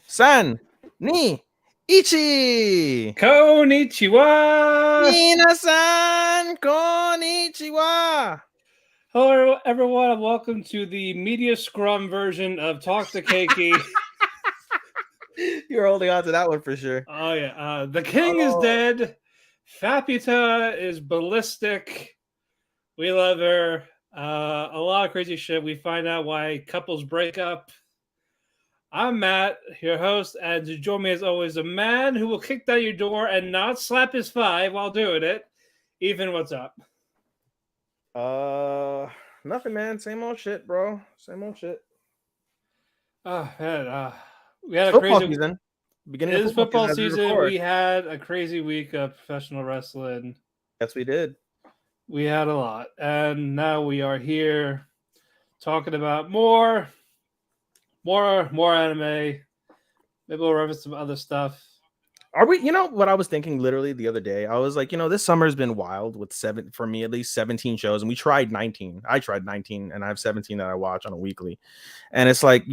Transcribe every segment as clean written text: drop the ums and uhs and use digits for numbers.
San, ni, ichi. Konnichiwa! Minasan, konnichiwa. Hello, everyone, and welcome to the Media Scrum version of Talk to Keki. You're holding on to that one for sure. Oh, yeah. The king is dead. Fapita is ballistic. We love her. A lot of crazy shit. We find out why couples break up. I'm Matt, your host, and to join me as always, a man who will kick down your door and not slap his thigh while doing it. Ethan, what's up? Nothing, man. Same old shit, bro. Same old shit. Oh, man. We had a Football crazy season. Beginning It of is football football season as we season. record. We had a crazy week of professional wrestling. Yes, we did. We had a lot. And now we are here talking about more anime. Maybe we'll reference some other stuff. Are we, what I was thinking literally the other day? I was like, this summer's been wild with for me, at least 17 shows. And we tried 19. I tried 19 and I have 17 that I watch on a weekly. And it's like,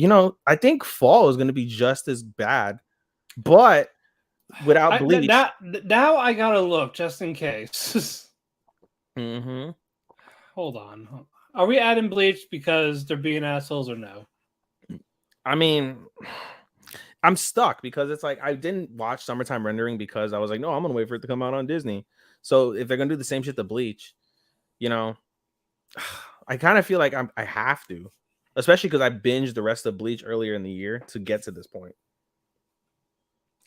I think fall is going to be just as bad, but without Bleach. Now I gotta look just in case. Mm-hmm. Hold on. Are we adding Bleach because they're being assholes or no? I mean, I'm stuck because it's like I didn't watch Summertime Rendering because I was like, no, I'm gonna wait for it to come out on Disney. So if they're gonna do the same shit to Bleach, I kind of feel like I have to, especially because I binged the rest of Bleach earlier in the year to get to this point.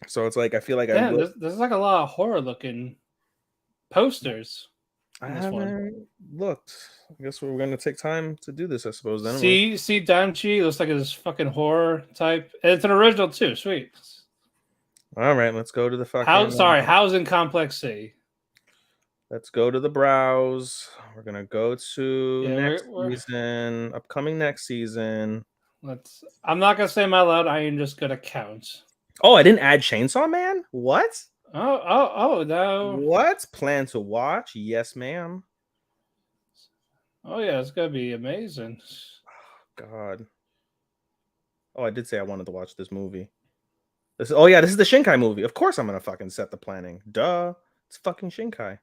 So it's like I feel like there's like a lot of horror looking posters. I haven't looked. I guess we're gonna take time to do this, I suppose. Then see Danchi looks like it's fucking horror type. And it's an original too. Sweet. All right, let's go to the fucking. Housing Complex C. Let's go to the browse. We're gonna go to next season, upcoming next season. I'm not gonna say them out loud. I am just gonna count. Oh, I didn't add Chainsaw Man. What? Oh no. What? Plan to watch? Yes, ma'am. Oh yeah, it's gonna be amazing. Oh, God. Oh, I did say I wanted to watch this movie. This is the Shinkai movie. Of course I'm gonna fucking set the planning. Duh. It's fucking Shinkai.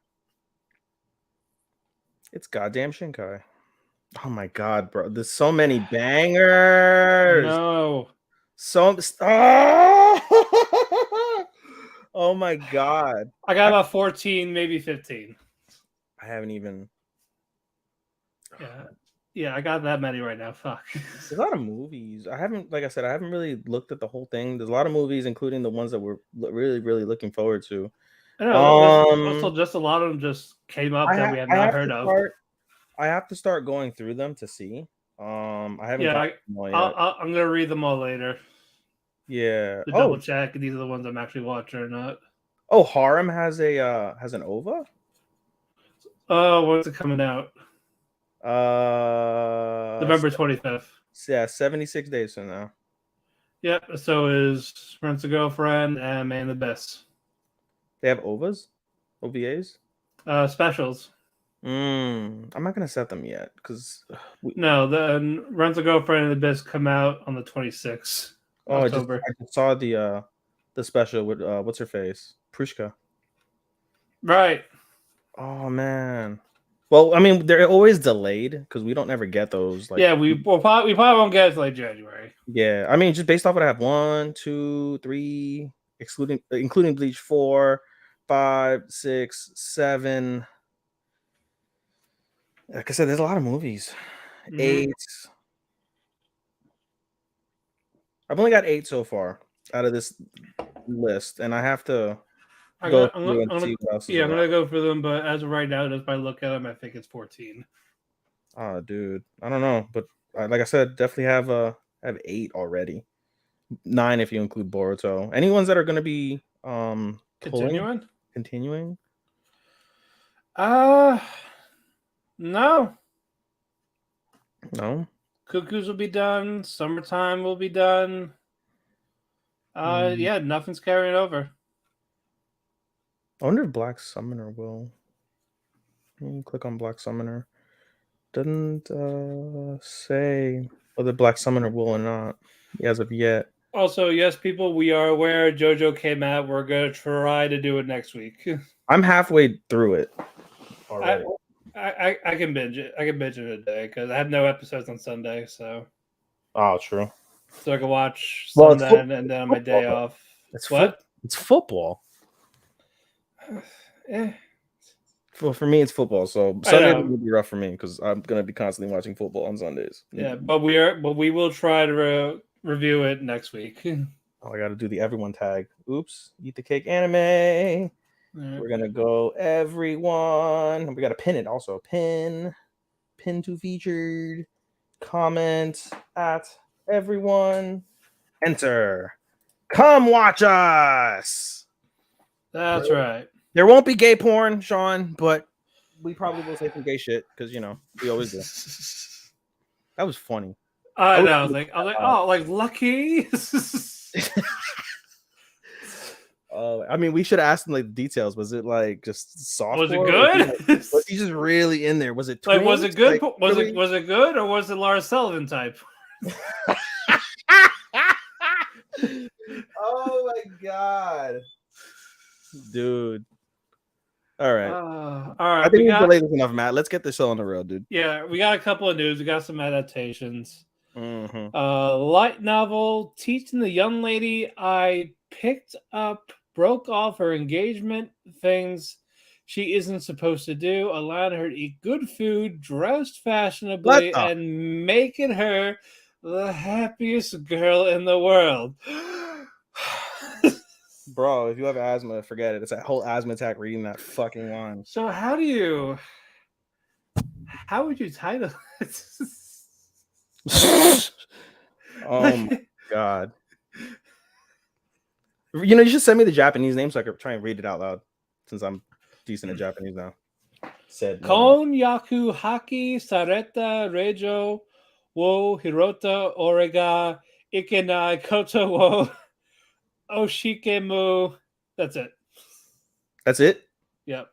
It's goddamn Shinkai. Oh my God, bro. There's so many bangers. No. Oh my God. I got about 14, maybe 15. I haven't even. Yeah, I got that many right now. Fuck. There's a lot of movies. I haven't really looked at the whole thing. There's a lot of movies, including the ones that we're really, really looking forward to. I know. Also, just a lot of them just came up that we have not heard of. I have to start going through them to see. I haven't. Yeah, I'm gonna read them all later. Yeah. To double check if these are the ones I'm actually watching or not. Oh, Harem has an OVA. Oh, when's it coming out? November 25th. Yeah, 76 days from now. Yep. So is Rent's a Girlfriend and Man the Best. They have OVAs, specials. I'm not gonna set them yet because no, the Rent's a Girlfriend and the Best come out on the 26th. October. I just saw the special with what's her face, Prushka. Right. Oh man. Well, I mean, they're always delayed because we don't ever get those. Like, yeah, we probably won't get it until like January. Yeah, I mean, just based off what I have, 1, 2, 3, including Bleach, 4, 5, 6, 7. Like I said, there's a lot of movies. 8. I've only got 8 so far out of this list, and I have to. I'm gonna go for them, but as of right now, just by look at them, I think it's 14. Oh, dude, I don't know, but like I said, definitely have 8 already. 9 if you include Boruto. Any ones that are going to be continuing? No. Cuckoos will be done. Summertime will be done. Yeah, nothing's carrying over. I wonder if Black Summoner will. Click on Black Summoner. Doesn't say whether Black Summoner will or not as of yet. Also, yes, people, we are aware JoJo came out. We're gonna try to do it next week. I'm halfway through it I, already. I can binge it. I can binge it a day because I have no episodes on Sunday, so Oh, true. I can watch Well, some it's then and then on my football, day though. off. It's What? It's football. Eh, Well, for me, it's football. So I Sundays know. will be rough for me because I'm gonna be constantly watching football on Sundays. Yeah, but we will try to review it next week. Oh, I got to do the everyone tag. Oops, eat the cake anime. We're gonna go everyone. We got to pin it also. Pin to featured. Comment at everyone. Enter. Come watch us. That's right. There won't be gay porn, Sean, but we probably will say some gay shit because we always do. That was funny. I know. I was like, oh, like Lucky. I mean, we should ask them like the details. Was it like just soft? Was it good? Was he just really in there? Was it like was it good? Like, was really? it good or was it Lars Sullivan type? Oh my god, dude! All right, all right. I think we've delayed this enough, Matt. Let's get this show on the road, dude. Yeah, we got a couple of news. We got some adaptations. Mm-hmm. Light novel teaching the young lady I picked up broke off her engagement things she isn't supposed to do, allowing her to eat good food, dressed fashionably, and making her the happiest girl in the world. Bro, if you have asthma, forget it. It's a whole asthma attack reading that fucking line. So how would you title it? Oh my god. You should send me the Japanese name so I could try and read it out loud since I'm decent at Japanese now. Said Kon yaku haki sareta rejo wo hirota orega ikenai koto wo oshikemu. That's it. That's it? Yep.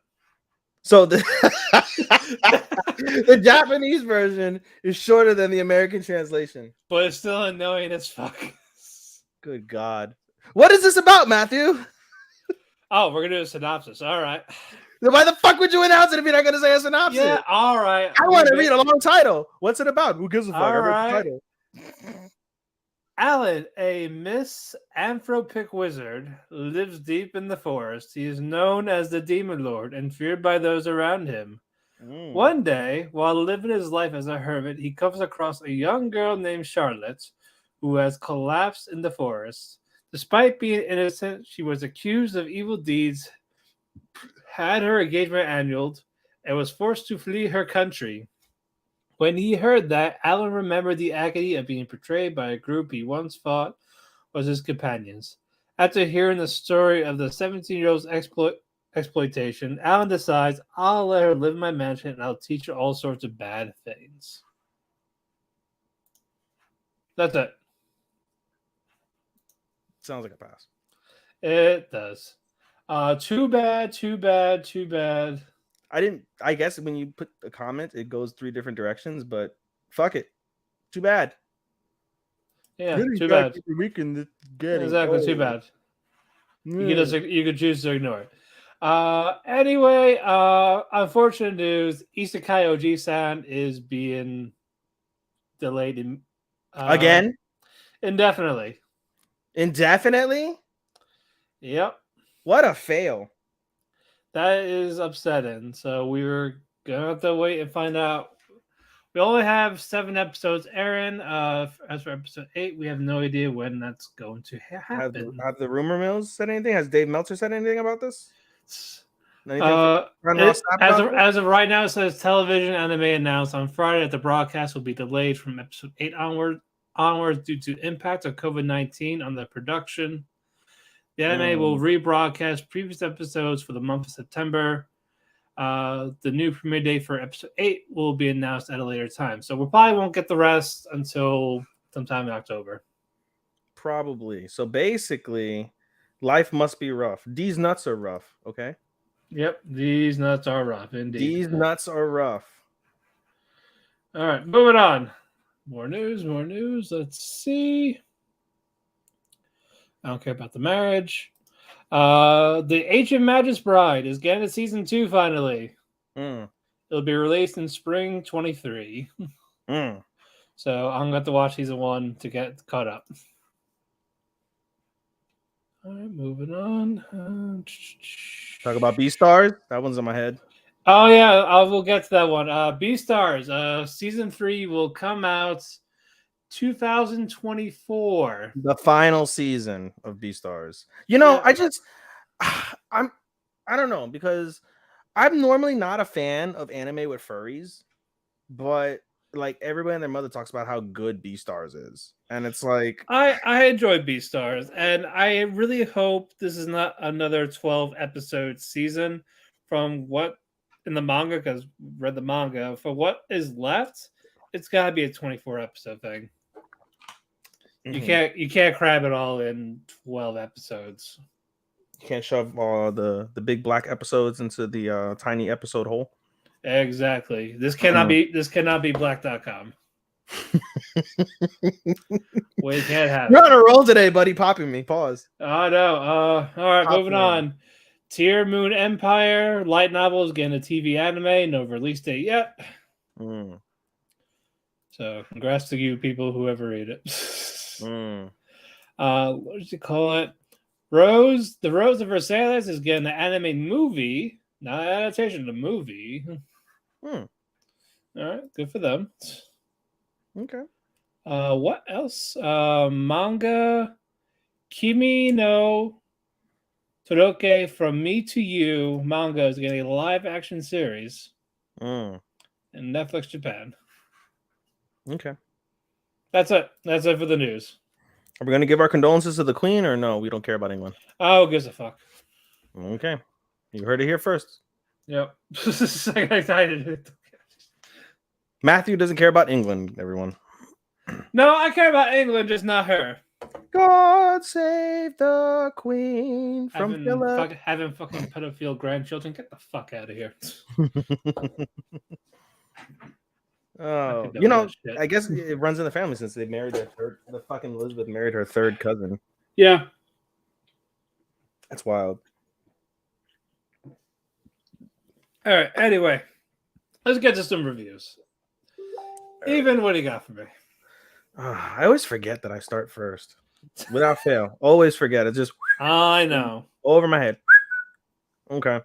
So the Japanese version is shorter than the American translation. But it's still annoying as fuck. Good God. What is this about, Matthew? Oh, we're going to do a synopsis. All right. Why the fuck would you announce it if you're not going to say a synopsis? Yeah, all right. I want to read a long title. What's it about? Who gives a fuck? All right. Alan, a misanthropic wizard, lives deep in the forest. He is known as the Demon Lord and feared by those around him. One day, while living his life as a hermit, he comes across a young girl named Charlotte who has collapsed in the forest. Despite being innocent, she was accused of evil deeds, had her engagement annulled, and was forced to flee her country. When he heard that, Alan remembered the agony of being betrayed by a group he once thought was his companions. After hearing the story of the 17-year-old's exploitation, Alan decides, I'll let her live in my mansion and I'll teach her all sorts of bad things. That's it. Sounds like a pass. It does. Too bad. I guess when you put a comment, it goes 3 different directions, but fuck it. Too bad. Yeah, really too bad. Exactly, too bad. You could choose to ignore it. Anyway, unfortunate news. Isekai Oji-san is being delayed again? Indefinitely. Indefinitely? Yep. What a fail. That is upsetting. So we were going to have to wait and find out. We only have 7 episodes airing. As for episode 8, we have no idea when that's going to happen. Have the rumor mills said anything? Has Dave Meltzer said anything about this? As of right now, it says television anime announced on Friday that the broadcast will be delayed from episode 8 onwards due to impact of COVID-19 on the production. The anime will rebroadcast previous episodes for the month of September. The new premiere date for episode 8 will be announced at a later time. So we probably won't get the rest until sometime in October. Probably. So basically, life must be rough. These nuts are rough, okay? Yep, these nuts are rough, indeed. These nuts are rough. All right, moving on. More news. Let's see. I don't care about the marriage. The Ancient Magus Bride is getting a season 2 finally. It'll be released in spring 23. So I'm going to have to watch season 1 to get caught up. All right, moving on. Talk about Beastars. That one's in my head. Oh yeah, I will get to that one. Beastars, season 3 will come out 2024. The final season of Beastars. You know, Yeah. I don't know, because I'm normally not a fan of anime with furries, but like everybody and their mother talks about how good Beastars is, and it's like I enjoy Beastars, and I really hope this is not another 12 episode season from what in the manga, because read the manga. For what is left, it's got to be a 24 episode thing. You can't cram it all in 12 episodes. You can't shove the big black episodes into the tiny episode hole. Exactly. This cannot be black.com. We can't have You're on a roll today, buddy. Popping me. Pause. Oh no. All right, moving on. Tier Moon Empire light novels getting a TV anime. No release date yet. So congrats to you people who ever read it. What did you call it? The Rose of Versailles is getting an anime movie, not an adaptation, a movie. All right, good for them. Okay. What else? Manga Kimi no Toroke From Me to You manga is getting a live action series in Netflix Japan. Okay. That's it. That's it for the news. Are we going to give our condolences to the Queen, or no? We don't care about England. Oh, gives a fuck. Okay. You heard it here first. Yep. Excited. Matthew doesn't care about England, everyone. No, I care about England, just not her. God save the Queen from Philip. Having fucking pedophile grandchildren. Get the fuck out of here. Oh, you know, I guess it runs in the family since they married the fucking Elizabeth married her third cousin. Yeah. That's wild. All right. Anyway, let's get to some reviews. Even what do you got for me? I always forget that I start first. Without fail. Always forget. It's just I know. Over my head. Okay.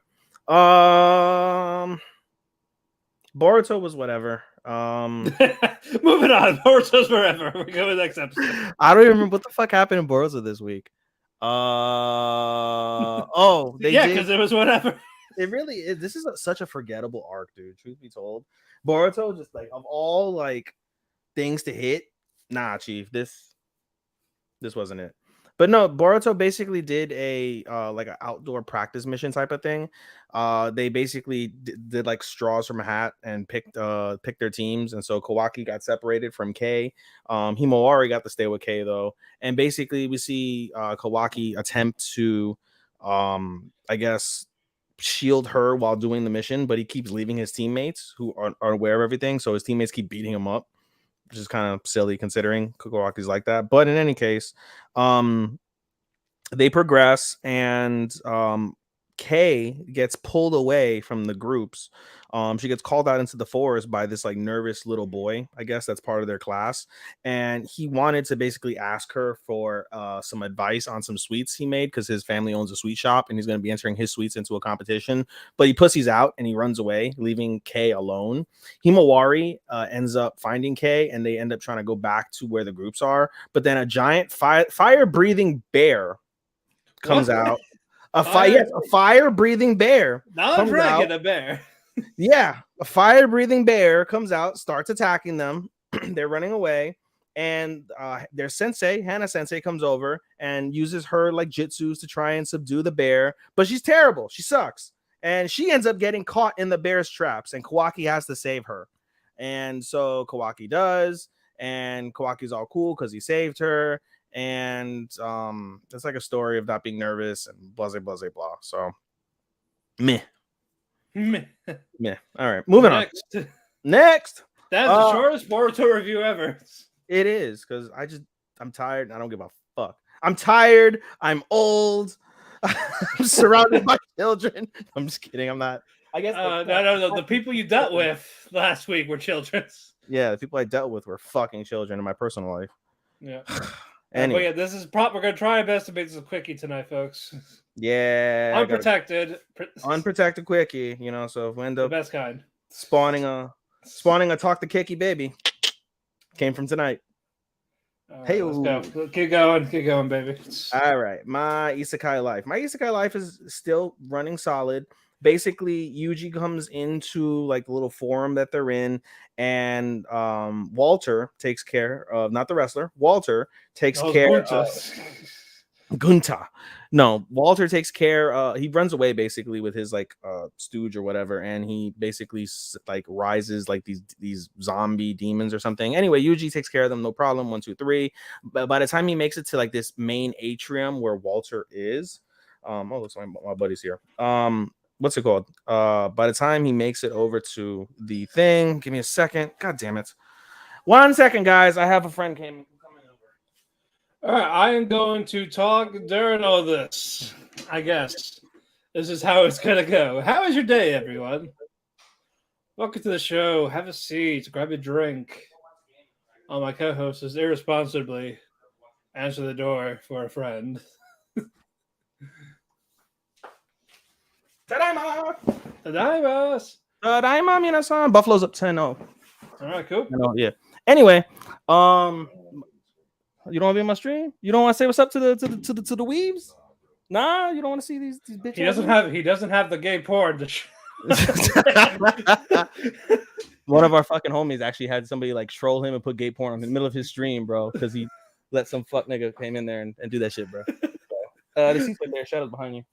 Boruto was whatever. Moving on. Boruto's forever. We go to the next episode. I don't even remember what the fuck happened in Boruto this week. Because it was whatever. It really is. This is such a forgettable arc, dude. Truth be told, Boruto, just like of all like things to hit, nah, Chief. This wasn't it. But no, Boruto basically did a like an outdoor practice mission type of thing. They basically did like straws from a hat and picked their teams, and so Kawaki got separated from Kei. Himawari got to stay with Kei though, and basically we see Kawaki attempt to, I guess, shield her while doing the mission, but he keeps leaving his teammates who are aware of everything, so his teammates keep beating him up, which is kind of silly considering Kawaki's like that. But in any case, they progress, and Kei gets pulled away from the groups. She gets called out into the forest by this like nervous little boy, I guess that's part of their class, and he wanted to basically ask her for some advice on some sweets he made because his family owns a sweet shop and he's going to be entering his sweets into a competition, but he pussies out and he runs away, leaving Kei alone. Himawari ends up finding Kei, and they end up trying to go back to where the groups are, but then a giant fire-breathing bear comes out. A fire-breathing bear. Now I'm dragging a bear. Yeah, a fire-breathing bear comes out, starts attacking them. They're running away, and their sensei, Hana Sensei, comes over and uses her like jutsus to try and subdue the bear. But she's terrible. She sucks, and she ends up getting caught in the bear's traps. And Kawaki has to save her, and so Kawaki does. And Kawaki's all cool because he saved her. And it's like a story of not being nervous and blah blah blah blah. So meh. All right, moving on. Next. That's the shortest Boruto review ever. It is, because I'm tired and I don't give a fuck. I'm tired. I'm old. I'm surrounded by children. I'm just kidding. I'm not. I guess. No. The people you dealt with last week were children. Yeah, the people I dealt with were fucking children in my personal life. Yeah. Anyway. But yeah, this is We're gonna try our best to make this a quickie tonight, folks. Yeah. Unprotected. Unprotected quickie, you know. So if we end up the best kind. spawning a talk to Keki baby, came from tonight. Right, hey, let's go. Keep going, baby. All right, my isekai life. My isekai life is still running solid. Basically, Yuji comes into like the little forum that they're in, and Walter takes care of, not the wrestler. Walter takes care of Gunta. No, Walter takes care. He runs away basically with his like stooge or whatever, and he basically like rises like these zombie demons or something. Anyway, Yuji takes care of them, no problem. 1, 2, 3. But by the time he makes it to like this main atrium where Walter is, looks like my buddy's here. What's it called? By the time he makes it over to the thing, give me a second. God damn it! 1 second, guys. I have a friend coming over. All right, I am going to talk during all this. I guess this is how it's gonna go. How is your day, everyone? Welcome to the show. Have a seat. Grab a drink. My co-host is irresponsibly answer the door for a friend. Tadaima! Tadaima! Tadaima, minasan. Buffalo's up 10-0. All right, cool. Yeah. Anyway, you don't want to be in my stream? You don't want to say what's up to the weaves? Nah, you don't want to see these bitches. He doesn't have the gay porn to One of our fucking homies actually had somebody like troll him and put gay porn in the middle of his stream, bro, because he let some fuck nigga came in there and do that shit, bro. The seats right there, shadows behind you.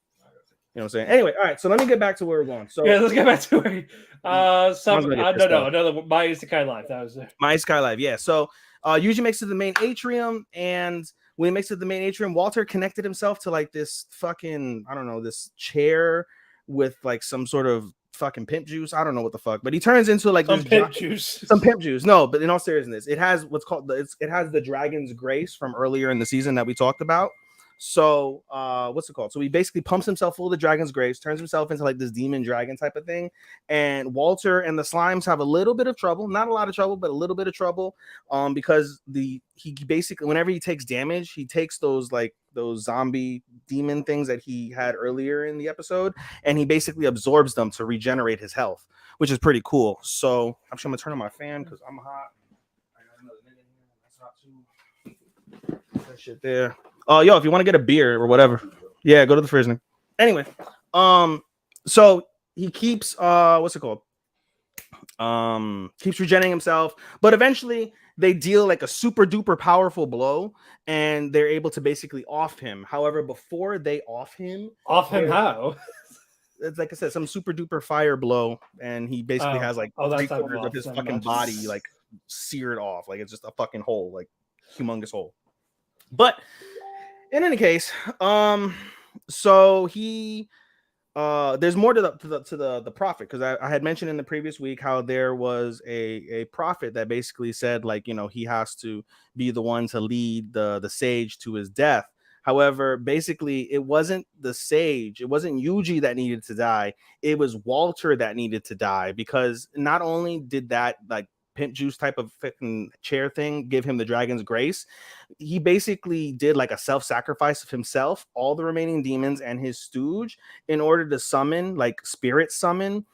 You know what I'm saying? Anyway, all right, so let me get back to where we're going. So yeah, let's get back to where another my isekai life. That was it. My isekai life, yeah. So Yuji makes it to the main atrium, and when he makes it to the main atrium, Walter connected himself to like this fucking, I don't know, this chair with like some sort of fucking pimp juice. I don't know what the fuck, but he turns into like some pimp juice. Some pimp juice. No, but in all seriousness, it has what's called it has the dragon's grace from earlier in the season that we talked about. So what's it called? So he basically pumps himself full of the dragon's grace, turns himself into like this demon dragon type of thing. And Walter and the slimes have a little bit of trouble, not a lot of trouble, but a little bit of trouble. Because he basically, whenever he takes damage, he takes those zombie demon things that he had earlier in the episode, and he basically absorbs them to regenerate his health, which is pretty cool. So I'm just gonna turn on my fan because I'm hot. I got another minute here. That's hot too. That shit there. Yo, if you want to get a beer or whatever, yeah, go to the fridge. Anyway, so he keeps what's it called? Keeps regenerating himself, but eventually they deal like a super duper powerful blow, and they're able to basically off him. However, before they off him how? It's like I said, some super duper fire blow, and he basically has like 3/4 of his fucking body like seared off, like it's just a fucking hole, like humongous hole. But in any case, so he there's more to the prophet, because I had mentioned in the previous week how there was a prophet that basically said, like, you know, he has to be the one to lead the sage to his death. However, basically, it wasn't the sage, it wasn't Yuji that needed to die, it was Walter that needed to die, because not only did that like pimp juice type of fucking chair thing give him the dragon's grace, he basically did like a self-sacrifice of himself, all the remaining demons, and his stooge in order to summon, like spirit summon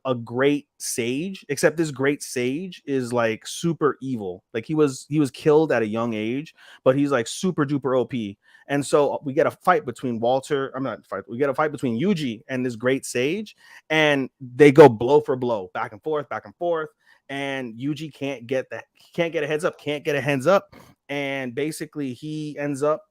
a great sage. Except this great sage is like super evil. Like he was killed at a young age, but he's like super duper OP. And so we get a fight between we get a fight between Yuji and this great sage, and they go blow for blow, back and forth, and Yuji can't get a heads up, and basically he ends up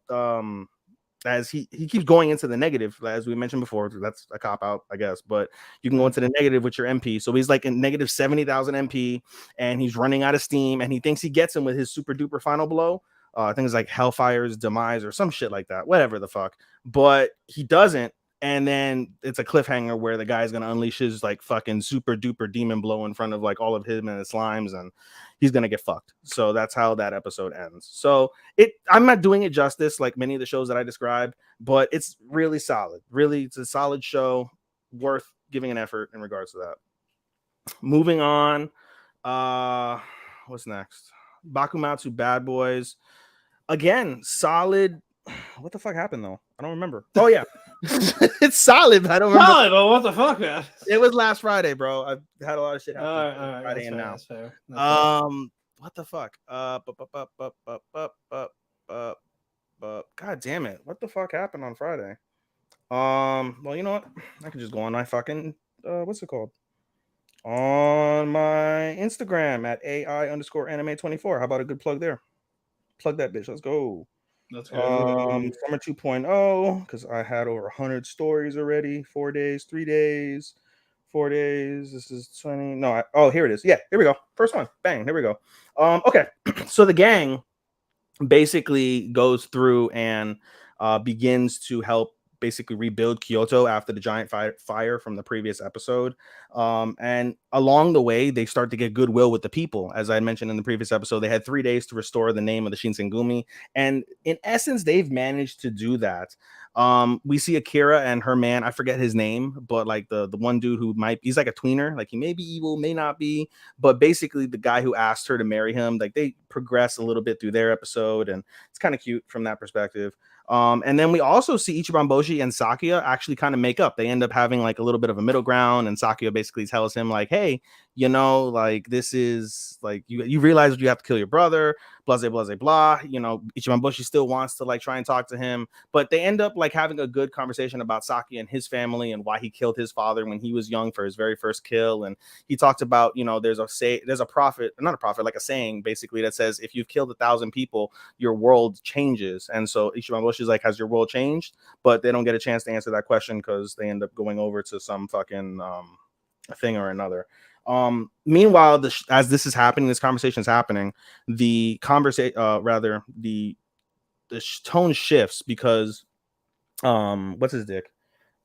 as he keeps going into the negative, as we mentioned before. That's a cop out, I guess, but you can go into the negative with your MP. So he's like in negative 70,000 MP, and he's running out of steam, and he thinks he gets him with his super duper final blow. I think it's like Hellfire's demise or some shit like that, whatever the fuck, but he doesn't. and then it's a cliffhanger where the guy's gonna unleash his like fucking super duper demon blow in front of like all of him and his slimes, and he's gonna get fucked. So that's how that episode ends. So I'm not doing it justice like many of the shows that I described, but it's really solid. Really, it's a solid show, worth giving an effort in regards to that. Moving on, what's next? Bakumatsu Bad Boys. Again, solid. What the fuck happened though? I don't remember. Oh yeah. It's solid, but I don't remember. Solid, but what the fuck, man? It was last Friday, bro. I've had a lot of shit happen. All right, Friday and that's now. fair. What the fuck? God damn it. What the fuck happened on Friday? Well, you know what? I can just go on my fucking what's it called? On my Instagram at AI_anime24. How about a good plug there? Plug that bitch. Let's go. Let's go. Summer 2.0, because I had over 100 stories already. 4 days, 3 days, 4 days. This is 20. No, oh, here it is. Yeah, here we go. First one. Bang. Here we go. Okay. So the gang basically goes through and begins to help basically rebuild Kyoto after the giant fire from the previous episode. And along the way, they start to get goodwill with the people. As I mentioned in the previous episode, they had 3 days to restore the name of the Shinsengumi. And in essence, they've managed to do that. We see Akira and her man, I forget his name, but like the one dude who he's like a tweener, like he may be evil, may not be, but basically the guy who asked her to marry him, like they progress a little bit through their episode, and it's kind of cute from that perspective. And then we also see Ichiban Boshi and Sakuya actually kind of make up. They end up having like a little bit of a middle ground, and Sakuya basically tells him like, hey, you know, like this is like you realize you have to kill your brother, blah blah blah blah. You know, Ichiban Boshi still wants to like try and talk to him, but they end up like having a good conversation about Sakuya and his family and why he killed his father when he was young for his very first kill. And he talked about, you know, there's a prophet, not a prophet, like a saying basically that says if you've killed 1,000 people, your world changes. And so Ichiban Boshi is like, has your world changed? But they don't get a chance to answer that question because they end up going over to some fucking thing or another. Meanwhile, as this is happening, this conversation is happening, the tone shifts because what's his dick?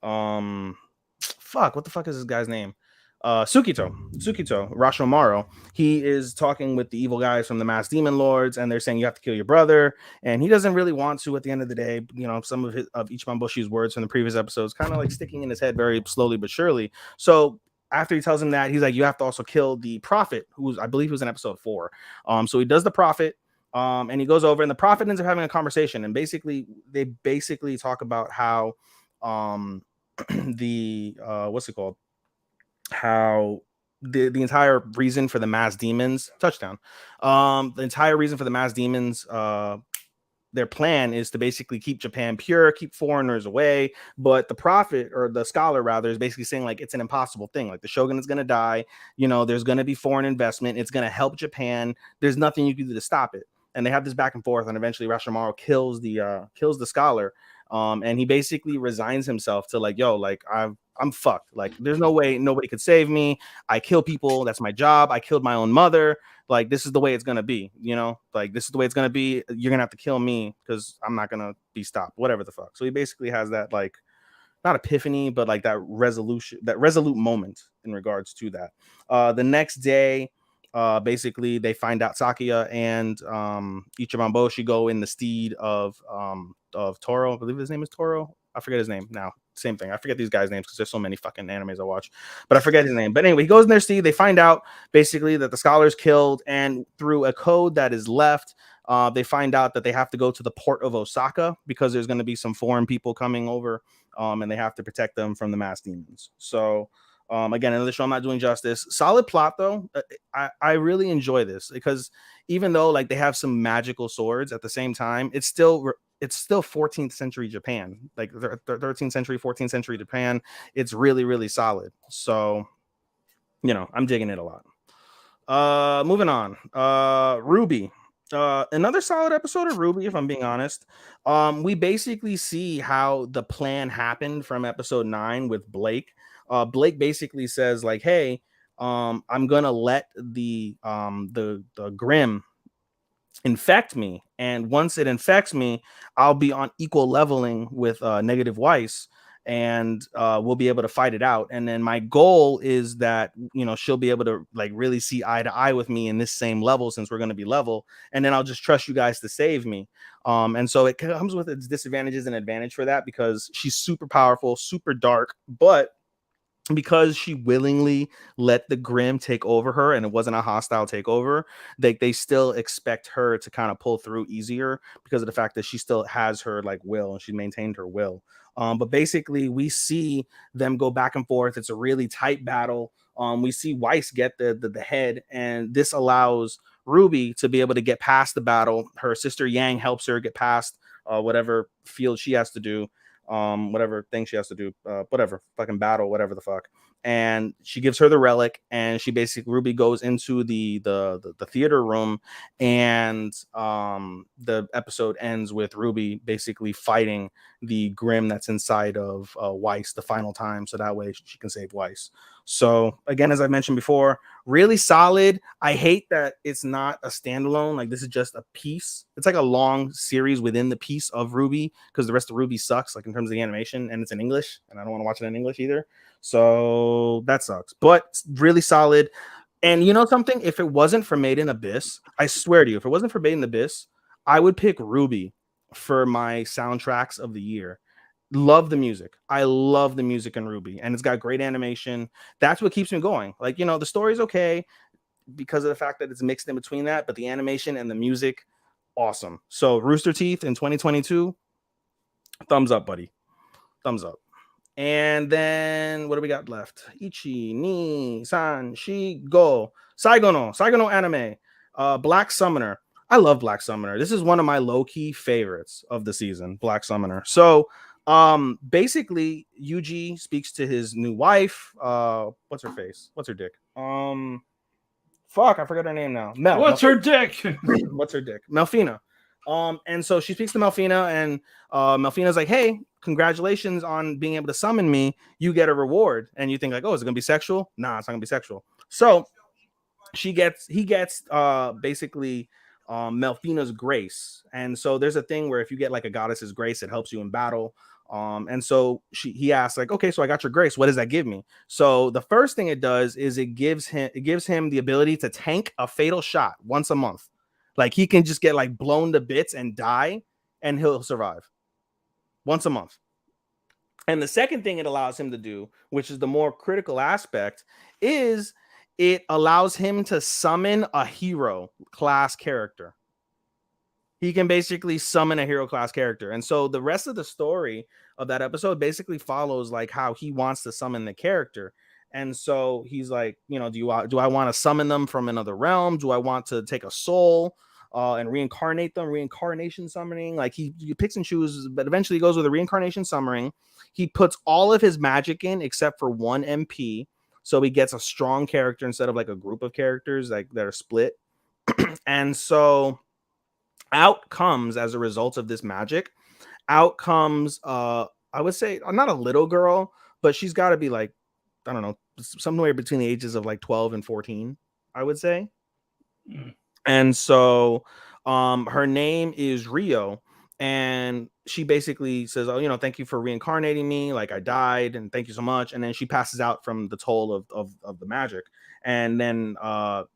Fuck, what the fuck is this guy's name? Tsukito Rashomaro. He is talking with the evil guys from the Masked Demon Lords, and they're saying you have to kill your brother, and he doesn't really want to. At the end of the day, you know, some of Ichiban Boshi's words from the previous episodes kind of like sticking in his head very slowly but surely. So after he tells him that, he's like, you have to also kill the prophet, who's I believe was in episode 4. So he does the prophet. And he goes over, and the prophet ends up having a conversation, and basically they talk about how the what's it called? How the entire reason for the mass demons touchdown. The entire reason for the mass demons, their plan is to basically keep Japan pure, keep foreigners away. But the prophet, or the scholar rather, is basically saying like it's an impossible thing. Like the shogun is going to die. You know, there's going to be foreign investment. It's going to help Japan. There's nothing you can do to stop it. And they have this back and forth, and eventually Rashomaro kills the scholar. And he basically resigns himself to like, yo, like I'm fucked. Like there's no way nobody could save me. I kill people. That's my job. I killed my own mother. Like this is the way it's gonna be, you know. Like this is the way it's gonna be. You're gonna have to kill me because I'm not gonna be stopped. Whatever the fuck. So he basically has that like, not epiphany, but like that resolute moment in regards to that. The next day, basically they find out Sakuya and Ichiban Boshi go in the steed of Toro. I believe his name is Toro. I forget his name now. Same thing. I forget these guys' names because there's so many fucking animes I watch, but I forget his name. But anyway, he goes in their steed. They find out basically that the scholar's killed, and through a code that is left, they find out that they have to go to the port of Osaka because there's going to be some foreign people coming over, and they have to protect them from the mass demons. So again, another show I'm not doing justice. Solid plot though. I really enjoy this because even though like they have some magical swords, at the same time it's still 14th century Japan, like 13th century, 14th century Japan. It's really, really solid. So, you know, I'm digging it a lot. Moving on. Ruby. Another solid episode of Ruby, if I'm being honest. We basically see how the plan happened from episode 9 with Blake. Blake basically says like, hey, I'm gonna let the Grim infect me, and once it infects me, I'll be on equal leveling with Negative Weiss, and we'll be able to fight it out. And then my goal is that, you know, she'll be able to like really see eye to eye with me in this same level, since we're going to be level, and then I'll just trust you guys to save me. And so it comes with its disadvantages and advantage for that, because she's super powerful, super dark, but because she willingly let the Grim take over her and it wasn't a hostile takeover, they still expect her to kind of pull through easier because of the fact that she still has her like will, and she maintained her will. But basically we see them go back and forth. It's a really tight battle. We see Weiss get the head, and this allows Ruby to be able to get past the battle. Her sister Yang helps her get past whatever field she has to do, whatever thing she has to do, whatever fucking battle, whatever the fuck. And she gives her the relic, and she basically, Ruby goes into the theater room, and the episode ends with Ruby basically fighting the Grim that's inside of Weiss the final time, so that way she can save Weiss. So again, as I mentioned before, really solid. I hate that it's not a standalone. Like, this is just a piece. It's like a long series within the piece of Ruby, because the rest of Ruby sucks, like in terms of the animation, and it's in English, and I don't want to watch it in English either. So that sucks. But really solid. And you know something? If it wasn't for Made in Abyss, I swear to you, if it wasn't for Made in Abyss, I would pick Ruby for my soundtracks of the year. Love the music. I love the music in Ruby, and it's got great animation. That's what keeps me going. Like, you know, the story's okay because of the fact that it's mixed in between that, but the animation and the music, awesome. So Rooster Teeth in 2022, thumbs up, buddy. Thumbs up. And then what do we got left? Ichi ni san shi go Saigono anime. Black Summoner. I love Black Summoner. This is one of my low-key favorites of the season, Black Summoner. So basically Yuji speaks to his new wife. What's her face? What's her dick? Fuck, I forgot her name now. Mel. What's her dick? What's her dick? Melfina. And so she speaks to Melfina, and Melfina's like, hey, congratulations on being able to summon me. You get a reward. And you think like, oh, is it gonna be sexual? Nah, it's not gonna be sexual. So he gets basically Melfina's grace. And so there's a thing where if you get like a goddess's grace, it helps you in battle. And so he asks like, okay, so I got your grace, what does that give me? So the first thing it does is it gives him the ability to tank a fatal shot once a month. Like, he can just get like blown to bits and die, and he'll survive once a month. And the second thing it allows him to do, which is the more critical aspect, is it allows him to summon a hero class character. He can basically summon a hero class character. And so the rest of the story of that episode basically follows like how he wants to summon the character. And so he's like, you know, do I want to summon them from another realm? Do I want to take a soul and reincarnate them? Reincarnation summoning. Like, he picks and chooses, but eventually he goes with a reincarnation summoning. He puts all of his magic in except for one MP. So he gets a strong character instead of like a group of characters like that are split. And so out comes, as a result of this magic, out comes I would say not a little girl, but she's got to be like, I don't know, somewhere between the ages of like 12 and 14, I would say. And so her name is Rio, and she basically says, oh, you know, thank you for reincarnating me, like I died, and thank you so much. And then she passes out from the toll of the magic. And then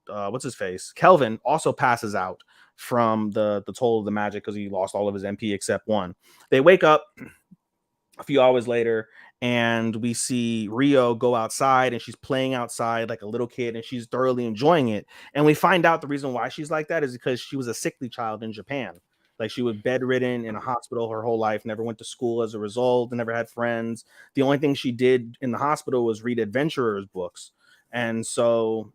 what's his face, Kelvin, also passes out from the toll of the magic because he lost all of his MP except one. They wake up a few hours later, and we see Rio go outside, and she's playing outside like a little kid, and she's thoroughly enjoying it. And we find out the reason why she's like that is because she was a sickly child in Japan. Like, she was bedridden in a hospital her whole life, never went to school as a result, never had friends. The only thing she did in the hospital was read adventurers books. And so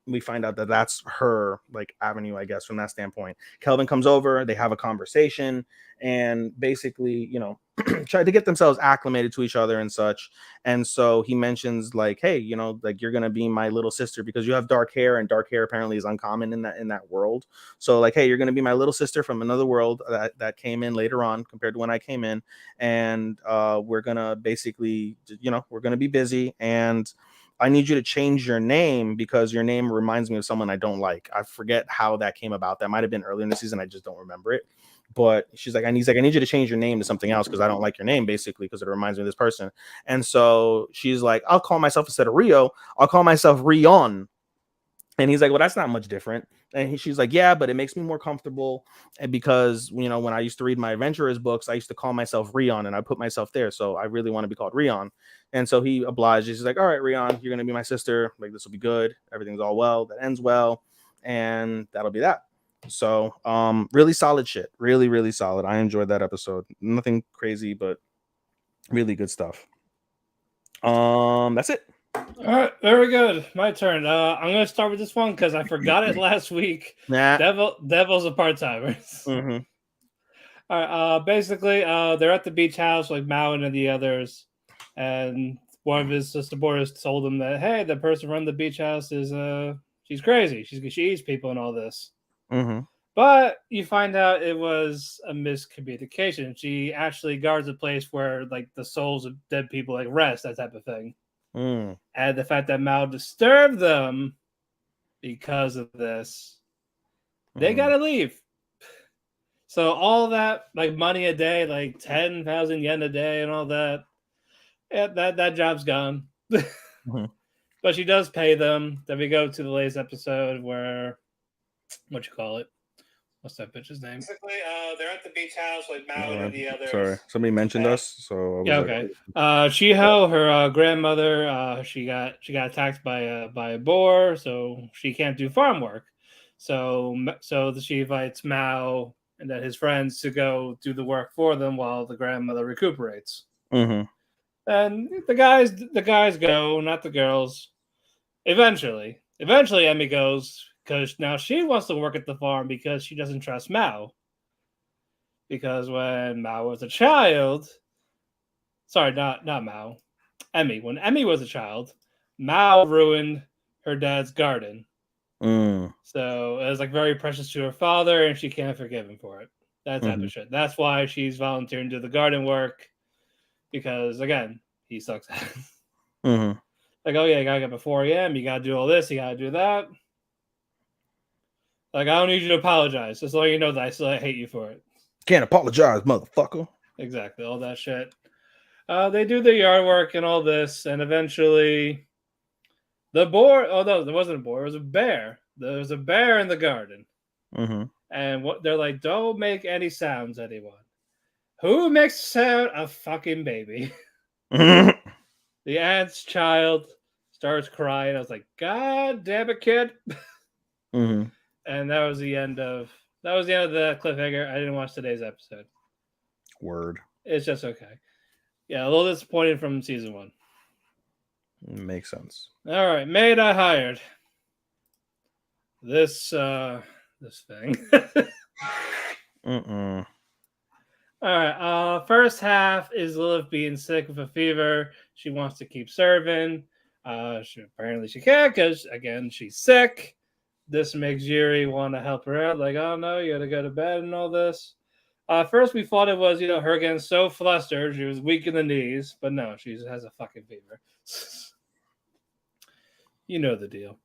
we find out that that's her like avenue, I guess, from that standpoint. Kelvin comes over, they have a conversation, and basically, you know, try to get themselves acclimated to each other and such. And so he mentions like, hey, you know, like, you're gonna be my little sister because you have dark hair, and dark hair apparently is uncommon in that world. So like, hey, you're gonna be my little sister from another world that came in later on compared to when I came in. And we're gonna basically, you know, we're gonna be busy, and I need you to change your name because your name reminds me of someone I don't like. I forget how that came about. That might have been earlier in the season. I just don't remember it. But she's like, I need you to change your name to something else because I don't like your name, basically, because it reminds me of this person. And so she's like, I'll call myself, instead of Rio, I'll call myself Rion. And he's like, well, that's not much different. And she's like, yeah, but it makes me more comfortable. And because, when I used to read my adventurers books, I used to call myself Rion, and I put myself there. So I really want to be called Rion. And so he obliges. He's like, all right, Rion, you're going to be my sister. Like, this will be good. Everything's all well. That ends well. And that'll be that. So really solid shit. Really, really solid. I enjoyed that episode. Nothing crazy, but really good stuff. That's it. All right, very good. My turn. I'm gonna start with this one because I forgot it last week. Nah. Devil's a part-timers. Mm-hmm. All right. Basically, they're at the beach house, like Mao and the others, and one of his sister boys told him that, hey, the person running the beach house is she's crazy. She eats people and all this. Mm-hmm. But you find out it was a miscommunication. She actually guards a place where like the souls of dead people like rest, that type of thing. Mm. And the fact that Mao disturbed them because of this, they gotta leave. So all that like money a day, like 10,000 yen a day, and all that, yeah, that job's gone. Mm-hmm. But she does pay them. Then we go to the latest episode where, what you call it? What's that bitch's name? Basically, they're at the beach house, like Mao and the others. Sorry, somebody mentioned us, so I was okay. Shiho, her grandmother, she got attacked by a boar, so she can't do farm work. So she invites Mao and then his friends to go do the work for them while the grandmother recuperates. Mm-hmm. And the guys go, not the girls. Eventually, Emmy goes, because now she wants to work at the farm because she doesn't trust Mao. Because when Mao was a child, sorry, not Mao, Emmy. When Emmy was a child, Mao ruined her dad's garden. So it was like very precious to her father, and she can't forgive him for it. That type of shit. That's why she's volunteering to do the garden work, because again, he sucks. Like, oh yeah, you gotta get up at 4 a.m. You gotta do all this. You gotta do that. Like, I don't need you to apologize. Just let you know that I still hate you for it. Can't apologize, motherfucker. Exactly, all that shit. They do the yard work and all this, and eventually the boar. Oh no, there wasn't a boar. It was a bear. There was a bear in the garden. And what they're like, don't make any sounds, anyone. Who makes sound? A fucking baby. The aunt's child starts crying. I was like, God damn it, kid. And that was the end of the cliffhanger. I didn't watch today's episode. Word. It's just okay. Yeah, a little disappointing from season 1. Makes sense. All right, maid I hired. This thing. All right. First half is Lilith being sick with a fever. She wants to keep serving. Apparently she can't because again she's sick. This makes Yuri want to help her out. Like, oh no, you gotta go to bed and all this. First we thought it was her getting so flustered she was weak in the knees, but no, she has a fucking fever. You know the deal.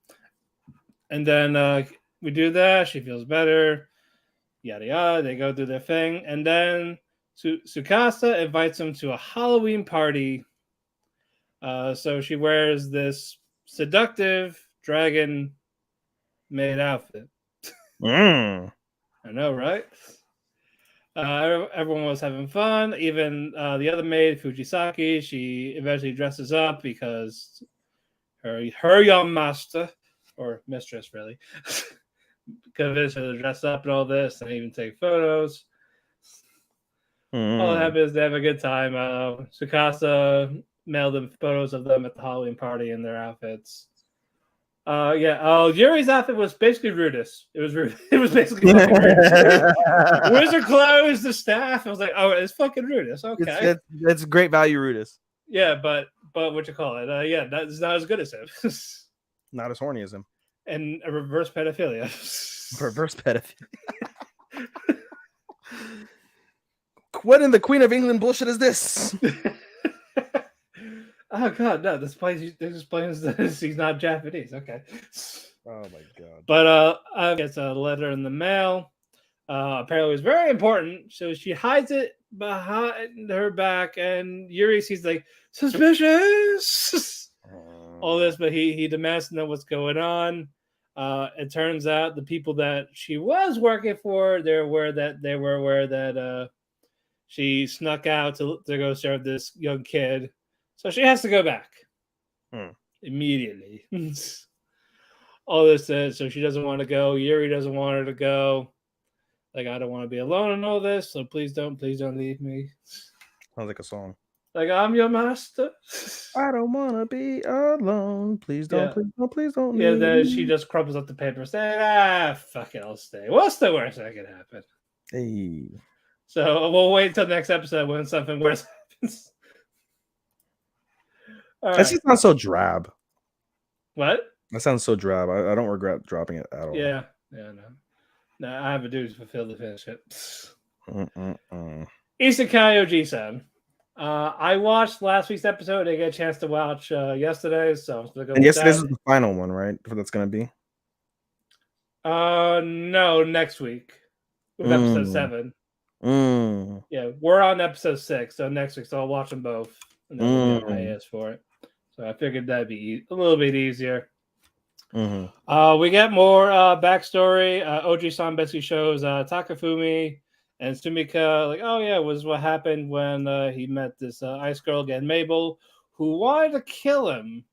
And then we do that. She feels better. Yada yada. They go do their thing, and then Tsukasa invites him to a Halloween party. So she wears this seductive dragon maid outfit. I know, right? Everyone was having fun. Even the other maid, Fujisaki, she eventually dresses up because her young master, or mistress really, convinced her to dress up and all this and even take photos. All that happens, they have a good time. Tsukasa mailed them photos of them at the Halloween party in their outfits. Yuri's outfit was basically Rudis. It was rude. It was basically fucking Rudis. Wizard clothes, the staff. I was like, oh, it's fucking Rudis. Okay, it's great value, Rudis. Yeah, but what you call it? That's not as good as him. Not as horny as him. And a reverse pedophilia. Reverse pedophilia. What in the Queen of England bullshit is this? Oh god, no! This explains that he's not Japanese. Okay. Oh my god. But I get a letter in the mail. Apparently, it was very important. So she hides it behind her back, and Yuri sees like suspicious. All this, but he demands to know what's going on. It turns out the people that she was working for, they were aware that she snuck out to go serve this young kid, so she has to go back immediately. All this is so she doesn't want to go. Yuri doesn't want her to go. Like, I don't want to be alone in all this, so please don't leave me. Sounds like a song. Like, I'm your master. I don't want to be alone. Please don't, please don't. Yeah, then she just crumbles up the paper saying, fuck it, I'll stay. What's the worst that could happen? Hey. So we'll wait until next episode when something worse happens. That just sounds so drab. What? That sounds so drab. I don't regret dropping it at all. Yeah, no, I have a duty to fulfill the finish it. Isekai Oji-san. I watched last week's episode. I didn't get a chance to watch yesterday, so I'm gonna go. And yesterday's is the final one, right? That's gonna be. No, next week. With episode 7. Yeah, we're on episode 6, so next week. So I'll watch them both, and then we'll get hiatus for it. So I figured that'd be a little bit easier. We get more backstory. Oji-san basically shows Takafumi and Sumika, like, oh yeah, was what happened when he met this ice girl again, Mabel, who wanted to kill him.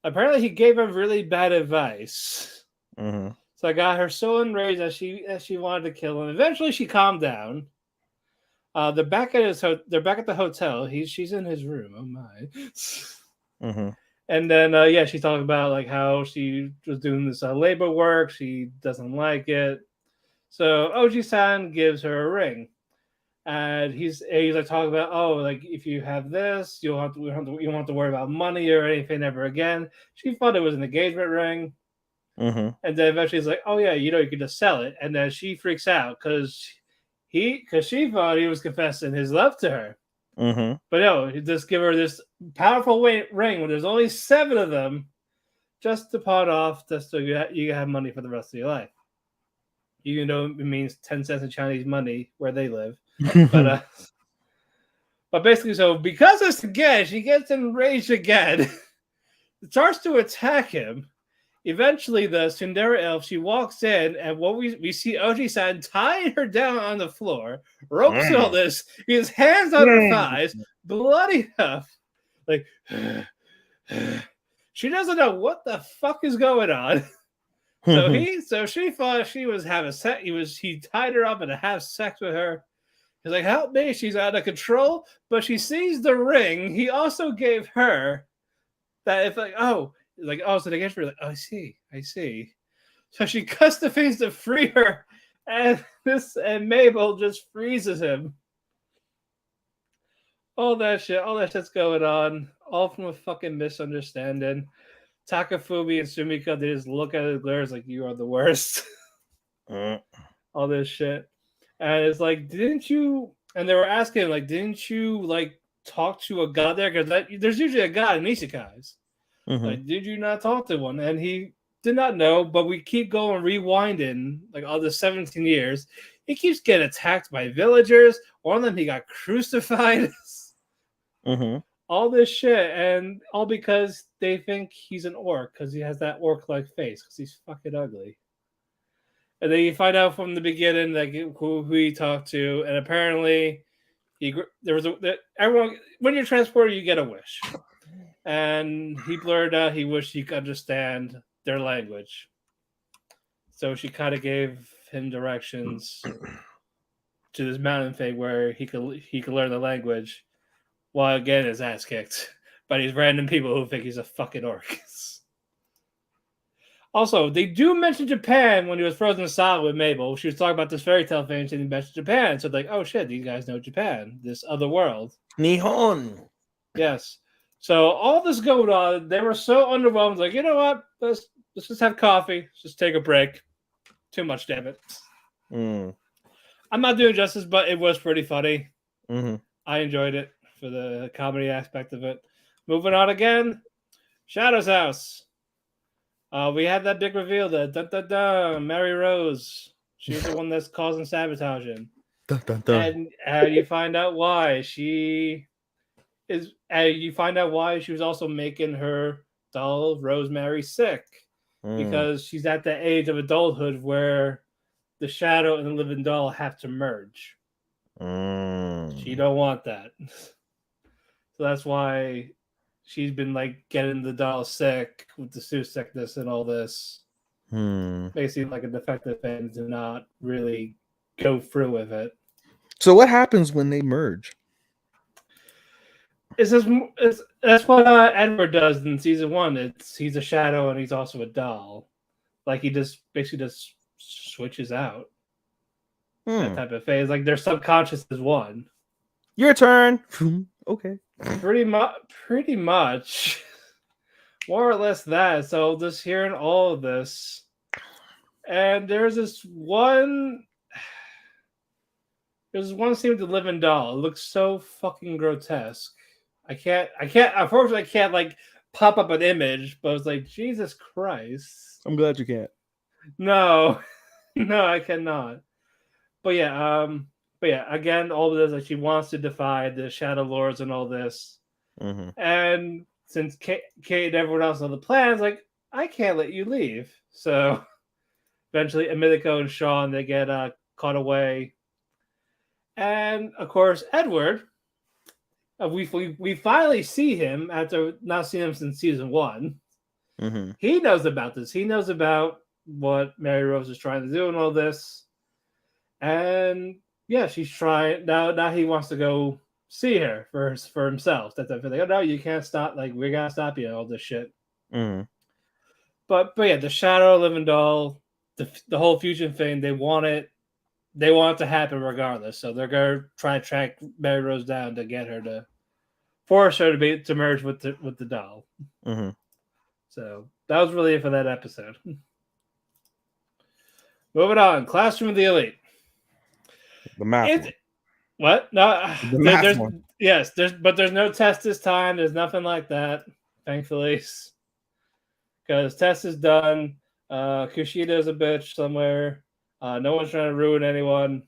Apparently, he gave her really bad advice. So I got her so enraged that she wanted to kill him. Eventually, she calmed down. They're back at the hotel. She's in his room. Oh my. And then she's talking about like how she was doing this labor work. She doesn't like it. So Oji-san gives her a ring, and he's like talking about, oh, like if you have this, you don't have to worry about money or anything ever again. She thought it was an engagement ring. And then eventually he's like, oh yeah, you could just sell it. And then she freaks out because she thought he was confessing his love to her. But no, he just give her this powerful ring when there's only 7 of them, just to pawn off, just so you have money for the rest of your life. Even though it means 10 cents in Chinese money where they live. But basically, so because of this again, she gets enraged again. Starts to attack him. Eventually, the Tsundere elf, she walks in, and what we see Oji-san tying her down on the floor, ropes all this, his hands on her thighs, bloody up. Like, she doesn't know what the fuck is going on. So she thought she was having sex. He tied her up and to have sex with her. He's like, help me, she's out of control. But she sees the ring he also gave her. That if so they get her like, oh, I see. So she cuts the face to free her, and Mabel just freezes him. All that shit's going on, all from a fucking misunderstanding. Takafumi and Sumika, they just look at it, glares like, you are the worst. All this shit. And it's like, didn't you? And they were asking, like, didn't you, like, talk to a god there? Because there's usually a god in isekais. Like, did you not talk to one? And he did not know, but we keep going, rewinding, like, all the 17 years. He keeps getting attacked by villagers. One of them, he got crucified. All this shit, and all because they think he's an orc, because he has that orc-like face, because he's fucking ugly. And then you find out from the beginning, like, who he talked to, and apparently everyone, when you're transported, you get a wish. And he blurred out he wished he could understand their language. So she kind of gave him directions to this mountain thing where he could learn the language, while again his ass kicked by these random people who think he's a fucking orc. Also, they do mention Japan when he was frozen solid with Mabel. She was talking about this fairy tale thing, and he mentioned Japan. So like, oh shit, these guys know Japan, this other world. Nihon. Yes. So all this going on, they were so underwhelmed. Like, you know what? Let's just have coffee. Let's just take a break. Too much, damn it. I'm not doing justice, but it was pretty funny. I enjoyed it for the comedy aspect of it. Moving on again. Shadow's house. We had that big reveal that Mary Rose She's the one that's causing sabotaging. Dun, dun, dun. And you find out why she is. And you find out why she was also making her doll Rosemary sick, because she's at the age of adulthood where the shadow and the living doll have to merge. She don't want that, so that's why she's been like getting the doll sick with the suit sickness and all this. Makes it seem like a defective thing to not really go through with it. So what happens when they merge? That's what Edward does in season 1. He's a shadow and he's also a doll. Like he just basically just switches out. That type of phase. Like their subconscious is one. Your turn. Okay. Pretty much. More or less that. So just hearing all of this. And there's one scene with the living doll. It looks so fucking grotesque. Unfortunately I can't like pop up an image, but it's like, Jesus Christ. I'm glad you can't. No, I cannot. But yeah, again, all of this, like she wants to defy the Shadow Lords and all this. And since Kate and everyone else know the plans, like, I can't let you leave. So eventually Emilico and Sean, they get caught away. And of course, Edward, we finally see him after not seeing him since season 1. He knows about this. He knows about what Mary Rose is trying to do and all this. And yeah, she's trying now. He wants to go see her for himself. That's like, oh no, you can't stop. Like we gotta stop you and all this shit. But yeah, the Shadow Living Doll, the whole fusion thing, they want it to happen regardless. So they're gonna try to track Mary Rose down to get her to force her to merge with the doll. So that was really it for that episode. Moving on, Classroom of the Elite. The math. What? No, there's one. Yes, there's no test this time. There's nothing like that, thankfully, because test is done. Kushida's a bitch somewhere. No one's trying to ruin anyone.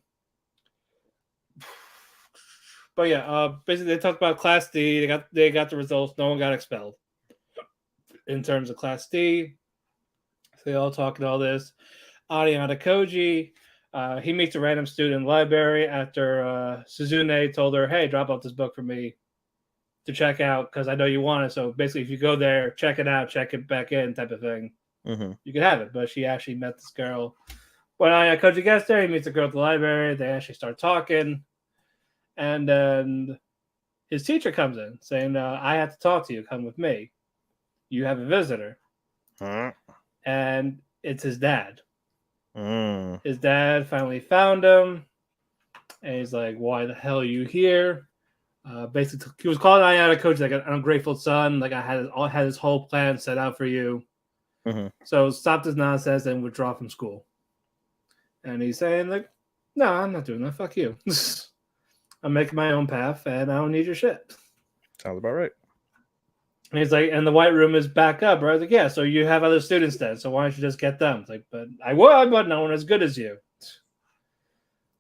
But yeah, basically they talked about Class D. They got the results. No one got expelled. In terms of Class D, so they all talking all this. Ariana Koji, he meets a random student in the library after Suzune told her, "Hey, drop off this book for me to check out because I know you want it." So basically, if you go there, check it out, check it back in, type of thing, you can have it. But she actually met this girl. When Ariana Koji gets there, he meets a girl at the library. They actually start talking, and then his teacher comes in saying, "I have to talk to you. Come with me. You have a visitor." And it's his dad. His dad finally found him, and he's like, "Why the hell are you here?" Basically, he was calling Ayana Coach like an ungrateful son. Like I had this whole plan set out for you. So stop this nonsense and withdraw from school. And he's saying like, "No, I'm not doing that. Fuck you. I'm making my own path, and I don't need your shit." Sounds about right. And he's like, and the white room is back up, right? Like, yeah, so you have other students then, so why don't you just get them? It's like, but I would, but no one as good as you.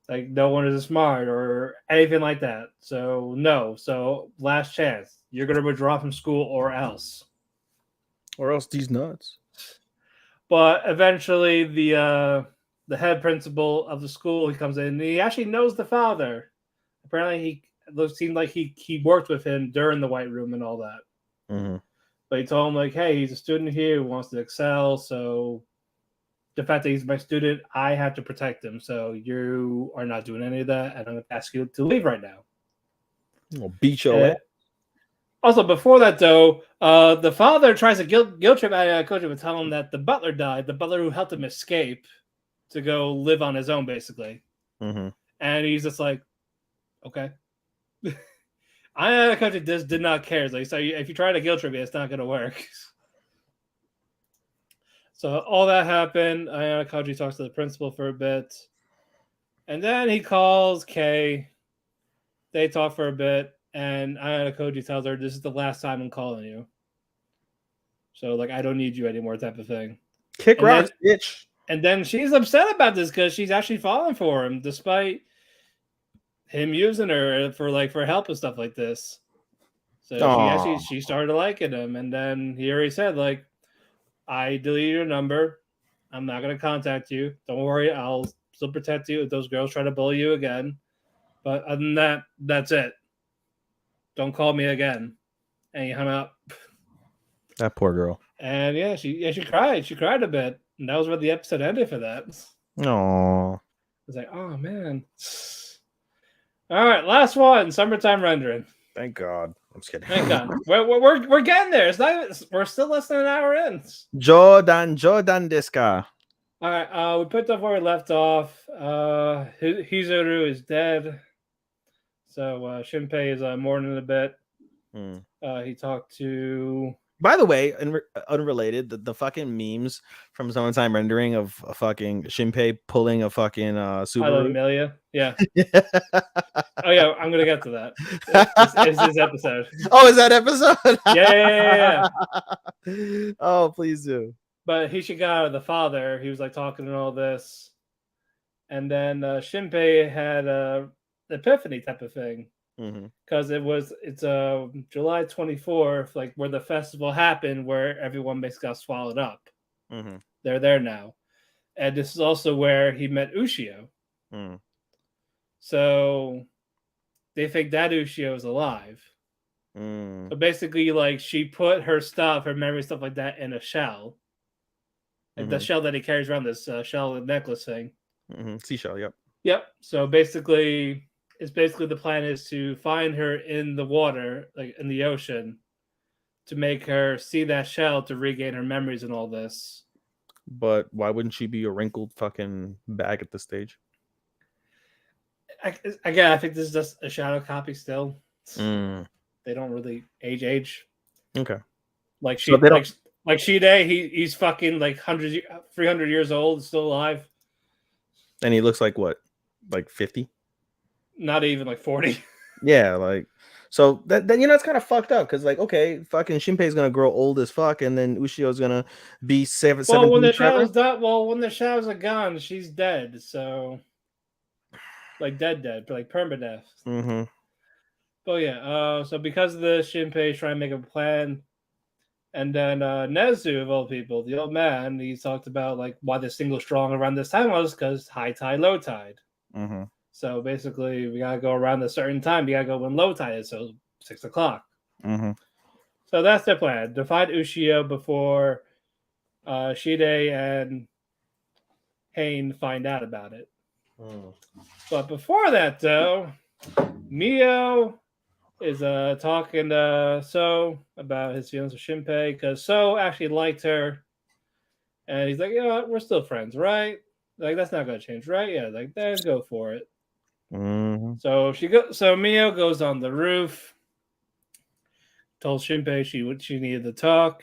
Like, no one is as smart or anything like that. So, no. So, last chance. You're going to withdraw from school or else. Or else these nuts. But eventually, the head principal of the school, he comes in, and he actually knows the father. Apparently, it seemed like he worked with him during the white room and all that. But he told him like, "Hey, he's a student here who wants to excel. So the fact that he's my student, I have to protect him. So you are not doing any of that, and I'm going to ask you to leave right now." I'll beat your ass. Also, before that though, the father tries to guilt trip Coach and tell him that the butler died, the butler who helped him escape to go live on his own, basically. And he's just like, "Okay." I Coach just did not care. Like, so if you try to guilt trip me, it's not going to work. So all that happened. Ayana Koji talks to the principal for a bit. And then he calls Kei. They talk for a bit. And Ayana Koji tells her, "This is the last time I'm calling you. So, like, I don't need you anymore," type of thing. Kick rocks, bitch. And then she's upset about this because she's actually falling for him, despite him using her for help and stuff like this. So she started liking him, and then he already said, like, I deleted your number. I'm not gonna contact you. Don't worry, I'll still protect you if those girls try to bully you again. But other than that, that's it. Don't call me again. And he hung up. That poor girl. And yeah, she cried. She cried a bit. And that was where the episode ended for that. Oh. I was like, oh man. All right, last one. Summertime rendering. Thank God. I'm just kidding. Thank God. We're getting there. It's not. We're still less than an hour in. Jordan Deska. All right. We picked up where we left off. Hizuru is dead. So Shinpei is mourning a bit. He talked to. By the way, unrelated, the fucking memes from Summertime Rendering of a fucking Shinpei pulling a fucking Subaru. I love Amelia. Yeah. Oh yeah, I'm gonna get to that. It's this episode. Oh, is that episode? Yeah. Oh, please do. But Hishigata, the father, he was like talking and all this, and then Shinpei had a epiphany type of thing. Because it's July 24th, like where the festival happened, where everyone basically got swallowed up. They're there now, and this is also where he met Ushio. So they think that Ushio is alive. So basically, like she put her stuff, her memory stuff like that, in a shell, like the shell that he carries around, this shell necklace thing. Seashell, yep. Yep. So basically. It's basically the plan is to find her in the water, like in the ocean, to make her see that shell to regain her memories and all this. But why wouldn't she be a wrinkled fucking bag at this stage? Again, I think this is just a shadow copy still. They don't really age. Okay. Like Shide, he's fucking like 300 years old, still alive. And he looks like what? Like 50? Not even like 40. Yeah, like so then it's kind of fucked up because like okay, fucking Shinpei's gonna grow old as fuck, and then Ushio's gonna be 17. Well, when the shadows when the shadows are gone, she's dead. So like dead, but like permadeath. But yeah, so because of this, Shinpei's trying to make a plan, and then Nezu of all people, the old man, he talked about like why the single strong around this time was because high tide, low tide. So basically, we gotta go around a certain time. We gotta go when low tide is, so 6 o'clock. So that's their plan: to find Ushio before Shide and Hain find out about it. But before that, though, Mio is talking to So about his feelings with Shinpei because So actually liked her, and he's like, "You know what? We're still friends, right? Like that's not gonna change, right? Yeah, like let's go for it." So Mio goes on the roof, told Shinpei she needed to talk,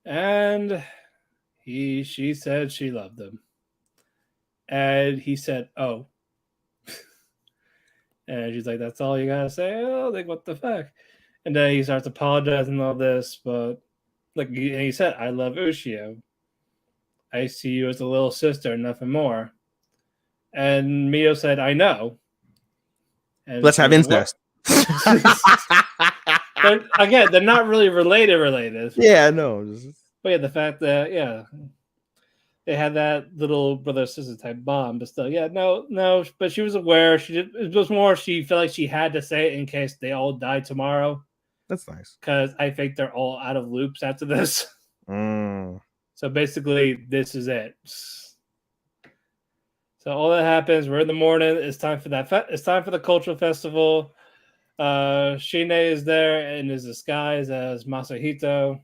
and she said she loved him, and he said, "Oh," and she's like, "That's all you gotta say?" Oh, like what the fuck? And then he starts apologizing and all this, but like he said, "I love Ushio. I see you as a little sister, nothing more." And Mio said, "I know." And let's have incest. They're not really related. Yeah, no. But yeah, the fact that they had that little brother sister type bond, but still, no. But she was aware. It was more she felt like she had to say it in case they all died tomorrow. That's nice because I think they're all out of loops after this. So basically, this is it. So all that happens. We're in the morning. It's time for that. It's time for the cultural festival. Shine is there in his disguise as Masahito,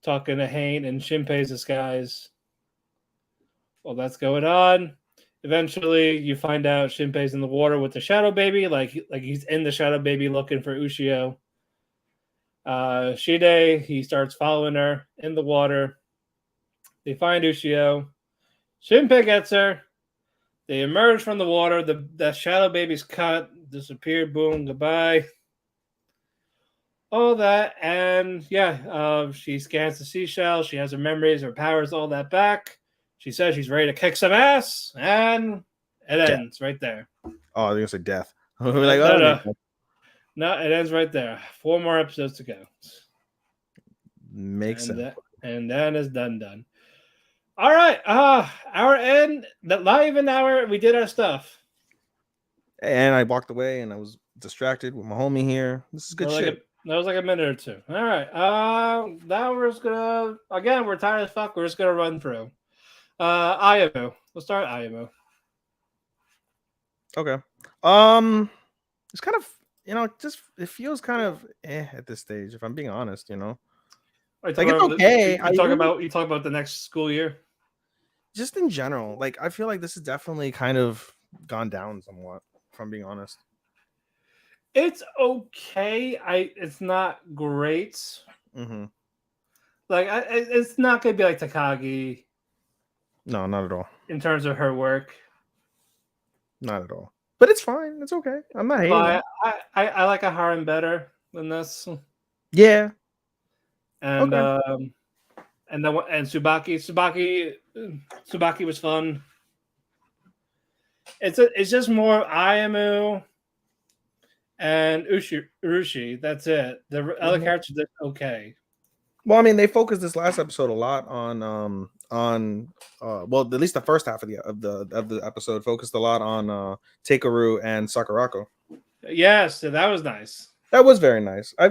talking to Hain in Shinpei's disguise. Well, that's going on. Eventually, you find out Shinpei's in the water with the Shadow Baby, like he's in the Shadow Baby looking for Ushio. Shide, he starts following her in the water. They find Ushio. Shinpei gets her. They emerge from the water. The Shadow Baby's cut, disappeared, boom, goodbye. all that, and she scans the seashell. She has her memories, her powers, all that back. She says she's ready to kick some ass, and it Death. ends right there. Oh, they're gonna say death. We're like, No, okay. no, it ends right there. 4 more episodes to go. Makes sense. And then it's done. All right, our end. Not even hour. We did our stuff. And I walked away, and I was distracted with my homie here. This is good shit. That was like a minute or two. All right. Now we're just gonna we're tired as fuck. We're just gonna run through. IMO. Let's start IMO. Okay. It's kind of it feels kind of at this stage. If I'm being honest, like it's okay. You talk about the next school year. Just in general, like I feel like this has definitely kind of gone down somewhat. If I'm being honest. It's okay. It's not great. Mm-hmm. Like it's not gonna be like Takagi. No, not at all. In terms of her work, not at all. But it's fine. It's okay. I'm not hating. I like a Harem better than this. Yeah. And and Tsubaki was fun. It's just more Ayamu and Urushi. That's it. The other characters did okay. Well, I mean, they focused this last episode a lot on well, at least the first half of the episode focused a lot on Takeru and Sakurako. Yes, so that was nice. That was very nice. I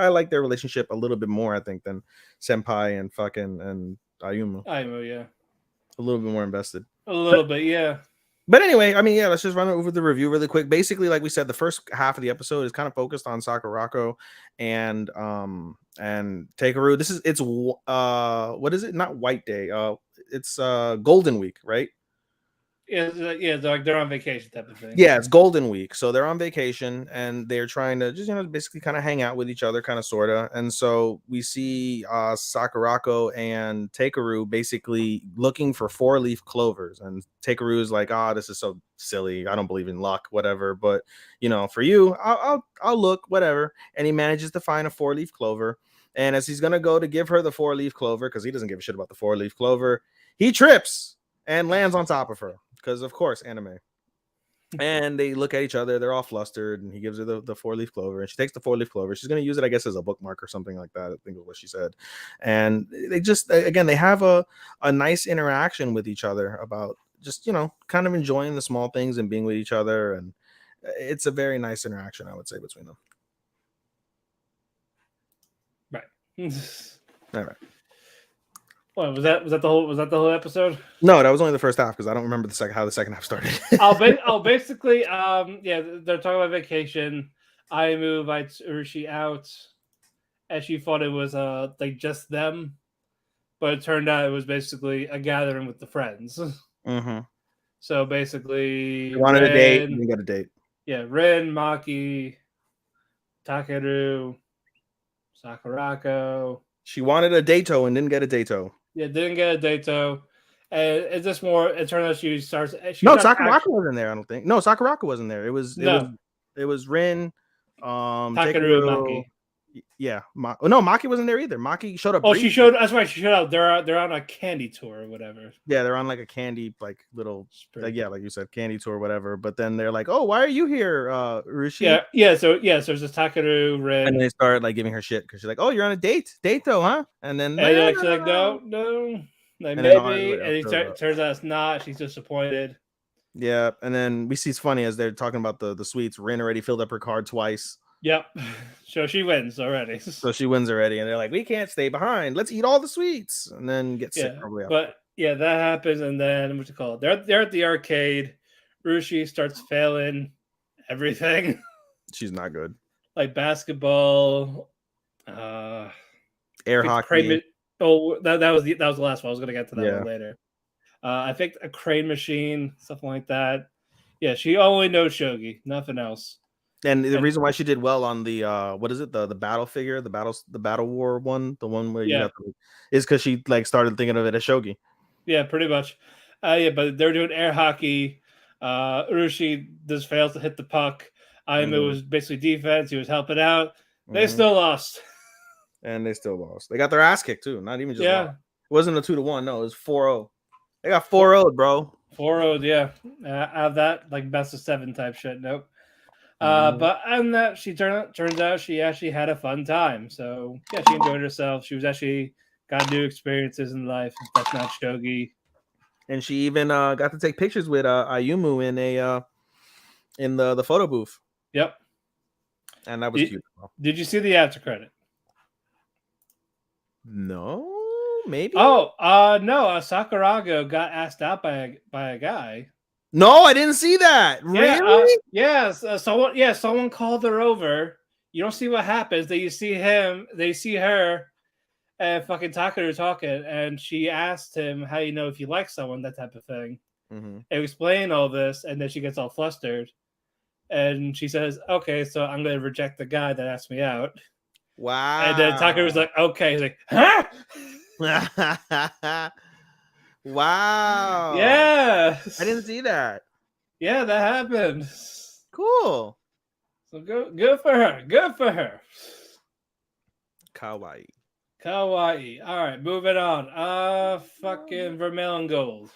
like their relationship a little bit more, I think, than Senpai and Ayumu. Ayumu, yeah. A little bit more invested. A little bit, yeah. But anyway, I mean, yeah, let's just run over the review really quick. Basically, like we said, the first half of the episode is kind of focused on Sakurako and Takeru. It's what is it? Not White Day. It's Golden Week, right? Yeah, they're on vacation type of thing. Yeah, it's Golden Week, so they're on vacation and they're trying to just basically kind of hang out with each other, kind of sorta. And so we see Sakurako and Takeru basically looking for 4-leaf clovers, and Takeru is like, this is so silly. I don't believe in luck, whatever. But for you, I'll look, whatever. And he manages to find a 4-leaf clover. And as he's gonna go to give her the 4-leaf clover, because he doesn't give a shit about the 4-leaf clover, he trips and lands on top of her. Because of course, anime. And they look at each other, they're all flustered, and he gives her the 4-leaf clover, and she takes the 4-leaf clover. She's going to use it, I guess, as a bookmark or something like that, I think is what she said. And they just, again, they have a nice interaction with each other about just, kind of enjoying the small things and being with each other. And it's a very nice interaction, I would say, between them. Right. All right. What was that? Was that the whole episode? No, that was only the first half because I don't remember how the second half started. Basically, they're talking about vacation. Ayumu invites Urushi out, and she thought it was like just them, but it turned out it was basically a gathering with the friends. Mm-hmm. So basically, you wanted a date, and you got a date. Yeah, Rin, Maki, Takeru, Sakurako. She wanted a dato and didn't get a dato. Yeah, didn't get a dato. And it's just more. It turned out Sakurako wasn't there. I don't think. No, Sakurako wasn't there. It was Rin, Takeru, Maki. Yeah, Maki wasn't there either. Maki showed up. Oh, she showed. That's right. She showed up. They're on a candy tour or whatever. Yeah, they're on like a candy little like you said, candy tour or whatever. But then they're like, "Oh, why are you here, Urushi?" Yeah. So it's just Takeru, Rin, and they start like giving her shit because she's like, "Oh, you're on a date though, huh?" And then she's like, "No, like, maybe." And it turns out it's not. She's disappointed. Yeah, and then we see it's funny as they're talking about the sweets. Rin already filled up her card twice. Yep. So she wins already. And they're like, we can't stay behind. Let's eat all the sweets and then get sick. Probably. But yeah, that happens, and then what's it called? They're at the arcade. Urushi starts failing everything. She's not good. Like basketball, air hockey. That was the last one. I was gonna get to that one later. I think a crane machine, something like that. Yeah, she only knows shogi, nothing else. And the reason why she did well on the what is it, the battle figure, the battle war one, the one where you have to, is because she like started thinking of it as shogi. Yeah, pretty much. But they're doing air hockey. Urushi just fails to hit the puck. Ayumu was basically defense. He was helping out. They still lost. And they still lost. They got their ass kicked too. Not even just Yeah. lost. It wasn't a 2-1. No, it was 4-0. They got 4-0, bro. 4-0, yeah. Out of that, like best of 7 type shit. Nope. Mhm. But and that turns out she actually had a fun time. So yeah, she enjoyed herself. She was actually got new experiences in life. That's not shogi. And she even got to take pictures with Ayumu in the photo booth. Yep. And that was cute. Did you see the after credit? No, maybe. Oh, no. Sakurago got asked out by a guy. No, I didn't see that. Really? Yes. Someone called her over. You don't see what happens. They see him. They see her, and fucking Takeru talking. And she asked him, "How you know if you like someone?" That type of thing. Mm-hmm. And explain all this, and then she gets all flustered, and she says, "Okay, so I'm going to reject the guy that asked me out." Wow. And then Takeru's like, "Okay." He's like, "Huh?" Wow. Yeah. I didn't see that. Yeah, that happened. Cool. So good for her. Good for her. Kawaii. Kawaii. All right, moving on. Fucking Vermeil and Gold.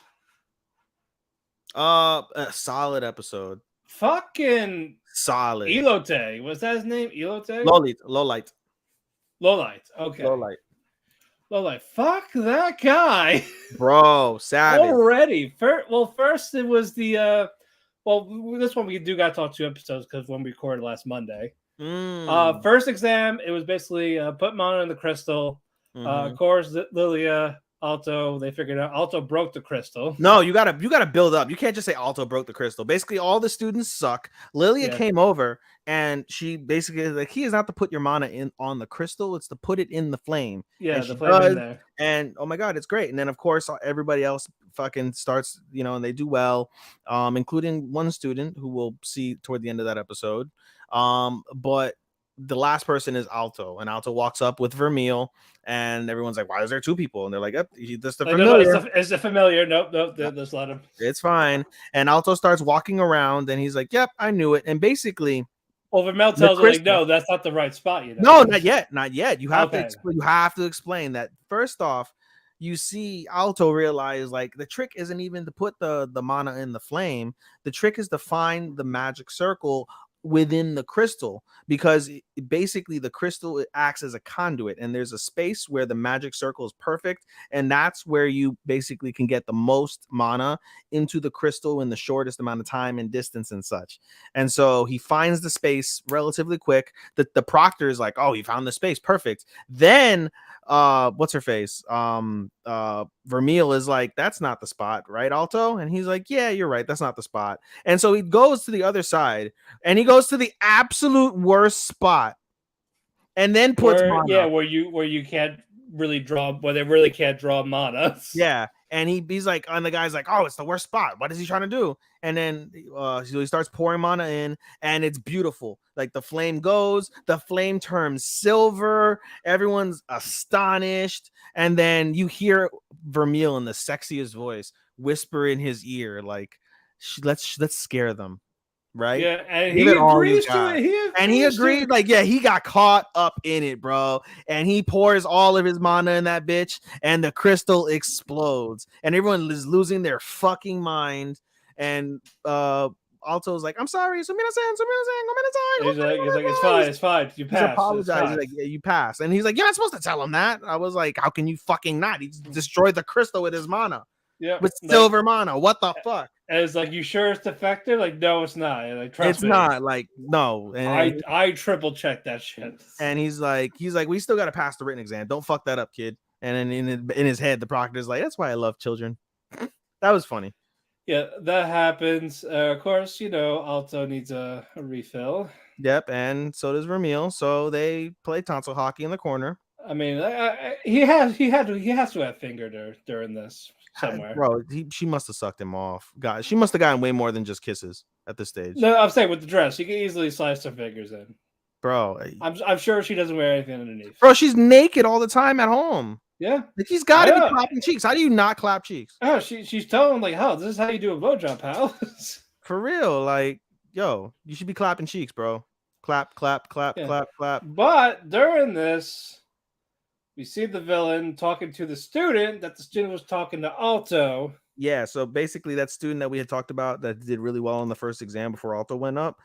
A solid episode. Fucking solid. Elote. Was that his name? Elote? Lowlight. Okay. Lowlight. Fuck that guy. Bro, savage. Already. First it was the this one we do got to talk 2 episodes because when we recorded last Monday. First exam, it was basically put mana in the crystal. Of course, Lilia, Alto, they figured out Alto broke the crystal. No, you gotta build up. You can't just say Alto broke the crystal. Basically, all the students suck. Lilia came over and she basically is like, he is not to put your mana in on the crystal, it's to put it in the flame. Yeah, the flame in there. And oh my god, it's great. And then of course everybody else fucking starts, and they do well, including one student who we'll see toward the end of that episode. But the last person is Alto, and Alto walks up with Vermeil, and everyone's like, "Why is there 2 people?" And they're like, "Yep, that's the familiar." It's a familiar. Nope. Just let him. It's fine. And Alto starts walking around, and he's like, "Yep, I knew it." And basically, Vermeil tells her like, "No, that's not the right spot." No, not yet. You have to explain that. First off, you see Alto realize like the trick isn't even to put the mana in the flame. The trick is to find the magic circle within the crystal, because basically the crystal acts as a conduit, and there's a space where the magic circle is perfect, and that's where you basically can get the most mana into the crystal in the shortest amount of time and distance and such. And so he finds the space relatively quick. The proctor is like, "Oh, he found the space, perfect." Then what's her face, Vermeil is like, "That's not the spot, right, Alto?" And he's like, "Yeah, you're right, that's not the spot." And so he goes to the other side, and he goes to the absolute worst spot, and then puts mana. where you can't really draw, where they really can't draw mana. Yeah. And he's like, and the guy's like, "Oh, it's the worst spot. What is he trying to do?" And then so he starts pouring mana in, and it's beautiful. Like the flame goes, the flame turns silver. Everyone's astonished, and then you hear Vermeil in the sexiest voice whisper in his ear, like, "Let's scare them." Right? Yeah, and he agrees to it. He agreed, like, yeah, he got caught up in it, bro. And he pours all of his mana in that bitch, and the crystal explodes, and everyone is losing their fucking mind. And Alto's like, "I'm sorry, He's like, it's fine. You passed. He's apologizing. He's like, "Yeah, you passed." And he's like, "You're not supposed to tell him that." I was like, "How can you fucking not? He destroyed the crystal with his mana." Yeah, with silver mana. What the fuck? And it's like, "You sure it's effective?" Like, "No, it's not." Like, trust me. It's not. Like, no. And I triple checked that shit. And he's like, "We still got to pass the written exam. Don't fuck that up, kid." And then in his head, the proctor's like, "That's why I love children." That was funny. Yeah, that happens. Of course, Alto needs a refill. Yep, and so does Vermeil. So they play tonsil hockey in the corner. I mean, he has to have fingered her during this somewhere. Bro, she must have sucked him off. God, she must have gotten way more than just kisses at this stage. No, I'm saying with the dress, she can easily slice her fingers in. Bro, I'm sure she doesn't wear anything underneath. Bro, she's naked all the time at home. Yeah, like, he's got to be clapping cheeks. How do you not clap cheeks? Oh, she's telling him like, "Oh, this is how you do a blowjob, pal." For real, like, yo, you should be clapping cheeks, bro. clap, clap, clap, Yeah. clap, clap. But during this, we see the villain talking to the student that the student was talking to Alto. Yeah, so basically that student that we had talked about that did really well in the first exam before Alto went up,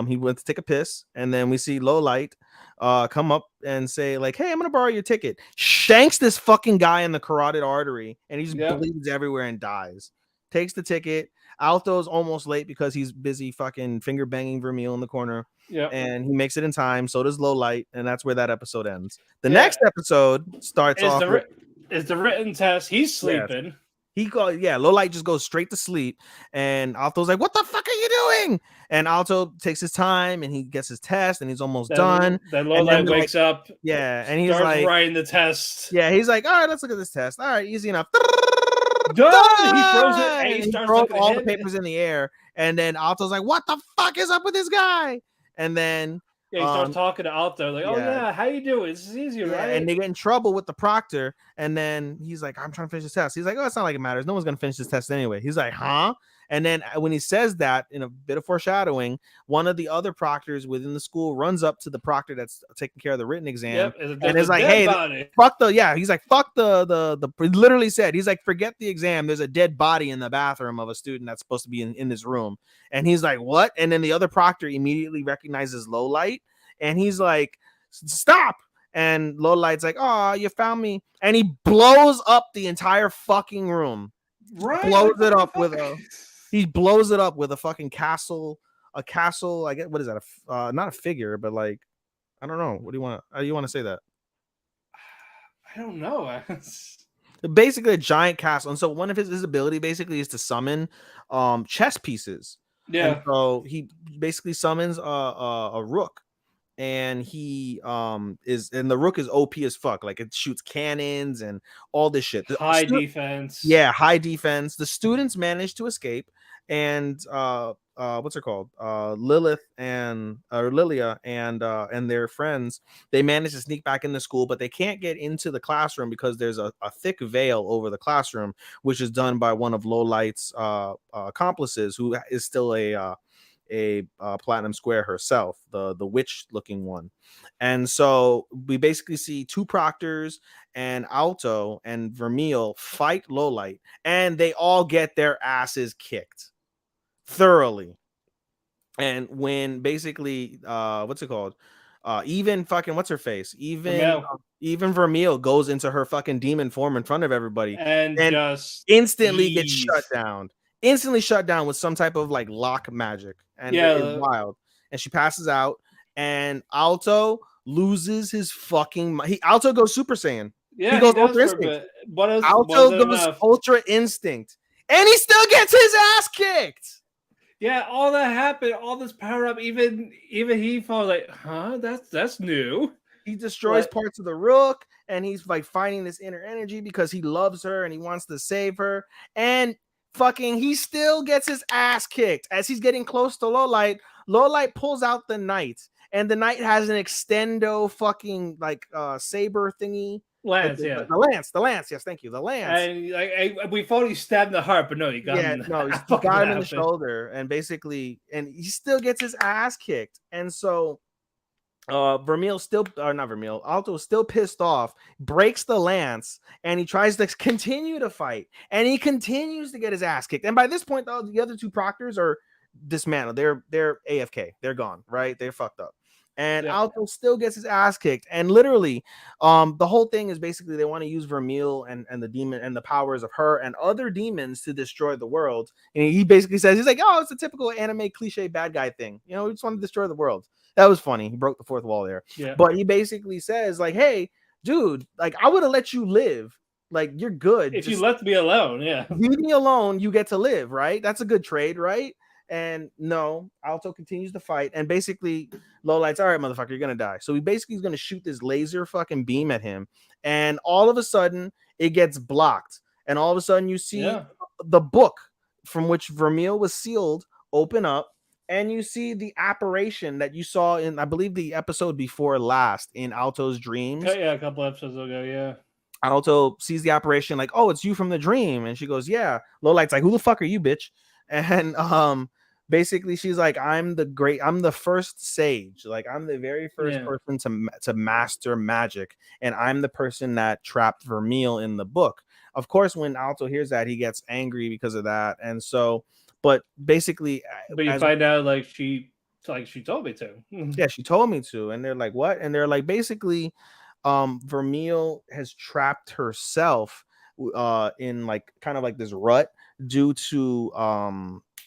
he went to take a piss, and then we see Lowlight come up and say like, hey, I'm gonna borrow your ticket. Shanks this fucking guy in the carotid artery, and he just bleeds everywhere and dies. Takes the ticket. Alto's almost late because he's busy fucking finger banging Vermeil in the corner. Yeah. And he makes it in time. So does Lowlight, and that's where that episode ends. The next episode starts off is the written test. He's sleeping. Yes. Lowlight just goes straight to sleep, and Alto's like, "What the fuck are you doing?" And Alto takes his time, and he gets his test, and he's almost done. Then Lowlight wakes up. Yeah, and he's like writing the test. Yeah, he's like, "All right, let's look at this test. All right, easy enough." Done. He throws it, and he starts throws all the papers in the air, and then Alto's like, "What the fuck is up with this guy?" And then he starts talking to Alto, like, "Oh yeah, how you doing? This is easy, right?" And they get in trouble with the proctor, and then he's like, "I'm trying to finish this test." He's like, "Oh, it's not like it matters. No one's gonna finish this test anyway." He's like, "Huh?" And then when he says that, in a bit of foreshadowing, one of the other proctors within the school runs up to the proctor that's taking care of the written exam, and is like, "Hey, fuck the He's like, "Fuck the." He literally said, he's like, "Forget the exam. There's a dead body in the bathroom of a student that's supposed to be in this room." And he's like, "What?" And then the other proctor immediately recognizes Lowlight, and he's like, "Stop!" And Lowlight's like, "Oh, you found me," and he blows up the entire fucking room. Right? He blows it up with a fucking castle. A castle. I get, what is that? Not a figure, but like, I don't know. What do you want? How do you want to say that? I don't know. Basically, a giant castle. And so one of his ability basically is to summon chess pieces. Yeah. And so he basically summons a rook. And he the rook is OP as fuck. Like, it shoots cannons and all this shit. High defense. Yeah, high defense. The students manage to escape, and what's her called? Lilia and their friends, they manage to sneak back into school, but they can't get into the classroom because there's a thick veil over the classroom, which is done by one of Lowlight's accomplices, who is still a platinum square herself, the witch looking one. And so we basically see two proctors and Alto and Vermeil fight Lowlight, and they all get their asses kicked thoroughly. And when basically what's it called, even fucking what's her face, even Vermeil goes into her fucking demon form in front of everybody and just instantly gets shut down with some type of like lock magic, and it's wild. And she passes out, and Alto loses his fucking Alto goes Super Saiyan. Yeah, he goes Ultra Instinct. Alto goes Ultra Instinct, and he still gets his ass kicked. Yeah, all that happened, all this power up, even he felt like, huh? That's new. He destroys parts of the rook, and he's like finding this inner energy because he loves her and he wants to save her. And fucking, he still gets his ass kicked as he's getting close to Lowlight. Lowlight pulls out the knight, and the knight has an extendo fucking like saber thingy. Lance, the lance. Yes, thank you. The lance. And we thought he stabbed in the heart, but no, he got him. No, he got him in the shoulder, and basically, and he still gets his ass kicked. And so Alto is still pissed off, breaks the lance, and he tries to continue to fight, and he continues to get his ass kicked. And by this point, though, the other two proctors are dismantled. They're AFK. They're gone, right? They're fucked up. And Alto still gets his ass kicked. And literally, the whole thing is basically they want to use Vermeil and the demon and the powers of her and other demons to destroy the world. And he basically says, he's like, "Oh, it's a typical anime cliche bad guy thing. You know, we just want to destroy the world." That was funny. He broke the fourth wall there. Yeah. But he basically says, like, "Hey, dude, like, I would have let you live. Like, you're good. If you left me alone, yeah. Leave me alone, you get to live, right? That's a good trade, right?" And no, Alto continues to fight, and basically Lowlight's, "All right, motherfucker, you're gonna die." So he basically is gonna shoot this laser fucking beam at him, and all of a sudden it gets blocked, and all of a sudden you see the book from which Vermeil was sealed open up, and you see the apparition that you saw in, I believe, the episode before last in Alto's dreams. Yeah, a couple episodes ago, yeah. Alto sees the apparition, like, "Oh, it's you from the dream," and she goes, "Yeah." Lowlight's like, "Who the fuck are you, bitch?" And basically she's like, I'm the first sage, like I'm the very first Yeah. person to master magic, and I'm the person that trapped Vermeil in the book. Of course, when Alto hears that, he gets angry because of that, and so, but basically, But you as find out like she told me to. yeah, she told me to, and they're like, what? And they're like, basically, Vermeil has trapped herself, in like kind of like this rut due to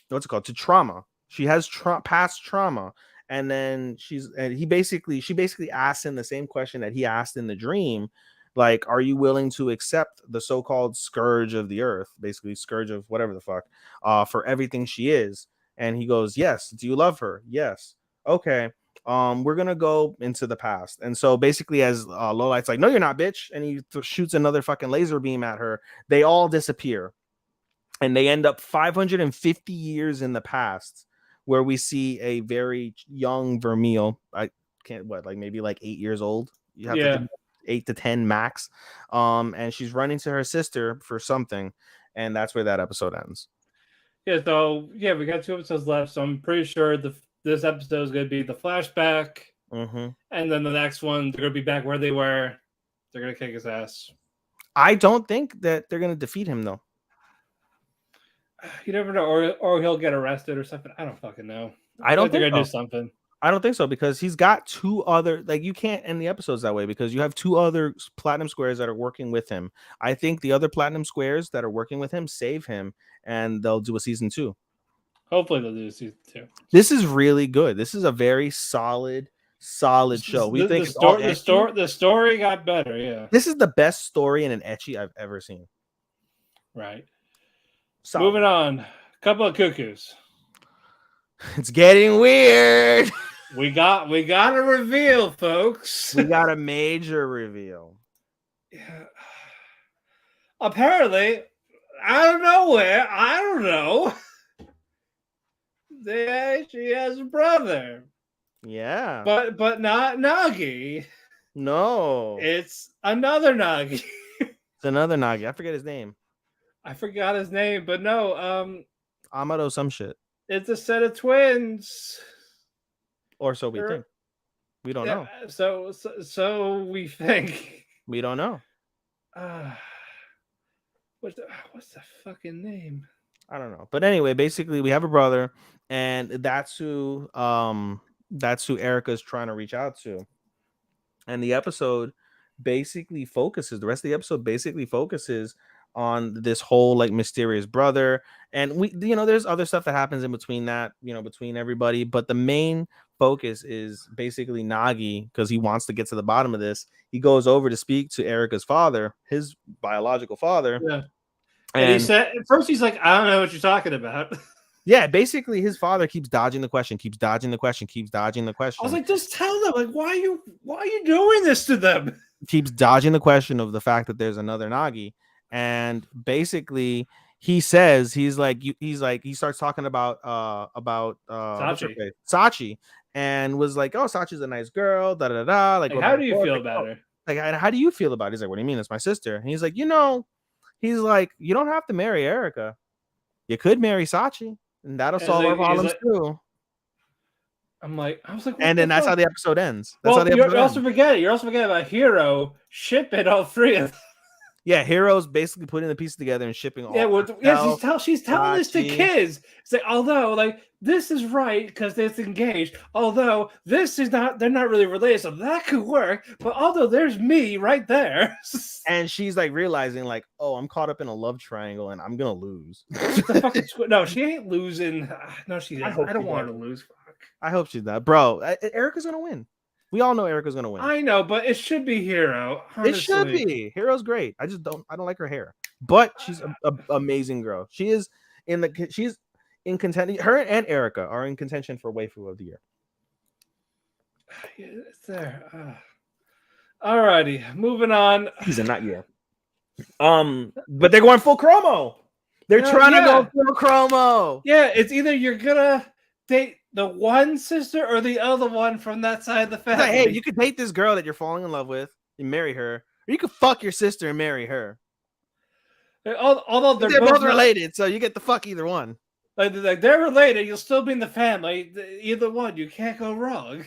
what's it called, to trauma. She has past trauma, and then she basically asked him the same question that he asked in the dream, like, are you willing to accept the so-called scourge of the earth, basically scourge of whatever the fuck, for everything she is? And he goes, yes. Do you love her? Yes. Okay. We're gonna go into the past. And so basically, as Lowlight's like, no, you're not, bitch, and he shoots another fucking laser beam at her, they all disappear, and they end up 550 years in the past, where we see a very young Vermeil. I can't, what, like maybe like 8 years old. You have to Yeah. think 8 to 10 max. And she's running to her sister for something, and that's where that episode ends. Yeah, so yeah, we got 2 episodes left, so I'm pretty sure this episode is going to be the flashback, and then the next one they're going to be back where they were. They're going to kick his ass. I don't think that they're gonna defeat him though. You never know, or he'll get arrested or something. I don't fucking know. I don't They're think gonna so. do something. I don't think so, because he's got two other, like, you can't end the episodes that way because you have two other platinum squares that are working with him. I think the other platinum squares that are working with him save him, and they'll do a season 2. Hopefully they'll do season 2. This is really good. This is a very solid show. We think it's all ecchi. The story got better. Yeah, This is the best story in an ecchi I've ever seen. right. Solid. Moving on, a couple of cuckoos. It's getting weird. We got a reveal, folks. We got a major reveal. Yeah. Apparently, out of nowhere, I don't know. She has a brother. Yeah. But not Nagi. No. It's another Nagi. It's another Nagi. I forget his name. I forgot his name, but no, Amado some shit. it's a set of twins. Or so we think. We don't know. So we think. We don't know. What's the fucking name? I don't know. But anyway, basically we have a brother, and that's who Erica's trying to reach out to. And the episode basically focuses, the rest of the episode basically focuses on this whole like mysterious brother. And we, there's other stuff that happens in between that, between everybody, but the main focus is basically Nagi, because he wants to get to the bottom of this. He goes over to speak to Erica's father, his biological father. Yeah. And he said, at first he's like, I don't know what you're talking about. Yeah, basically his father keeps dodging the question, keeps dodging the question, keeps dodging the question. I was like, just tell them, like, why are you doing this to them? Keeps dodging the question of the fact that there's another Nagi. And basically he says, he starts talking about Sachi, and was like, oh, Sachi's a nice girl, da da da. Like, how do you feel about her? Like, how do you feel about it? He's like, what do you mean? It's my sister. And he's like, he's like, you don't have to marry Erica. You could marry Sachi, and that'll solve our problems too. I was like, and then that's how the episode ends. You're also forgetting about Hero shipping all three of them. Yeah, Hero's basically putting the pieces together and shipping all. Yeah, she's telling this to kids. It's like, although, like, this is right because it's engaged. Although this is not, they're not really related, so that could work. But although there's me right there, and she's like realizing, like, oh, I'm caught up in a love triangle and I'm gonna lose. No, she ain't losing. No, she isn't. I don't want her to lose. Fuck. I hope she's not, bro. Erica's gonna win. We all know Erica's gonna win. I know, but it should be Hero. Honestly. It should be. Hero's great. I don't like her hair, but she's an amazing girl. She's in contention. Her and Erica are in contention for waifu of the year. Yeah, it's there. Alrighty, moving on. Season, not year. But they're going full chromo. They're trying to go full chromo. Yeah, it's either you're gonna date the one sister or the other one from that side of the family. Like, hey, you could date this girl that you're falling in love with and marry her, or you could fuck your sister and marry her. Although they're both related, so you get to fuck either one. Like they're related. You'll still be in the family. Either one, you can't go wrong.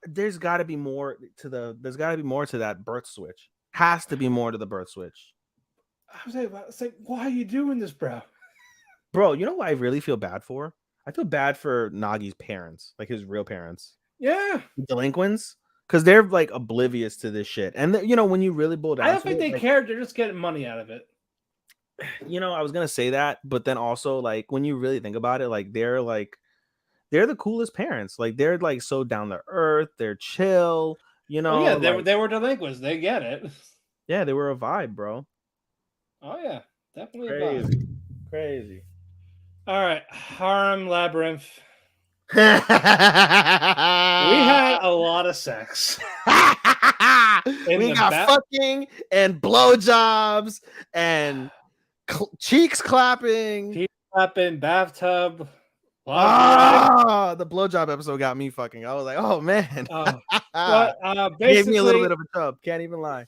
There's got to be more to that birth switch. Has to be more to the birth switch. I was like, why are you doing this, bro? Bro, you know what I really feel bad for? I feel bad for Nagi's parents, like his real parents. Yeah. Delinquents. Because they're like oblivious to this shit. And when you really boil down I don't to think it, they care. They're just getting money out of it. I was gonna say that, but then also like when you really think about it, like they're the coolest parents. Like they're like so down to earth, they're chill, Oh yeah, like, they were delinquents. They get it. yeah, they were a vibe, bro. Oh yeah, definitely a Crazy. vibe. Crazy. All right, Harem Labyrinth. We had a lot of sex. We got fucking and blowjobs and cheeks clapping. Cheeks clapping, bathtub. The blowjob episode got me fucking. I was like, oh man. But basically, gave me a little bit of a tub. Can't even lie.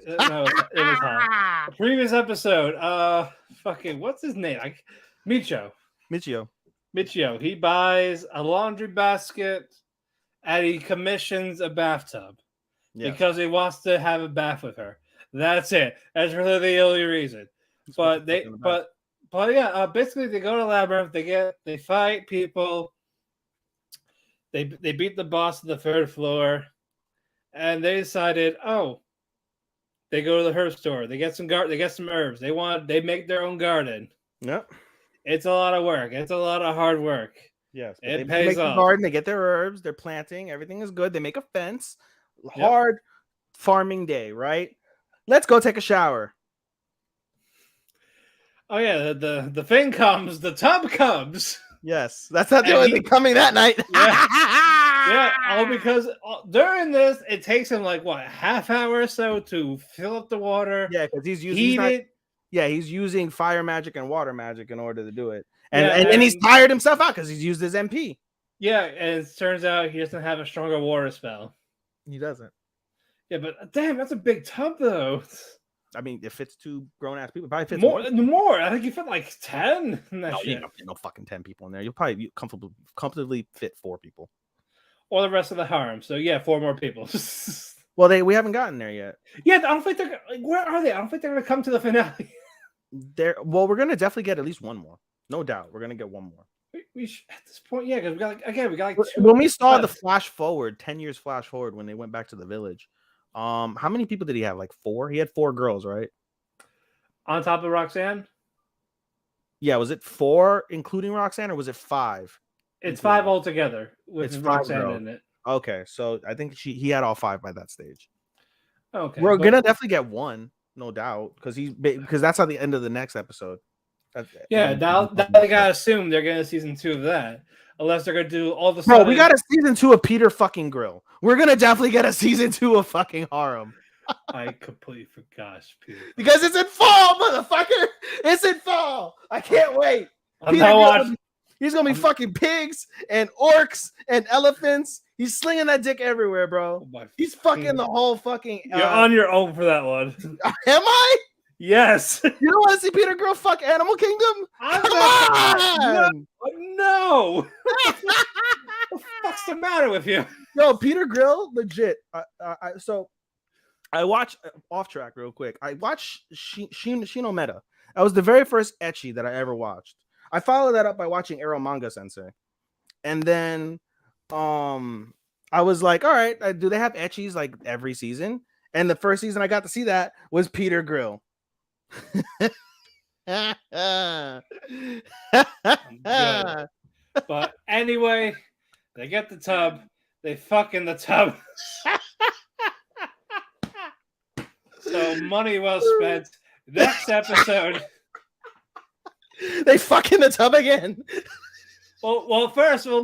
No, it was hot. The previous episode, fucking, what's his name? Michio. He buys a laundry basket and he commissions a bathtub because he wants to have a bath with her. That's it. That's really the only reason. But yeah, basically they go to Labyrinth. They fight people. They beat the boss of the third floor, and they decided, they go to the herb store. They get some herbs. They make their own garden. Yep. It's a lot of work. It's a lot of hard work. Yes. It pays off. The garden, they get their herbs, they're planting, everything is good. They make a fence. Hard farming day, right? Let's go take a shower. Oh yeah, the thing comes, the tub comes. Yes, that's not the only thing coming that night. Yeah, because during this, it takes him like what, a half hour or so to fill up the water. Yeah, because he's using fire magic and water magic in order to do it, and he's tired himself out because he's used his MP. Yeah, and it turns out he doesn't have a stronger water spell. He doesn't. Yeah, but damn, that's a big tub though. I mean, it fits 2 grown-ass people. Probably fits more. I think you fit like 10 in that shit. You don't fit no fucking 10 people in there. You'll probably comfortably fit 4 people. Or the rest of the harem. So yeah, 4 more people. Well, we haven't gotten there yet. Yeah, I don't think they're like, where are they? I don't think they're gonna come to the finale. We're gonna definitely get at least 1 more. No doubt, we're gonna get 1 more. We should, at this point, yeah, because we got like 2. When we saw the flash forward, 10 years flash forward when they went back to the village. How many people did he have? Like 4? He had 4 girls, right? On top of Roxanne? Yeah, was it 4 including Roxanne, or was it 5? It's 5 altogether with Roxanne in it. Okay, so I think he had all 5 by that stage. Okay, we're gonna definitely get 1, no doubt, because that's at the end of the next episode. Now they gotta assume they're getting a season 2 of that. Unless they're gonna do all the. Bro, we got a season 2 of Peter fucking Grill. We're gonna definitely get a season 2 of fucking Harem. I completely forgot Peter. Because it's in fall, motherfucker. It's in fall. I can't wait. He's gonna be fucking pigs and orcs and elephants. He's slinging that dick everywhere, bro. He's fucking the whole fucking. You're on your own for that one. Am I? Yes. You don't want to see Peter Grill fuck Animal Kingdom? Come on! No. What the fuck's the matter with you? No, Peter Grill, legit. So I watched off track real quick. I watched Shino Meta. That was the very first ecchi that I ever watched. I followed that up by watching Arrow Manga Sensei, and then I was like, all right, do they have ecchis like every season? And the first season I got to see that was Peter Grill. But anyway, they get the tub. They fuck in the tub. So money well spent. Next episode, they fuck in the tub again. Well,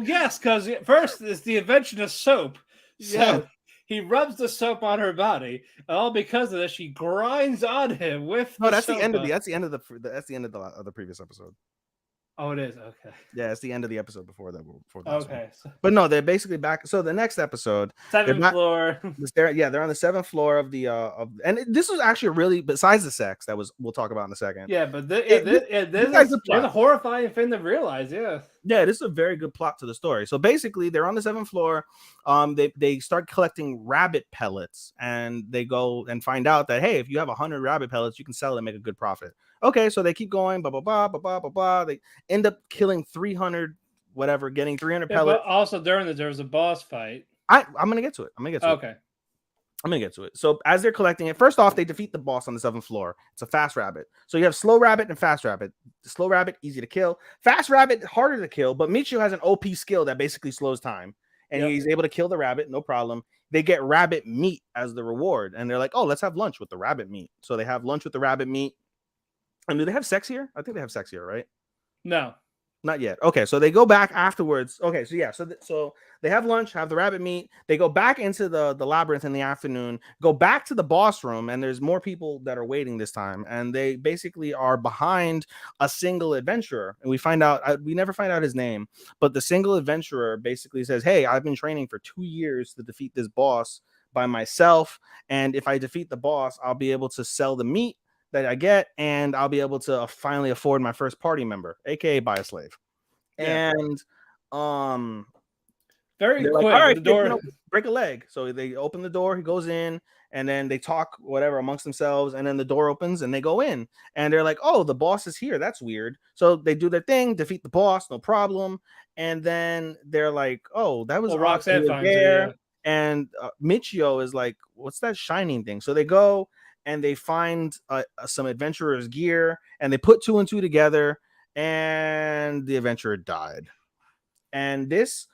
yes, because first is the invention of soap. So he rubs the soap on her body, all because of this. She grinds on him with. No, that's the end of the. That's the end of the previous episode. Oh, it is. Okay. Yeah, it's the end of the episode before that. Before the last one. Okay. So, But no, they're basically back. So the next episode, they're 7th not. floor. They're on the 7th floor of the this was actually really, besides the sex that was we'll talk about in a second. Yeah, but There's a horrifying thing to realize. Yeah. Yeah, this is a very good plot to the story. So basically, they're on the 7th floor. They start collecting rabbit pellets, and they go and find out that hey, if you have 100 rabbit pellets, you can sell it and make a good profit. Okay, so they keep going, blah blah blah blah blah blah blah. They end up killing 300, whatever, getting 300 pellets. But also there was a boss fight. I'm gonna get to it. Okay. I'm gonna get to it. So as they're collecting it, first off, they defeat the boss on the 7th floor. It's a fast rabbit. So you have slow rabbit and fast rabbit. The slow rabbit, easy to kill. Fast rabbit, harder to kill, but Michio has an OP skill that basically slows time. And he's able to kill the rabbit, no problem. They get rabbit meat as the reward. And they're like, oh, let's have lunch with the rabbit meat. So they have lunch with the rabbit meat. And do they have sex here? I think they have sex here, right? No. Not yet. Okay, so they go back afterwards. Okay, so yeah, so they have lunch, have the rabbit meat. They go back into the labyrinth in the afternoon, go back to the boss room, and there's more people that are waiting this time. And they basically are behind a single adventurer. And we find out, we never find out his name, but the single adventurer basically says, hey, I've been training for 2 years to defeat this boss by myself. And if I defeat the boss, I'll be able to sell the meat that I get, and I'll be able to finally afford my first party member, aka buy a slave. Yeah. And very quick. Like, all right, the door break a leg. So they open the door, he goes in, and then they talk whatever amongst themselves, and then the door opens and they go in, and they're like, oh, the boss is here, that's weird. So they do their thing, defeat the boss, no problem. And then they're like, oh, that was Roxanne finds there. yeah. And Michio is like, what's that shining thing? So they go and they find some adventurer's gear, and they put 2 and 2 together, and the adventurer died. And this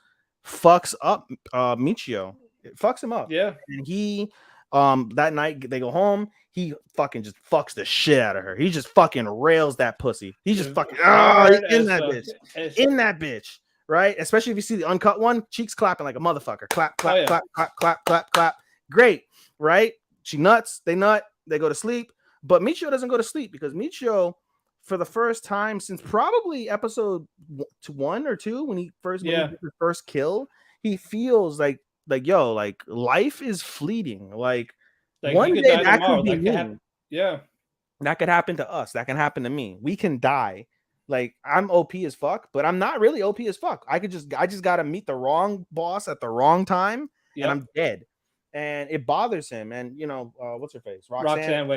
fucks up Michio. It fucks him up. Yeah. And he that night they go home, he fucking just fucks the shit out of her. He just fucking rails that pussy. He just fucking in that bitch. Right? Especially if you see the uncut one, cheeks clapping like a motherfucker. Clap, clap, clap, clap, clap, clap, clap. Great, right? She nuts, they nut, they go to sleep. But Michio doesn't go to sleep because Michio, for the first time since probably episode 1 or 2, when he first made his first kill, he feels like yo, like life is fleeting. Like one day that could be me. Yeah, that could happen to us. That can happen to me. We can die. Like I'm OP as fuck, but I'm not really OP as fuck. I just gotta meet the wrong boss at the wrong time, and I'm dead. And it bothers him. And you know, what's her face? Roxanne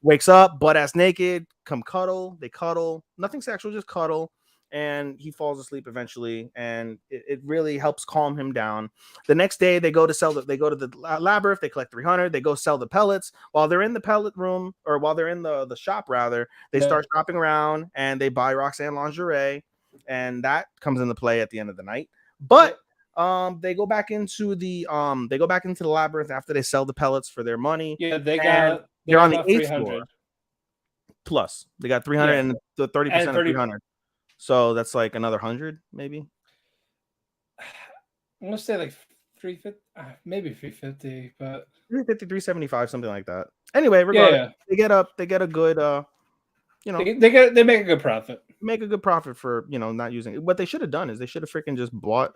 wakes up, butt ass naked, come cuddle. They cuddle, nothing sexual, just cuddle. And he falls asleep eventually, and it really helps calm him down. The next day, they go to the labyrinth. They collect 300. They go sell the pellets. While they're in the pellet room, or while they're in the shop rather, they start shopping around, and they buy Roxanne lingerie, and that comes into play at the end of the night. But they go back into the labyrinth after they sell the pellets for their money. Yeah, they're on the 8th floor. Plus, they got 300 and the 30% of 300. So that's like another 100, maybe. I'm gonna say like 350, maybe 350, but 350, 375, something like that. Anyway, regardless, they get a good you know, they make a good profit. Make a good profit for, you know, not using it. What they should have done is they should have freaking just bought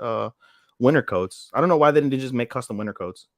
winter coats. I don't know why they didn't just make custom winter coats.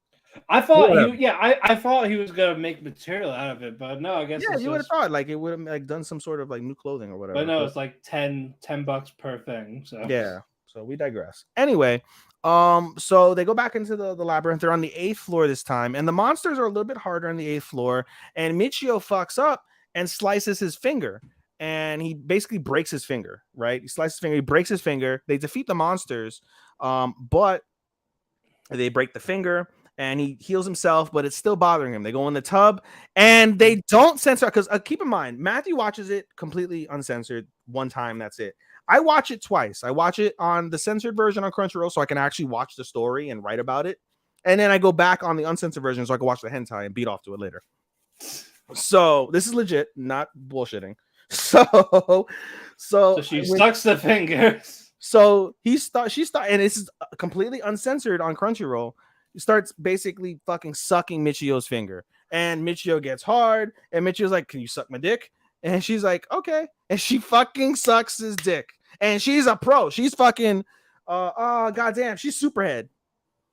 I thought I thought he was gonna make material out of it, but no, I guess you would have thought like it would have like done some sort of like new clothing or whatever. But no, it's like $10 per thing. So yeah, so we digress. Anyway, so they go back into the labyrinth. They're on the 8th floor this time, and the monsters are a little bit harder on the 8th floor. And Michio fucks up and slices his finger, and he basically breaks his finger. Right, he slices his finger, he breaks his finger. They defeat the monsters, but they break the finger. And he heals himself, but it's still bothering him. They go in the tub, and they don't censor, because keep in mind, Matthew watches it completely uncensored one time. That's it. I watch it twice. I watch it on the censored version on Crunchyroll, so I can actually watch the story and write about it. And then I go back on the uncensored version so I can watch the hentai and beat off to it later. So this is legit, not bullshitting. So she sucks the fingers. So she starts, and this is completely uncensored on Crunchyroll. He starts basically fucking sucking Michio's finger, and Michio gets hard, and Michio's like, "Can you suck my dick?" And she's like, "Okay," and she fucking sucks his dick, and she's a pro. She's fucking goddamn, she's Superhead.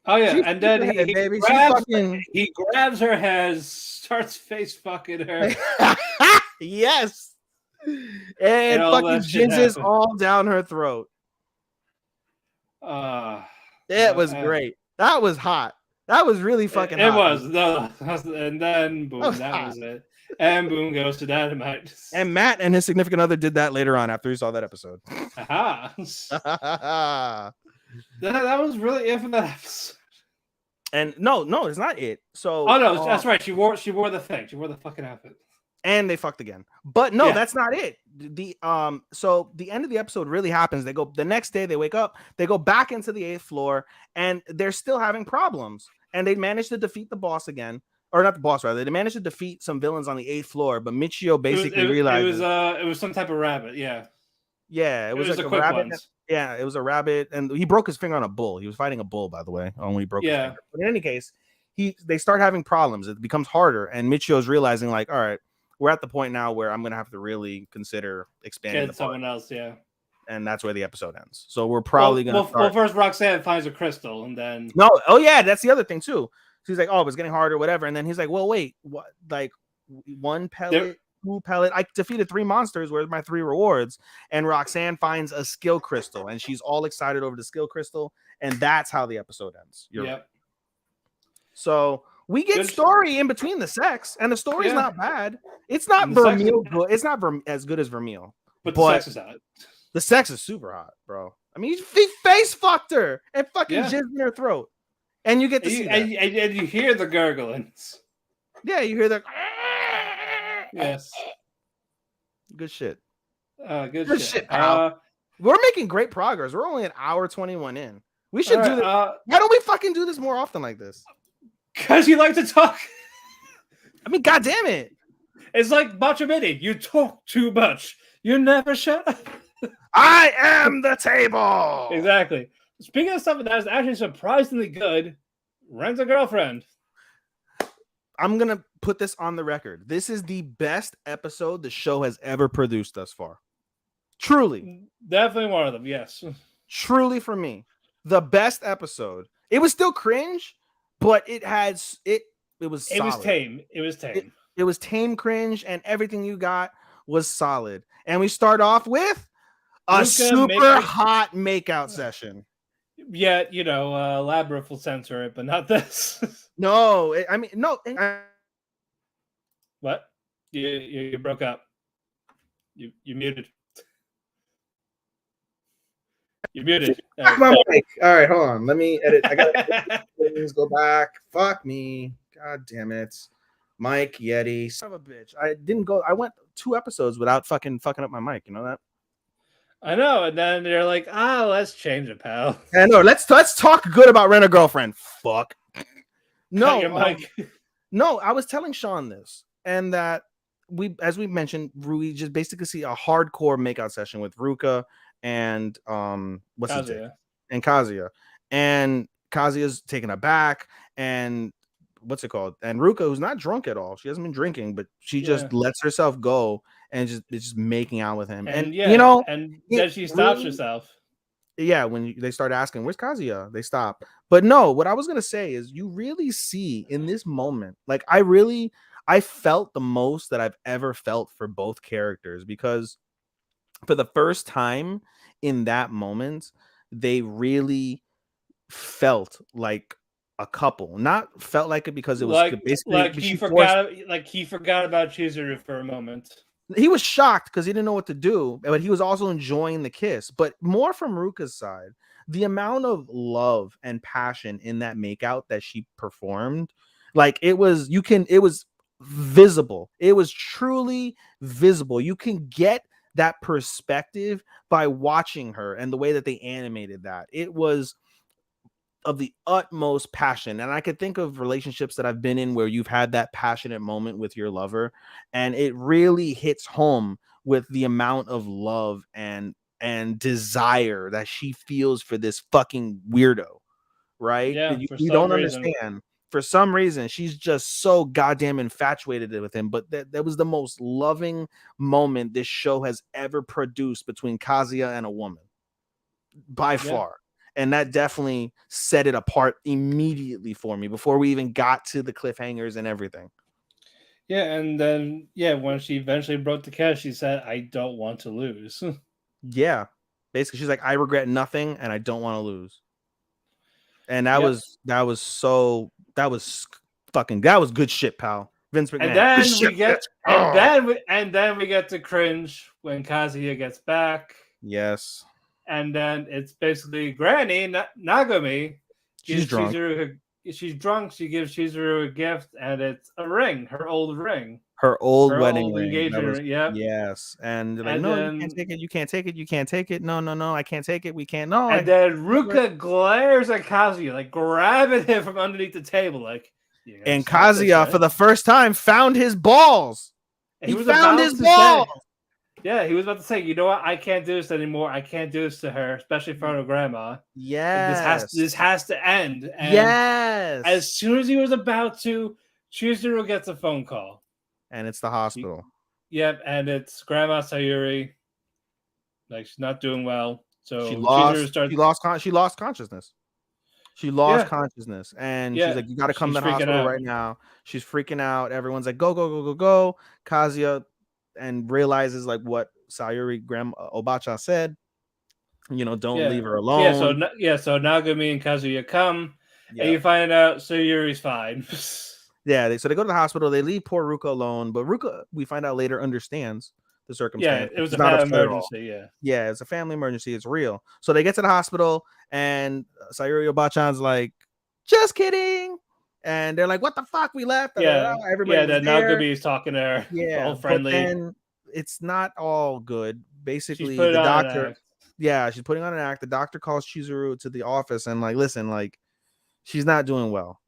Oh yeah, She's and then Superhead, he baby. he grabs her head, starts face fucking her. Yes. And fucking jizzes all down her throat. It was great. That was hot. That was really fucking hot. It was. No, and then boom, that was it. And boom goes to Dynamite. And Matt and his significant other did that later on after he saw that episode. Aha. That was really it for that episode. And no, it's not it. So that's right. She wore the thing. She wore the fucking outfit. And they fucked again. But no, that's not it. So the end of the episode really happens. They go the next day, they wake up, they go back into the 8th floor, and they're still having problems. And they managed to defeat the boss again. Or not the boss, rather. They managed to defeat some villains on the 8th floor, but Michio basically realized it was some type of rabbit, yeah. Yeah, it was like a rabbit. Yeah, it was a rabbit, and he broke his finger on a bull. He was fighting a bull, by the way, when he broke his finger. But in any case, they start having problems. It becomes harder, and Michio's realizing, like, all right, we're at the point now where I'm gonna have to really consider expanding someone else, and that's where the episode ends. So we're probably gonna well, first Roxanne finds a crystal, and then that's the other thing too. She's like, oh, it was getting harder, whatever, and then he's like, well, wait, what? Like 1 pellet, 2 pellet. I defeated 3 monsters. Where's my 3 rewards? And Roxanne finds a skill crystal, and she's all excited over the skill crystal, and that's how the episode ends. Right. So we get story in between the sex, and the story's not bad. It's not Vermeil good. It's not as good as Vermeil, but the sex is hot. The sex is super hot, bro. I mean, he face fucked her and fucking jizzed in her throat, and you get to see that. And you hear the gurglings. Yeah, you hear the. Yes. Good shit. Good shit. We're making great progress. We're only an hour 21 in. We should do this. Why don't we fucking do this more often like this? Because you like to talk. I mean, goddamn it. It's like Bachamini. You talk too much. You never shut up. I am the table. Exactly. Speaking of stuff that is actually surprisingly good, Rent a Girlfriend. I'm going to put this on the record. This is the best episode the show has ever produced thus far. Truly. Definitely one of them, yes. Truly for me. The best episode. It was still cringe, but it was solid. It was tame. It was tame cringe, and everything you got was solid. And we start off with a super hot makeout session. Yeah, Labyrinth will censor it, but not this. No. What? You broke up. You muted. You muted. All right, hold on. Let me edit. I gotta go back. Fuck me. God damn it. Mike Yeti. Son of a bitch. I went 2 episodes without fucking up my mic. You know that? I know. And then they're like, let's change it, pal. I know. Let's talk good about Rent a Girlfriend. Fuck. No. No, I was telling Sean this, and that as we mentioned, we just basically see a hardcore makeout session with Ruka and what's his name? And Kazuya. And Kazuya's taken aback, and what's it called? And Ruka, who's not drunk at all, she hasn't been drinking, but she just lets herself go and is just making out with him. And and then she stops herself. Yeah, when they start asking, where's Kazuya? They stop. But no, what I was gonna say is you really see in this moment, like I felt the most that I've ever felt for both characters, because for the first time in that moment, they really felt like a couple. Not felt like it because it was basically he forgot about Chizuru for a moment. He was shocked because he didn't know what to do, but he was also enjoying the kiss. But more from Ruka's side, the amount of love and passion in that makeout that she performed, like it was visible. It was truly visible. You can get that perspective by watching her and the way that they animated that. It was of the utmost passion. And I could think of relationships that I've been in where you've had that passionate moment with your lover, and it really hits home with the amount of love and desire that she feels for this fucking weirdo, right? Yeah, you don't understand. for some reason, she's just so goddamn infatuated with him. But that was the most loving moment this show has ever produced between Kazuya and a woman, by far. And that definitely set it apart immediately for me before we even got to the cliffhangers and everything. Yeah, and then when she eventually broke the cast, she said, "I don't want to lose." Yeah, basically, she's like, I regret nothing, and I don't want to lose. And that was good shit, pal. Vince McMahon. And then Good shit, we get, bitch. Oh. and then we get to cringe when Kazuya gets back. Yes. And then it's basically Granny Nagami. She's drunk. She's drunk. She gives Chizuru a gift, and it's a ring, her old ring, Her old wedding ring. engagement ring. Yep. Yes. And they're like, And no, then, you can't take it. You can't take it. You can't take it. No, I can't take it. We can't. No. And then Ruka glares at Kazuya, like grabbing him from underneath the table, like. And Kazuya, for the first time, found his balls. He found his balls. Yeah, he was about to say, you know what? I can't do this anymore. I can't do this to her, especially in front of grandma. Yes. This has to end. And yes. As soon as he was about to, Chizuru gets a phone call. And it's the hospital. Yep, and it's Grandma Sayuri. Like, she's not doing well. So she lost consciousness. She lost consciousness, and she's like, "You got to come to the hospital right now." She's freaking out. Everyone's like, "Go!" Kazuya and realizes like what Sayuri Obacha said. Don't leave her alone. So Nagami and Kazuya come, and you find out Sayuri's fine. Yeah, so they go to the hospital. They leave poor Ruka alone, but Ruka, we find out later, understands the circumstance. Yeah, it was a family emergency. Yeah, it's a family emergency. It's real. So they get to the hospital, and Sayuri Obachan's like, "Just kidding," and they're like, "What the fuck? We left." Everybody. That Nagami is talking to her. Yeah, all friendly. But then it's not all good. Basically, the doctor. Yeah, she's putting on an act. The doctor calls Chizuru to the office and like, listen, like, she's not doing well.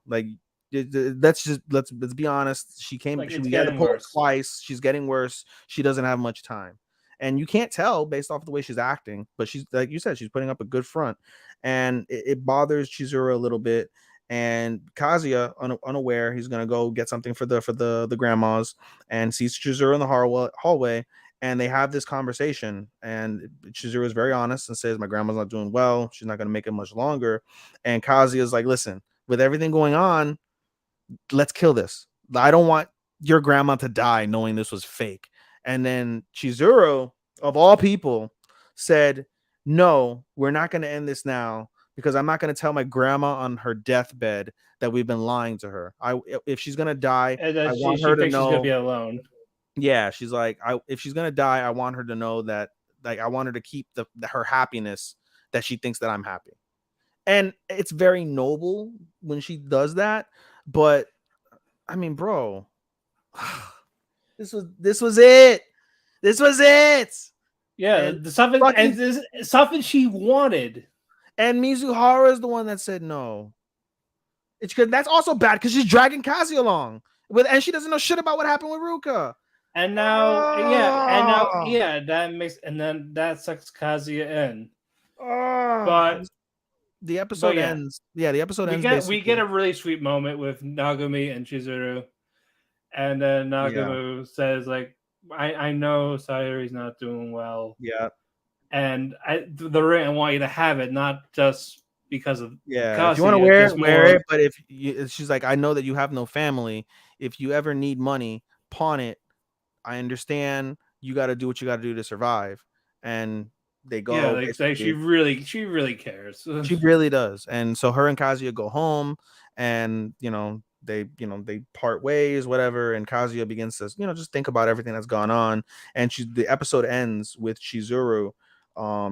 Like. Let's be honest. She came. Like, we had to pull her twice. She's getting worse. She doesn't have much time, and you can't tell based off the way she's acting. But she's, like you said, she's putting up a good front, and it bothers Chizuru a little bit. And Kazuya, unaware, he's gonna go get something for the grandmas, and sees Chizuru in the hallway. And they have this conversation, and Chizuru is very honest and says, "My grandma's not doing well. She's not gonna make it much longer." And Kazuya is like, "Listen, with everything going on, let's kill this. I don't want your grandma to die knowing this was fake." And then Chizuru, of all people, said, "No, we're not going to end this now, because I'm not going to tell my grandma on her deathbed that we've been lying to her. If she's going to die, I want her to know she's going to be alone." Yeah, she's like, if she's going to die, I want her to know that, like, I want her to keep her happiness, that she thinks that I'm happy." And it's very noble when she does that. But I mean, bro, this was it. This was it. Yeah, something she wanted. And Mizuhara is the one that said no. It's because that's also bad, because she's dragging Kazi along and she doesn't know shit about what happened with Ruka. And now, that makes, and then that sucks Kazuya in. But the episode ends. Yeah, the episode ends. We get a really sweet moment with Nagami and Chizuru, and then Nagami says, like, I know Sayuri's not doing well. Yeah. And the ring, I want you to have it, not just because of Kazuya. If you want to wear it. But she's like, I know that you have no family. If you ever need money, pawn it. I understand. You got to do what you got to do to survive. And they go. Yeah, like she really cares. She really does. And so her and Kazuya go home, and they part ways, whatever. And Kazuya begins to just think about everything that's gone on. And the episode ends with Chizuru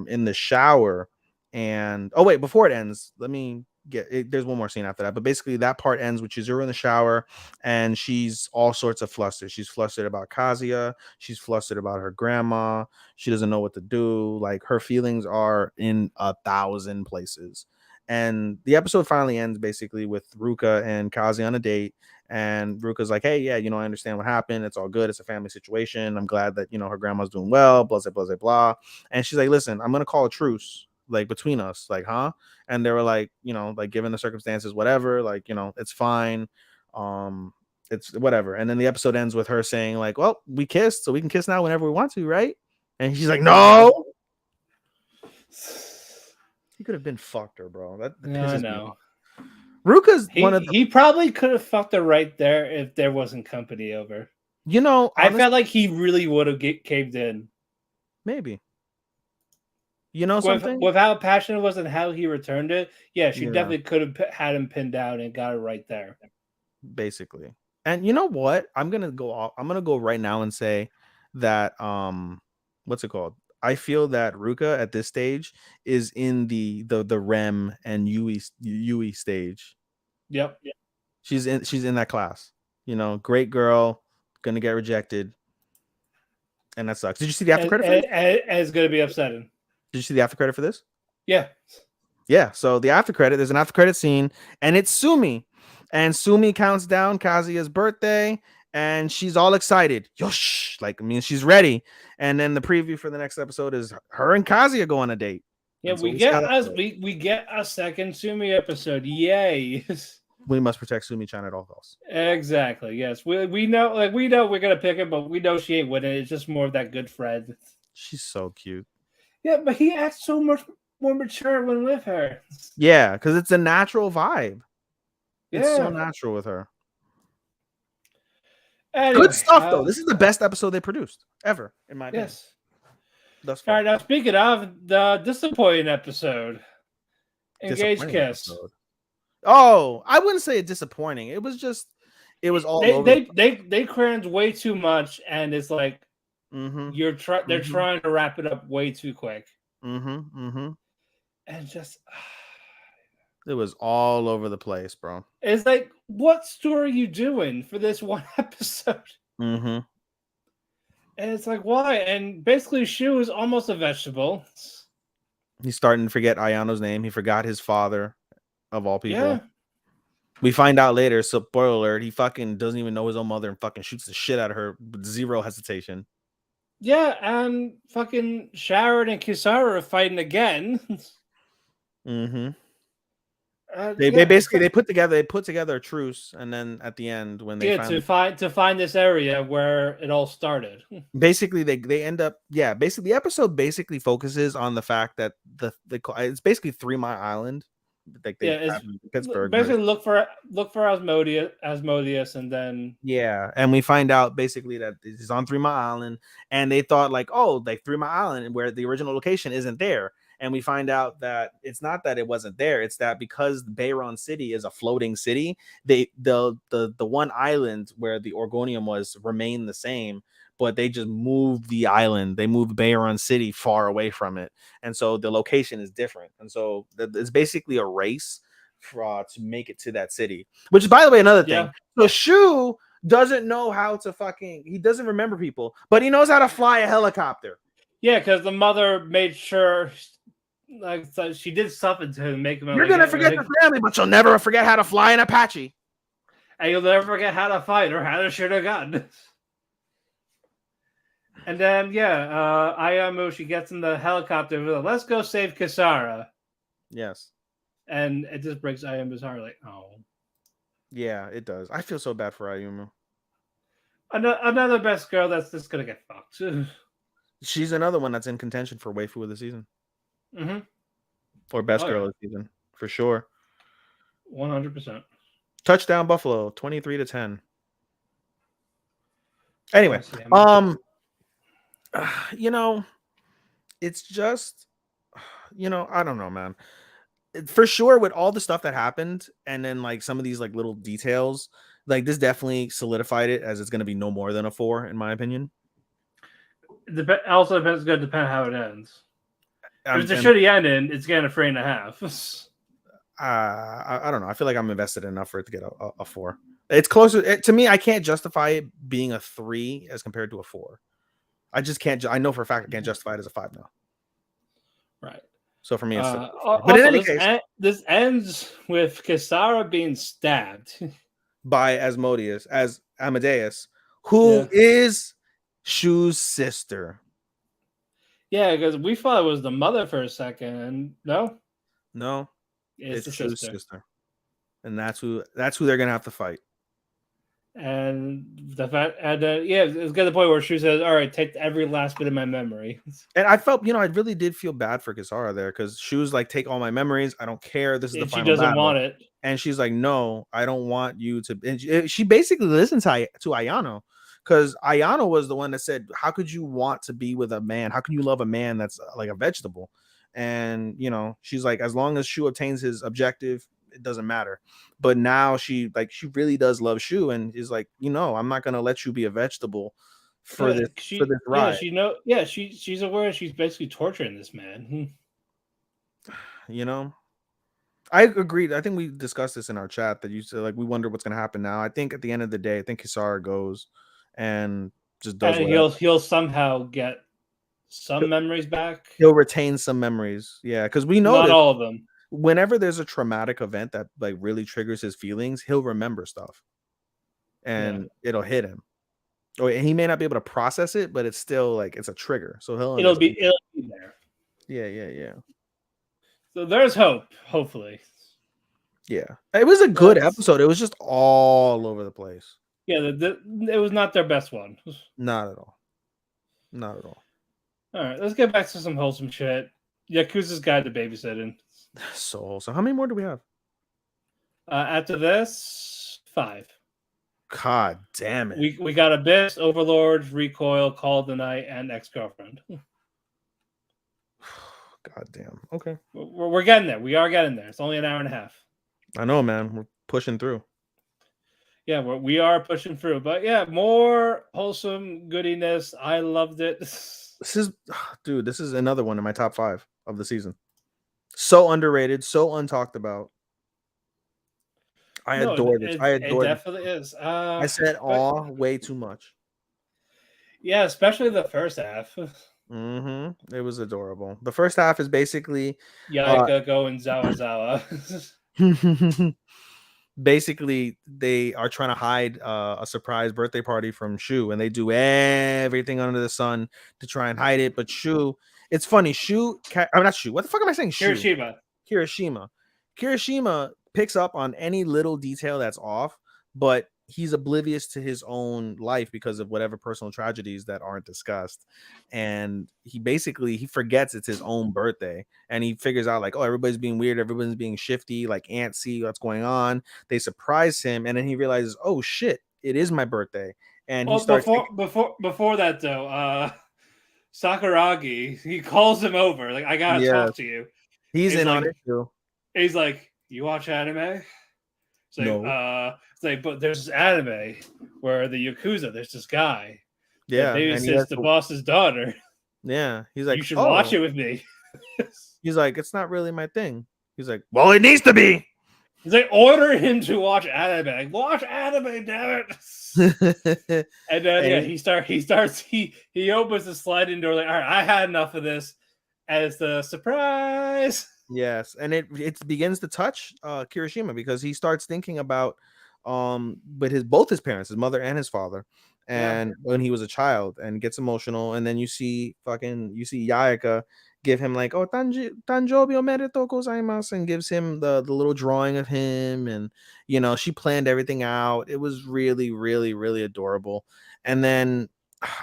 in the shower. And before it ends, let me there's one more scene after that, but basically that part ends with Chizuru in the shower, and she's all sorts of flustered. She's flustered about Kazuya. She's flustered about her grandma. She doesn't know what to do. Like, her feelings are in 1,000 places. And the episode finally ends basically with Ruka and Kazuya on a date. And Ruka's like, "Hey, yeah, I understand what happened. It's all good. It's a family situation. I'm glad that, her grandma's doing well, blah, blah, blah, blah, blah." And she's like, "Listen, I'm going to call a truce. like between us, like, huh? And they were like, you know, like given the circumstances, whatever, like, you know, it's fine. It's whatever. And then the episode ends with her saying, like, well, we kissed, so we can kiss now whenever we want to, right? And she's like, no. He could have been fucked her, bro. That I pisses me know. off. Ruka's one of the, he probably could have fucked her right there if there wasn't company over. you know, I honestly, felt like he really would have caved in. maybe. You know something? With how passionate it was and how he returned it, yeah, she Yeah. definitely could have had him pinned down and got it right there. Basically. And you know what? I'm gonna go right now and say that what's it called? I feel that Ruka at this stage is in the Rem and Yui stage. Yep. She's in that class. You know, great girl, gonna get rejected. And that sucks. Did you see the after credit for this? And it's gonna be upsetting. Did you see the after credit for this? Yeah. Yeah. So the after credit, there's an after credit scene, and it's Sumi. And Sumi counts down Kazuya's birthday, and she's all excited. Yosh! Like, I mean, she's ready. And then the preview for the next episode is her and Kazuya go on a date. Yeah, we get a second Sumi episode. Yay. We must protect Sumi-chan at all costs. Exactly. Yes. We know we're gonna pick her, but we know she ain't winning. It's just more of that good friend. She's so cute. Yeah, but he acts so much more mature when with her. Yeah, because it's a natural vibe. It's Yeah. so natural with her. Anyway, good stuff, though. This is the best episode they produced ever, in my opinion. Yes. Thus All far. right, now speaking of the disappointing episode, Engaged Kiss. Episode. Oh, I wouldn't say it disappointing. It was just, it was all over. They crammed way too much, and it's like they're trying to wrap it up way too quick. And just it was all over the place, bro. It's like, what story are you doing for this one episode? And it's like, why? And basically, Shu is almost a vegetable. He's starting to forget Ayano's name. He forgot his father, of all people. Yeah. We find out later, so spoiler alert, he fucking doesn't even know his own mother and fucking shoots the shit out of her with zero hesitation. Yeah, and fucking Sharon and Kisara are fighting again. They basically put together a truce, and then at the end when they to find this area where it all started. Basically, they end up basically the episode basically focuses on the fact that it's basically 3 Mile Island. Like it's Pittsburgh. Basically, look for Asmodeus, and then and we find out basically that it's on 3 Mile Island, and they thought like, oh, like 3 Mile Island, where the original location isn't there. And we find out that it's not that it wasn't there. It's that because Bayron City is a floating city, the one island where the Orgonium was remained the same, but they just moved the island. They moved Bayron City far away from it. And so the location is different. And so it's basically a race to make it to that city, which is, by the way, another thing. So Shu doesn't know how to he doesn't remember people, but he knows how to fly a helicopter. Yeah, because the mother made sure, like, so she did something to him, make him. You're gonna forget your family, but you'll never forget how to fly an Apache, and you'll never forget how to fight or how to shoot a gun. And then, Ayamu, she gets in the helicopter. Let's go save Kisara. Yes. And it just breaks Ayamu's heart. Like, oh. Yeah, it does. I feel so bad for Ayumu. Another best girl that's just gonna get fucked. She's another one that's in contention for waifu of the season. Or best girl of the season, for sure. 100%. Touchdown Buffalo, 23-10. Anyway, it's just, I don't know, man. For sure, with all the stuff that happened, and then like some of these like little details, like this definitely solidified it as it's going to be no more than a 4, in my opinion. Also depends. It's going to depend how it ends. If it's a shitty ending, it's getting a 3.5. I don't know. I feel like I'm invested enough for it to get a 4. It's closer to me. I can't justify it being a 3 as compared to a 4. I just can't. I know for a fact I can't justify it as a 5 now. Right. So for me, it's but in any case, this ends with Kisara being stabbed by Amadeus, who is Shu's sister. Yeah, because we thought it was the mother for a second, and No, it's it's the Shu's sister. sister, and that's who they're gonna have to fight. And the fact, and yeah, it's got to the point where she says, "All right, take every last bit of my memory." And I felt, I really did feel bad for Kisara there because she was like, "Take all my memories. I don't care. This is the And she final doesn't battle." want it. And she's like, "No, I don't want you to." And she basically listened to Ayano because Ayano was the one that said, "How could you want to be with a man? How can you love a man that's like a vegetable?" And she's like, as long as Shu obtains his objective, it doesn't matter. But now she really does love Shu and is like, I'm not gonna let you be a vegetable for this ride. She's aware she's basically torturing this man. You know, I agreed. I think we discussed this in our chat that you said like we wonder what's gonna happen now. I think at the end of the day, I think Kisara goes and just does And whatever. he'll somehow get some memories back. He'll retain some memories. Yeah, because we Not noticed all of them. whenever there's a traumatic event that like really triggers his feelings, he'll remember stuff Yeah. and it'll hit him. Or he may not be able to process it, but it's still like it's a trigger. So he'll It'll understand. be there. Yeah. So there's hope, hopefully. Yeah. It was a good episode. It was just all over the place. Yeah, it was not their best one. Not at all. Not at all. All right, let's get back to some wholesome shit. Yakuza's Guide to Babysitting. So wholesome. How many more do we have? After this, 5. God damn it. We got Abyss, Overlord, Recoil, Call of the Night, and Ex-Girlfriend. God damn. Okay. We're getting there. We are getting there. It's only an hour and a half. I know, man. We're pushing through. Yeah, we are pushing through. But yeah, more wholesome goodiness. I loved it. This is another one in my top 5 of the season. So underrated, so untalked about. I adore this. I adore it definitely is. I said aw way too much. Yeah, especially the first half. It was adorable. The first half is basically Yaika going Zawa Zawa. Basically they are trying to hide a surprise birthday party from Shu, and they do everything under the sun to try and hide it. But Shu, it's funny. I'm not Shu. What the fuck am I saying? Kirishima picks up on any little detail that's off, but he's oblivious to his own life because of whatever personal tragedies that aren't discussed. And he forgets it's his own birthday, and he figures out like, oh, everybody's being weird, everyone's being shifty, like antsy, what's going on. They surprise him, and then he realizes, oh shit, it is my birthday. And he starts before that though, Sakuragi, he calls him over, like, I gotta talk to you. He's in on it too. He's like, you watch anime? It's like, No. It's like, but there's this anime where the Yakuza, there's this guy. Yeah. Maybe it's the boss's daughter. Yeah. He's like, you should watch it with me. He's like, it's not really my thing. He's like, well, it needs to be. He's like, order him to watch anime. Like, watch anime, damn it. And then he opens the sliding door, like, all right, I had enough of this. As the surprise. Yes, and it begins to touch Kirishima because he starts thinking about but both his parents, his mother and his father, and when he was a child, and gets emotional. And then you see Yaika give him like, oh, tanjobi omedetou gozaimasu, and gives him the little drawing of him. And she planned everything out. It was really, really, really adorable. And then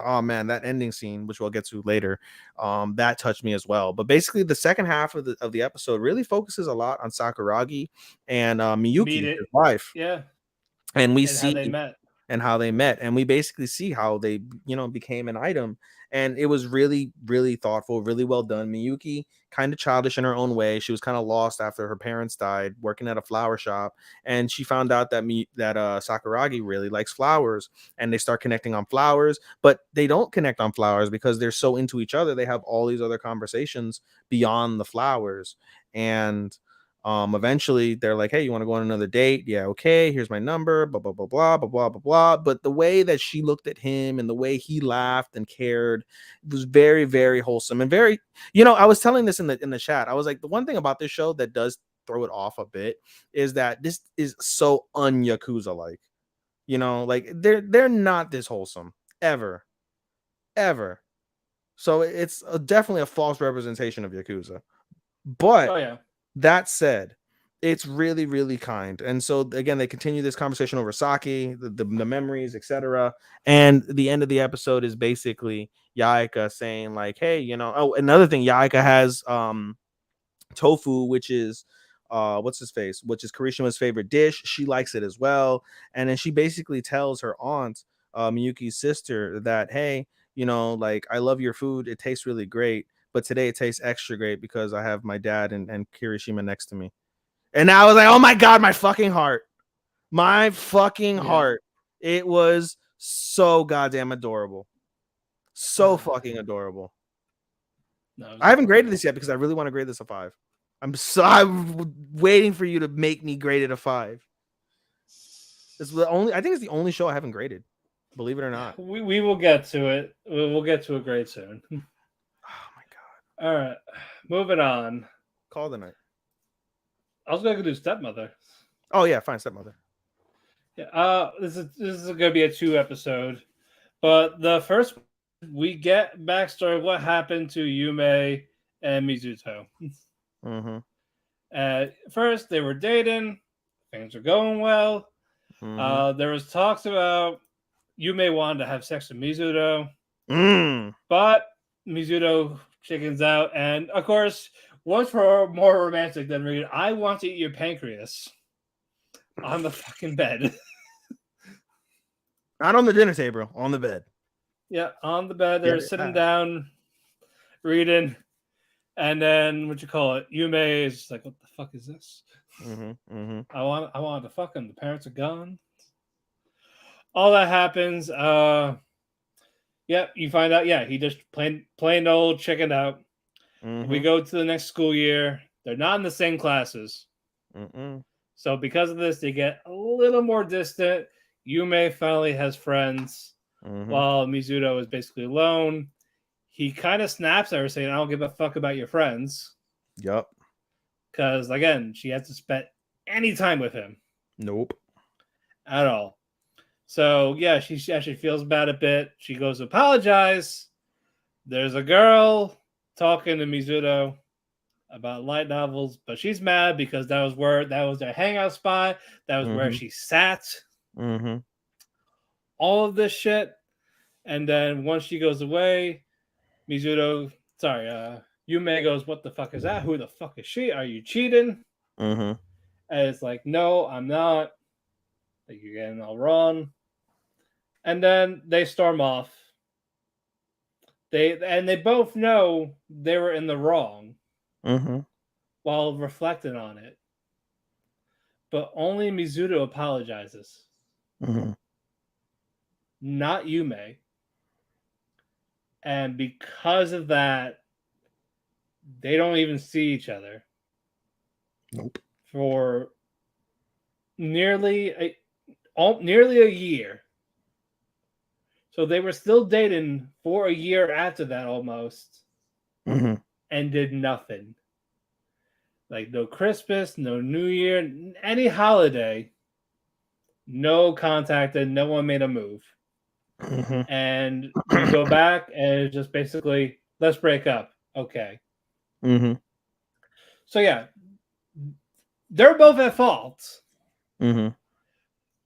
oh man, that ending scene, which we'll get to later, that touched me as well. But basically the second half of the episode really focuses a lot on Sakuragi and Miyuki, his wife. Yeah. And we see how they met, and we basically see how they became an item. And it was really, really thoughtful, really well done. Miyuki, kind of childish in her own way. She was kind of lost after her parents died, working at a flower shop, and she found out that Sakuragi really likes flowers, and they start connecting on flowers. But they don't connect on flowers because they're so into each other. They have all these other conversations beyond the flowers. And eventually they're like, hey, you want to go on another date? Yeah, okay, here's my number, blah blah blah blah blah blah blah blah. But the way that she looked at him and the way he laughed and cared was very, very wholesome. And very, I was telling this in the chat. I was like, the one thing about this show that does throw it off a bit is that this is so un-Yakuza like. Like they're not this wholesome ever. So it's definitely a false representation of Yakuza. But Oh yeah. that said, it's really, really kind. And so again, they continue this conversation over sake, the memories, etc. And the end of the episode is basically Yaika saying, like, hey, oh, another thing, Yaika has tofu, which is what's his face, which is Karishima's favorite dish. She likes it as well. And then she basically tells her aunt, Miyuki's sister, that hey, like, I love your food, it tastes really great, but today it tastes extra great because I have my dad and Kirishima next to me. And I was like, oh my god, my fucking heart. My fucking Yeah. heart. It was so goddamn adorable. So fucking adorable. No, I haven't graded this yet because I really want to grade this a 5. I'm waiting for you to make me grade it a 5. I think it's the only show I haven't graded. Believe it or not. we will get to it. We'll get to a grade soon. Oh my god. All right, moving on. Call the night. I was gonna do Stepmother. Oh yeah, fine, Stepmother. Yeah. This is gonna be a 2 episode, but the first we get backstory of what happened to Yume and Mizuto. First, they were dating. Things were going well. There was talks about Yume wanted to have sex with Mizuto, but Mizuto chickens out. And of course, what's more romantic than reading, I want to eat your pancreas on the fucking bed. Not on the dinner table, on the bed. Yeah, on the bed. They're sitting down, reading. And then what you call it? Yume is like, what the fuck is this? I wanted to fuck him. The parents are gone. All that happens. You find out. Yeah, he just plain old chickened out. We go to the next school year. They're not in the same classes. So because of this, they get a little more distant. Yume finally has friends, while Mizuto is basically alone. He kind of snaps at her, saying, "I don't give a fuck about your friends." Yup. Because again, she hasn't spent any time with him. Nope. At all. So yeah, she actually feels bad a bit. She goes to apologize. There's a girl talking to Mizuto about light novels, but she's mad because that was their hangout spot. That was where she sat. All of this shit. And then once she goes away, Yume goes, "What the fuck is that? Who the fuck is she? Are you cheating?" And it's like, "No, I'm not. Like, you're getting all wrong." And then they storm off. They both know they were in the wrong while reflecting on it. But only Mizuto apologizes. Not Yume. And because of that, they don't even see each other. Nope. For nearly a year. So they were still dating for a year after that almost. And did nothing. Like no Christmas, no New Year, any holiday. No contacted, no one made a move. And you go back and it's just basically, let's break up. Okay. So yeah, they're both at fault.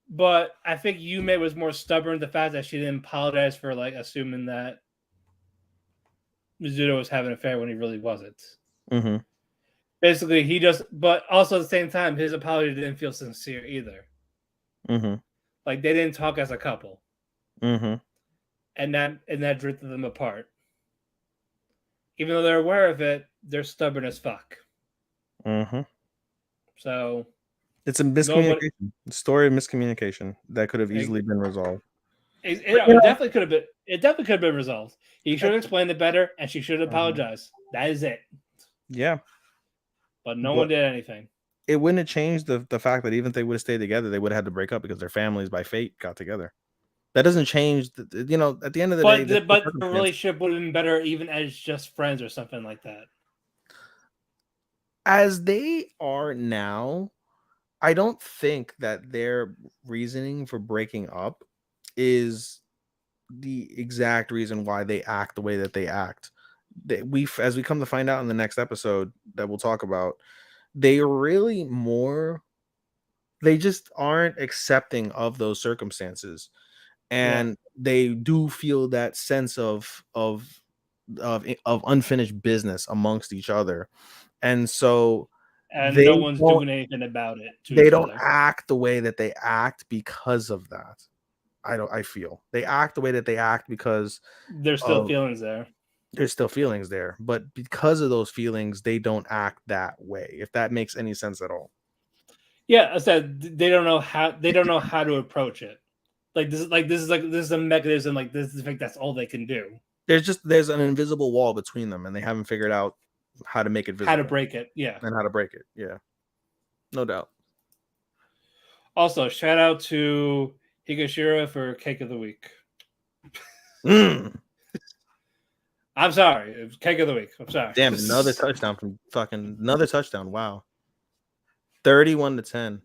But I think Yume was more stubborn. The fact that she didn't apologize for like assuming that Mizuto was having an affair when he really wasn't. Basically, he just, but also at the same time, his apology didn't feel sincere either. Like they didn't talk as a couple. And that drifted them apart. Even though they're aware of it, they're stubborn as fuck. So it's a miscommunication. Story of miscommunication that could have easily been resolved. It definitely could have been. It definitely could have been resolved. He should have explained it better, and she should have apologized. That is it. Yeah, but no one did anything. It wouldn't have changed the fact that even if they would have stayed together, they would have had to break up because their families by fate got together. That doesn't change. At the end of the day, but the relationship would have been better even as just friends or something like that. As they are now, I don't think that their reasoning for breaking up is the exact reason why they act the way that they act. As we come to find out in the next episode that we'll talk about, they really more they just aren't accepting of those circumstances, and they do feel that sense of unfinished business amongst each other, and so And they no one's don't doing anything about it to they each don't other. act the way that they act because of that. I feel they act the way that they act because There's still of feelings there. there's still feelings there, but because of those feelings, they don't act that way. If that makes any sense at all. Yeah, I said they don't know how to approach it. This is a mechanism. Like this is like that's all they can do. There's an invisible wall between them, and they haven't figured out how to make it visible. How to break it, yeah. And how to break it, yeah. No doubt. Also, shout out to Higashira for Cake of the Week. I'm sorry, it was Cake of the Week. I'm sorry. Damn, another touchdown. Wow. 31-10.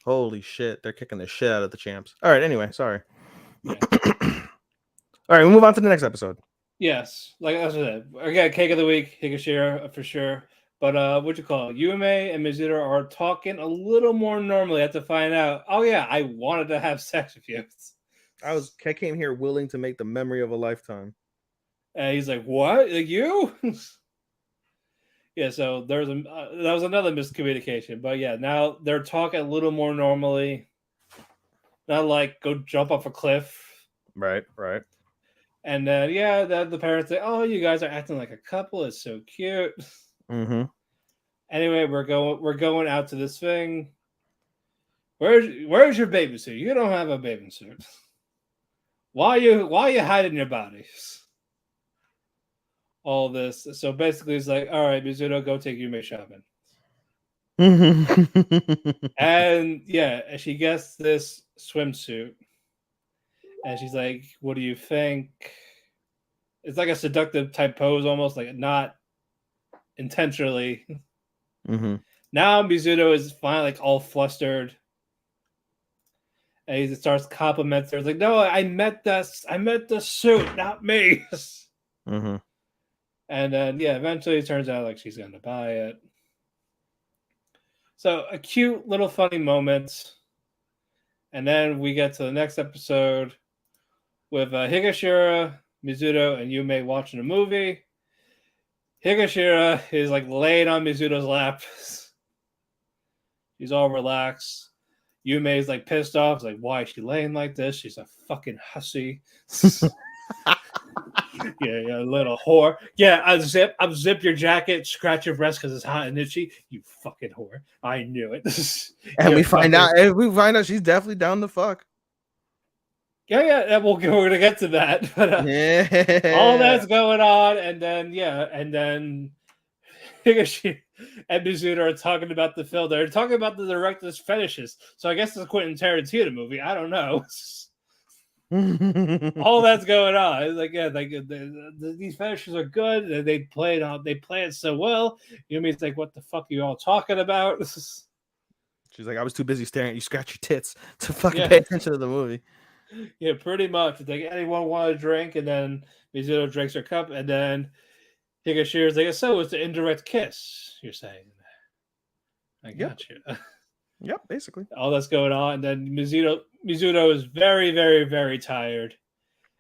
Holy shit, they're kicking the shit out of the champs. All right, anyway, sorry. Yeah. All right, we move on to the next episode. Yes, like I said, again, Cake of the Week, Higashira for sure. But what you call it? Yume and Mizuto are talking a little more normally. I have to find out. Oh yeah, I wanted to have sex with you. I came here willing to make the memory of a lifetime. And he's like, "What? Like you?" Yeah. So that was another miscommunication. But yeah, now they're talking a little more normally. Not like go jump off a cliff. Right. And then the parents say, "Oh, you guys are acting like a couple. It's so cute." Mm-hmm. Anyway, we're going out to this thing. Where's your baby suit? You don't have a baby suit. Why are you hiding your bodies? All this. So basically, it's like, all right, Mizuto, go take Yume shopping. And yeah, she gets this swimsuit, and she's like, "What do you think?" It's like a seductive type pose, almost like not intentionally. Mm-hmm. Now Mizuto is finally like all flustered. And he starts complimenting her. It's like, no, I meant the suit, not me. Mm-hmm. And then eventually it turns out like she's gonna buy it. So a cute little funny moment. And then we get to the next episode with Higashira, Mizuto, and Yume watching a movie. Higashira is like laying on Mizuto's lap. She's all relaxed. Yume is like pissed off. It's like, why is she laying like this? She's a fucking hussy. Yeah, little whore. Yeah, unzip your jacket, scratch your breast because it's hot and itchy. You fucking whore. I knew it. And we find out she's definitely down to fuck. Yeah, we're gonna get to that. But all that's going on, and then Higashi and Mizuto are talking about the film. They're talking about the director's fetishes. So I guess it's a Quentin Tarantino movie. I don't know. All that's going on. It's like, these fetishes are good. They play it so well. Yumi's like, what the fuck are you all talking about? She's like, I was too busy staring at you scratch your tits to fucking pay attention to the movie. Yeah, pretty much. It's like, anyone want a drink? And then Mizuto drinks her cup, and then Higashira's like, so it's an indirect kiss, you're saying. I got you. Yep, basically. All that's going on, and then Mizuto is very, very, very tired.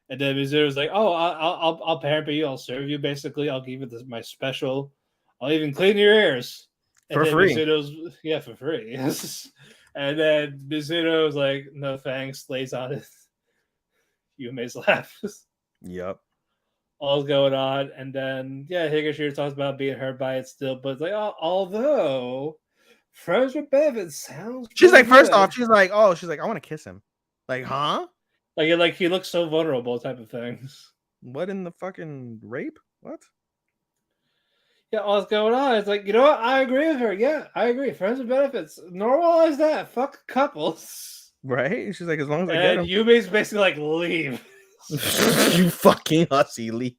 And then Mizuto's like, oh, I'll pamper you, I'll serve you, basically. I'll give you my special. I'll even clean your ears. And for then free. Mizuto's, for free. And then Mizuto's like, no thanks, lays on it. Yume's lap. Yep. All's going on, and then Higashira talks about being hurt by it still, but it's like, although friends with benefits sounds. She's like, first off, she's like, I want to kiss him. Like, huh? Like he looks so vulnerable, type of things. What in the fucking rape? What? Yeah, all's going on. It's like, you know what? I agree with her. Yeah, I agree. Friends with benefits, normalize that. Fuck couples. Right? She's like, as long as I get him. Yumi's basically like, leave. You fucking hussy, leave.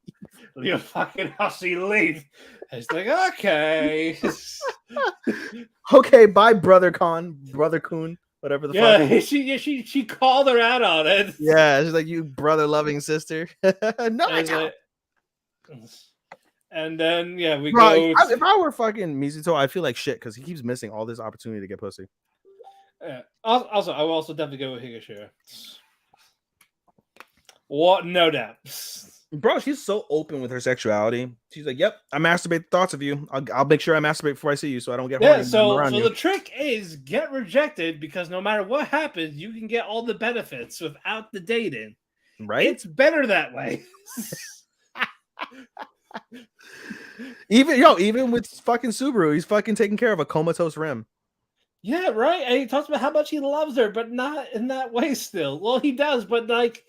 You fucking hussy, leave. And he's like, okay. Okay, bye, brother Coon. whatever the Yeah, fuck. she called her out on it. Yeah, she's like, you brother loving sister. No, I don't. And then we Bro, go. if I were fucking Mizuto, I feel like shit because he keeps missing all this opportunity to get pussy. Also, I will also definitely go with Higashira. What? No doubt. Bro, she's so open with her sexuality. She's like, "Yep, I masturbate thoughts of you. I'll make sure I masturbate before I see you, so I don't get horny." Yeah. So around you. the trick is get rejected because no matter what happens, you can get all the benefits without the dating. Right? It's better that way. Even with fucking Subaru, he's fucking taking care of a comatose Rem. Yeah, right. And he talks about how much he loves her, but not in that way still. Well, he does, but like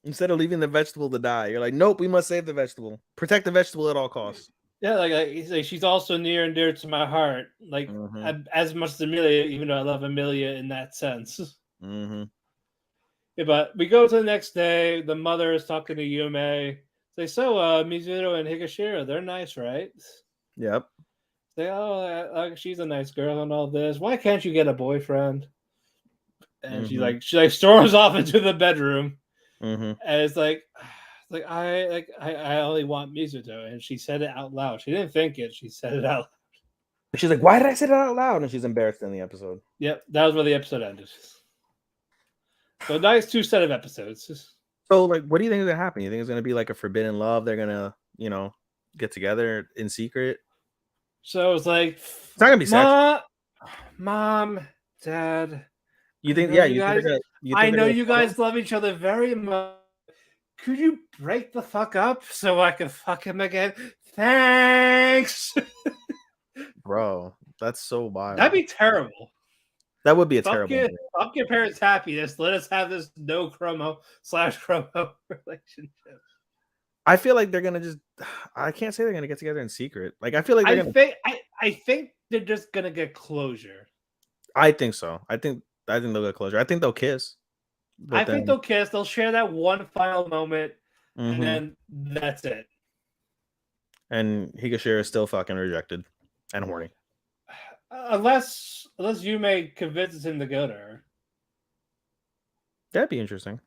Instead of leaving the vegetable to die, you're like, nope, we must save the vegetable. Protect the vegetable at all costs. yeah, like she's also near and dear to my heart. Like as much as Amelia, even though I love Amelia in that sense. Mm-hmm. Yeah, but we go to the next day. The mother is talking to Yume. Say, so Mizuto and Higashira, they're nice, right? Yep. Say, she's a nice girl and all this. Why can't you get a boyfriend? And she storms off into the bedroom, and it's like I only want Mizuto, and she said it out loud. She didn't think it; she said it out loud. She's like, why did I say that out loud? And she's embarrassed in the episode. Yep, that was where the episode ended. So nice 2 set of episodes. So, like, what do you think is gonna happen? You think it's gonna be like a forbidden love? They're gonna, get together in secret. So it's like, it's not gonna be sex. Mom, Dad. You think? I know you guys love each other very much. Could you break the fuck up so I can fuck him again? Thanks, bro. That's so wild. That'd be terrible. That would be a terrible. Fuck your parents' happiness. Let us have this no chromo/chromo relationship. I feel like they're gonna just. I can't say they're gonna get together in secret. Like I feel like I think they're just gonna get closure. I think so. I think they'll get closure. I think they'll kiss. I think they'll kiss. They'll share that one final moment, and then that's it. And Higashira is still fucking rejected and horny. Unless Yume convinces him to go to her. That'd be interesting.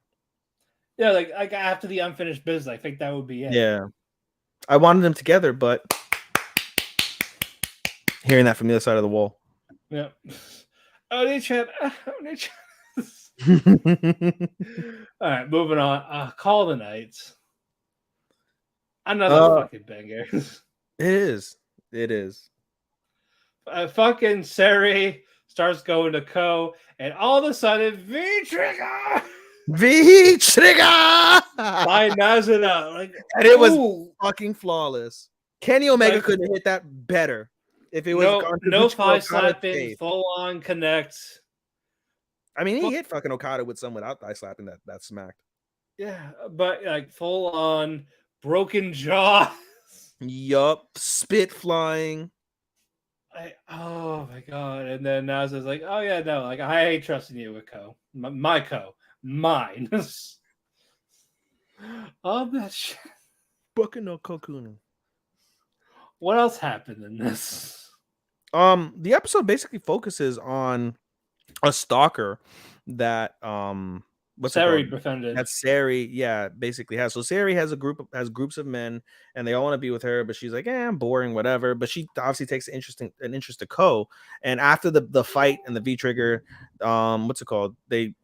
Yeah, like after the unfinished business, I think that would be it. Yeah. I wanted them together, but hearing that from the other side of the wall. Yeah. Oni-chan. All right, moving on. Call the Night. Another fucking banger. It is. Fucking Seri starts going to Ko, and all of a sudden, V-Trigger by Nazuna. Like, and it was fucking flawless. Kenny Omega couldn't have hit that better. If it was no 5 slapping, full on connect. I mean, he hit fucking Okada with some without thigh slapping that smacked. Yeah, but like full on broken jaw. Yup, spit flying. Oh my god! And then Nazuna's like, "Oh yeah, no, like I ain't trusting you with Ko, my Ko, mine." Oh that shit. Boku no Kokunu. What else happened in this? The episode basically focuses on a stalker that Seri befriended. That Seri, basically has. So Seri has groups of men, and they all want to be with her, but she's like, I'm boring, whatever. But she obviously takes an interest to Ko. And after the fight and the V-Trigger,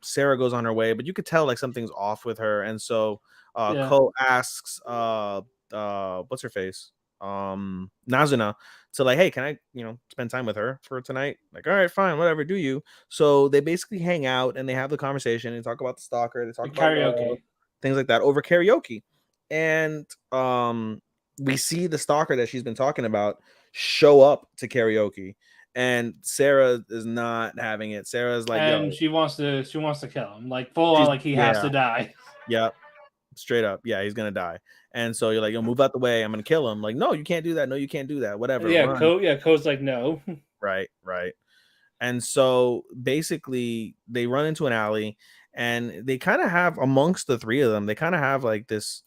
Sarah goes on her way, but you could tell like something's off with her, and so Ko asks what's her face? Nazuna to like, hey, can I spend time with her for tonight? Like, all right, fine, whatever, do you. So they basically hang out and they have the conversation and talk about the stalker, they talk about karaoke, things like that over karaoke. And we see the stalker that she's been talking about show up to karaoke, and Sarah is not having it. Sarah's like, and she wants to kill him, like full on, like he has to die. Yep. Straight up, he's gonna die. And so you're like, move out the way, I'm gonna kill him. Like, no, you can't do that. No, you can't do that. Whatever. Ko's like, no. Right. And so basically they run into an alley, and they kind of have, amongst the three of them, they kind of have like this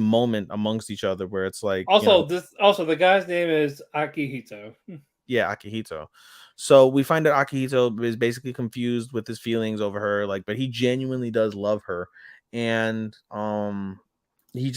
moment amongst each other where it's like, also the guy's name is Akihito. Yeah, Akihito. So we find that Akihito is basically confused with his feelings over her, like, but he genuinely does love her, and he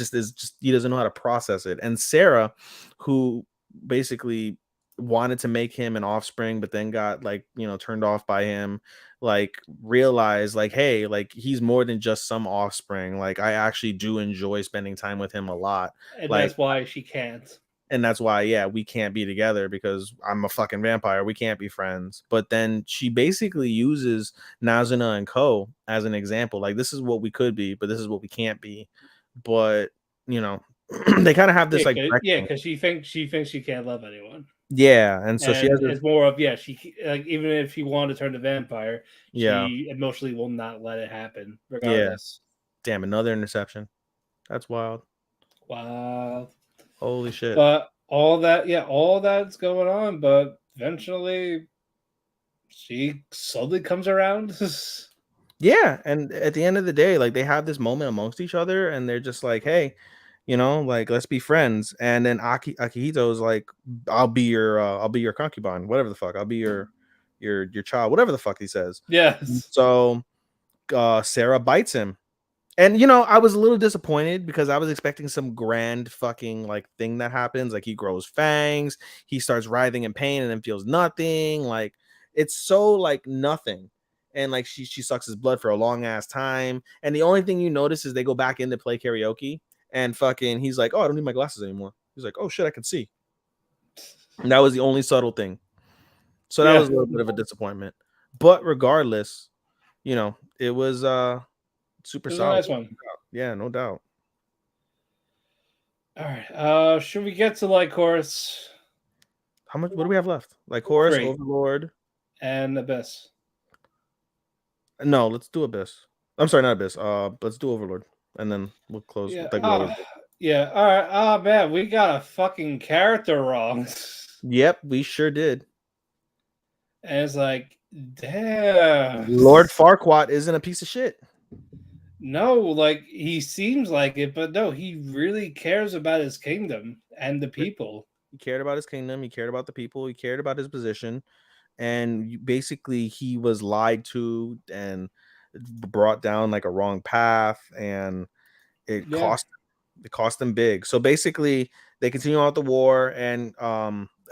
he doesn't know how to process it. And Sarah, who basically wanted to make him an offspring, but then got like, turned off by him, like realized like, hey, like he's more than just some offspring. Like I actually do enjoy spending time with him a lot. And Like, that's why she can't. and that's why, yeah, we can't be together because I'm a fucking vampire. We can't be friends. But then she basically uses Nazuna and Ko as an example. Like, this is what we could be, but this is what we can't be. But, they kind of have this like, Because she thinks she can't love anyone. yeah. And so she has it's more of, she like, even if she wanted to turn to vampire, yeah, she emotionally will not let it happen, yeah. regardless. Damn, another interception. That's wild. Wow. Holy shit. But all that's going on, but eventually she slowly comes around. Yeah, and at the end of the day, like they have this moment amongst each other, and they're just like, "Hey, like let's be friends." And then Akihito is like, I'll be your concubine, whatever the fuck. I'll be your child, whatever the fuck he says." Yes. So Sarah bites him, and I was a little disappointed because I was expecting some grand fucking like thing that happens. Like he grows fangs, he starts writhing in pain, and then feels nothing. Like it's so like nothing. And like she sucks his blood for a long ass time. And the only thing you notice is they go back in to play karaoke, and fucking he's like, "Oh, I don't need my glasses anymore." He's like, "Oh shit, I can see." And that was the only subtle thing. So that was a little bit of a disappointment. But regardless, it was super solid. A nice one. Yeah, no doubt. All right. Should we get to like Chorus? How much? What do we have left? Like Horus, 3. Overlord, And Abyss. No, let's do Abyss. I'm sorry, not Abyss. Let's do Overlord, and then we'll close. Yeah. Like we always do. Yeah. All right. Oh man, we got a fucking character wrong. Yep, we sure did. And it's like, damn. Lord Farquaad isn't a piece of shit. No, like he seems like it, but no, he really cares about his kingdom and the people. He cared about his kingdom. He cared about the people. He cared about his position. And basically, he was lied to and brought down like a wrong path, and it cost them big. So basically, they continue on with the war, and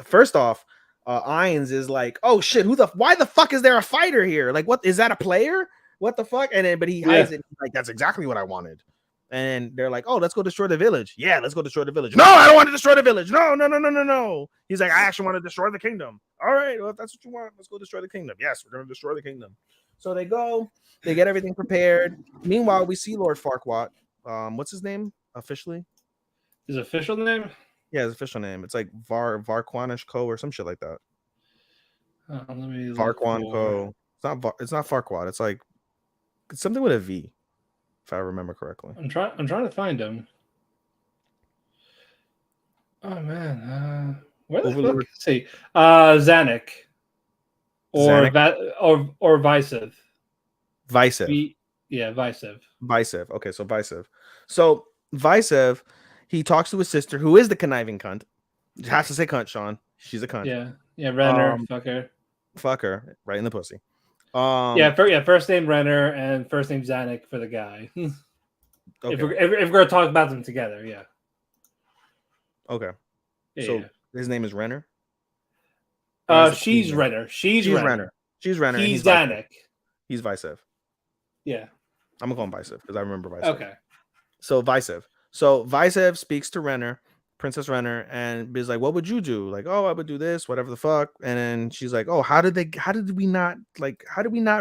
first off, Ainz is like, "Oh shit, why the fuck is there a fighter here? Like, what is that, a player? What the fuck?" And then, but he hides it. Like, that's exactly what I wanted. And they're like, "Oh, let's go destroy the village." Yeah, let's go destroy the village. No, I don't want to destroy the village. No. He's like, "I actually want to destroy the kingdom." All right, well, if that's what you want, let's go destroy the kingdom. Yes, we're going to destroy the kingdom. So they go, they get everything prepared. Meanwhile, we see Lord Farquaad. What's his name officially? His official name? Yeah, his official name. It's like Varquanish Co. or some shit like that. Let me Varquan Co. It's not Farquaad. It's like it's something with a V, if I remember correctly. I'm trying to find him. Oh man, where the fuck is he? Zanuck. Or Vysev. Vysev. Vysev. Vysev. Okay, so Vysev. So Vysev, he talks to his sister, who is the conniving cunt. You have to say cunt, Sean. She's a cunt. Yeah, Renner, fuck her, right in the pussy. First name Renner and first name Zanuck for the guy. Okay. If we're gonna talk about them together, yeah. Okay. So his name is Renner. She's Renner. She's Renner. She's Renner. He's Zanuck. He's Vysev. Yeah. I'm gonna call him Vysev because I remember Vysev. Okay. So Vysev speaks to Renner, Princess Renner, and is like, "What would you do?" Like, "Oh, I would do this, whatever the fuck." And then she's like, "Oh, how did we not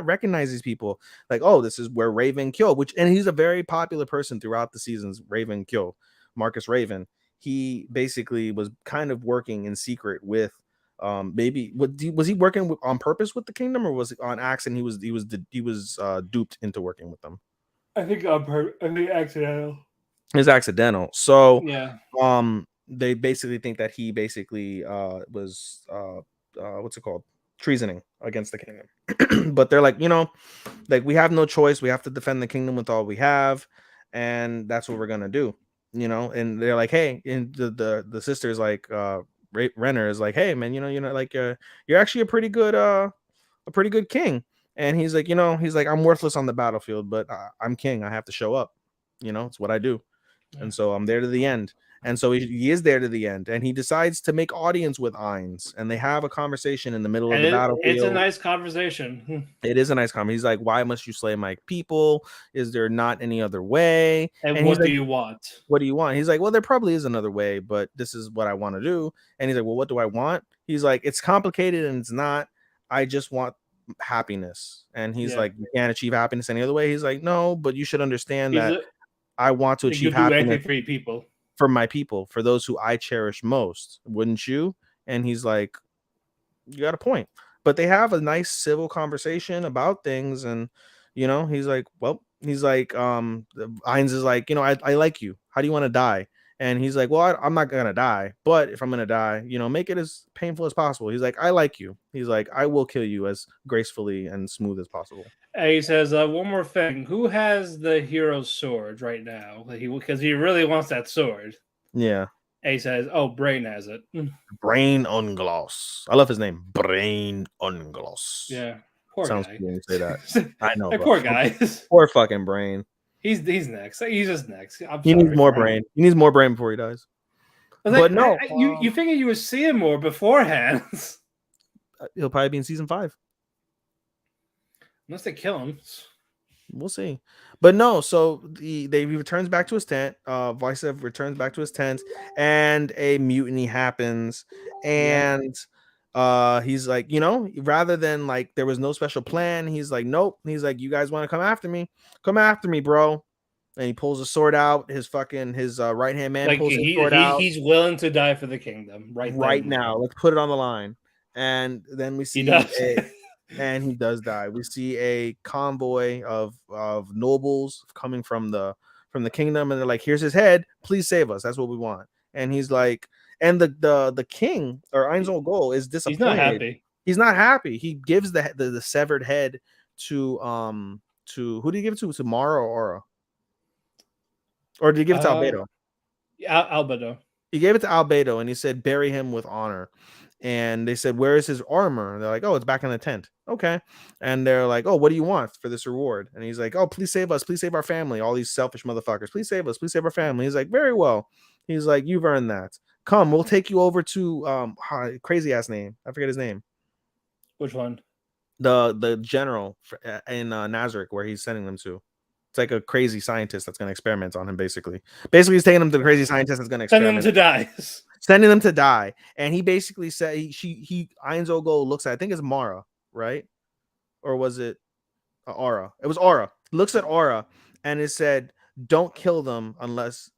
recognize these people? Like, oh, this is where Raven killed." And he's a very popular person throughout the seasons. Raven killed Marcus Raven. He basically was kind of working in secret with. Was he working on purpose with the kingdom, or was it on accident? He was duped into working with them. I think accidental. It's accidental. So yeah. They basically think that he basically was what's it called, treasoning against the kingdom. But they're like, like we have no choice. We have to defend the kingdom with all we have, and that's what we're gonna do. And they're like, hey, and the sister is like, Renner is like, hey man, like you're actually a pretty good king. And he's like, he's like, I'm worthless on the battlefield, but I'm king. I have to show up. It's what I do. And so I'm there to the end. And so he is there to the end, and he decides to make audience with Ainz, and they have a conversation in the middle of the battlefield. It's a nice conversation. It is a nice conversation. He's like, why must you slay my people? Is there not any other way? And what do you want? What do you want? He's like, well, there probably is another way, but this is what I want to do. And he's like, well, what do I want? He's like, it's complicated and it's not. I just want happiness. And he's like, you can't achieve happiness any other way. He's like, no, but you should understand that I want to achieve happiness for your people. For my people, for those who I cherish most. Wouldn't you? And he's like, you got a point. But they have a nice civil conversation about things, and he's like, Ainz is like, I like you. How do you want to die? And he's like, well, I'm not gonna die, but if I'm gonna die, make it as painful as possible. He's like, I like you. He's like, I will kill you as gracefully and smooth as possible. And he says, one more thing. Who has the hero's sword right now? Because he really wants that sword. Yeah. And he says, oh, Brain has it. Brain Ungloss. I love his name. Brain Ungloss. Yeah. Poor Sounds guy. Cool when you say that. I know. Like, poor guy. Poor fucking Brain. He's next. He's just next. He needs more brain. He needs more brain before he dies. But no, you figured you would see him more beforehand. He'll probably be in season 5. Unless they kill him. We'll see. But no, so he returns back to his tent. Vysev returns back to his tent, and a mutiny happens. And he's like, rather than like there was no special plan, he's like, nope. He's like, you guys want to come after me? Come after me, bro. And he pulls a sword out. His right hand man pulls his sword out. He's willing to die for the kingdom right now. Let's put it on the line. And then we see and he does die. We see a convoy of nobles coming from the kingdom, and they're like, here's his head. Please save us. That's what we want. And he's like, and the king, or Ainz Ol-Gol, is disappointed. He's not happy. He's not happy. He gives the severed head to who did he give it to? To Mara or Aura? Or did he give it to Albedo? Albedo. He gave it to Albedo, and he said, bury him with honor. And they said, where is his armor? And they're like, oh, it's back in the tent. Okay. And they're like, oh, what do you want for this reward? And he's like, oh, please save us. Please save our family. All these selfish motherfuckers. Please save us. Please save our family. He's like, very well. He's like, you've earned that. Come, we'll take you over to crazy ass name. I forget his name. Which one? The general in Nazarick, where he's sending them to. It's like a crazy scientist that's going to experiment on him, basically. Basically, he's taking them to the crazy scientist that's going to experiment. Sending them to die. And he basically said, Ainz Ol-Gol looks at, I think it's Mara, right? Or was it Aura? It was Aura. Looks at Aura, and it said, don't kill them unless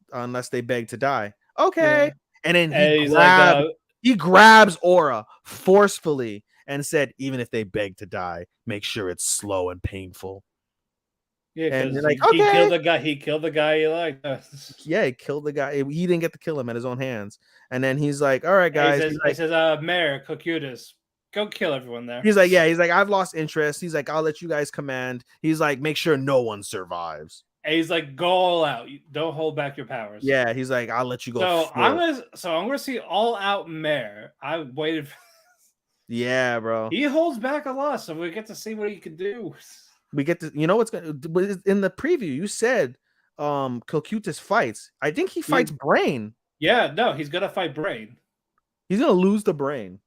they beg to die. Okay. Yeah. And then he grabs Aura forcefully and said, even if they beg to die, make sure it's slow and painful. Yeah, and you're like, okay. He killed the guy. He killed the guy he liked. Yeah, he killed the guy. He didn't get to kill him at his own hands. And then he's like, all right, guys. He says, Mayor Cocutus, go kill everyone there. He's like, yeah. He's like, I've lost interest. He's like, I'll let you guys command. He's like, make sure no one survives. And he's like, go all out. Don't hold back your powers. Yeah, he's like, I'll let you go. So I'm gonna see all out Mayor. I waited. Yeah, bro. He holds back a lot, so we get to see what he can do. We get to, what's going to, in the preview, you said Cocutus fights. I think he fights Brain. Yeah, no, he's going to fight Brain. He's going to lose the Brain.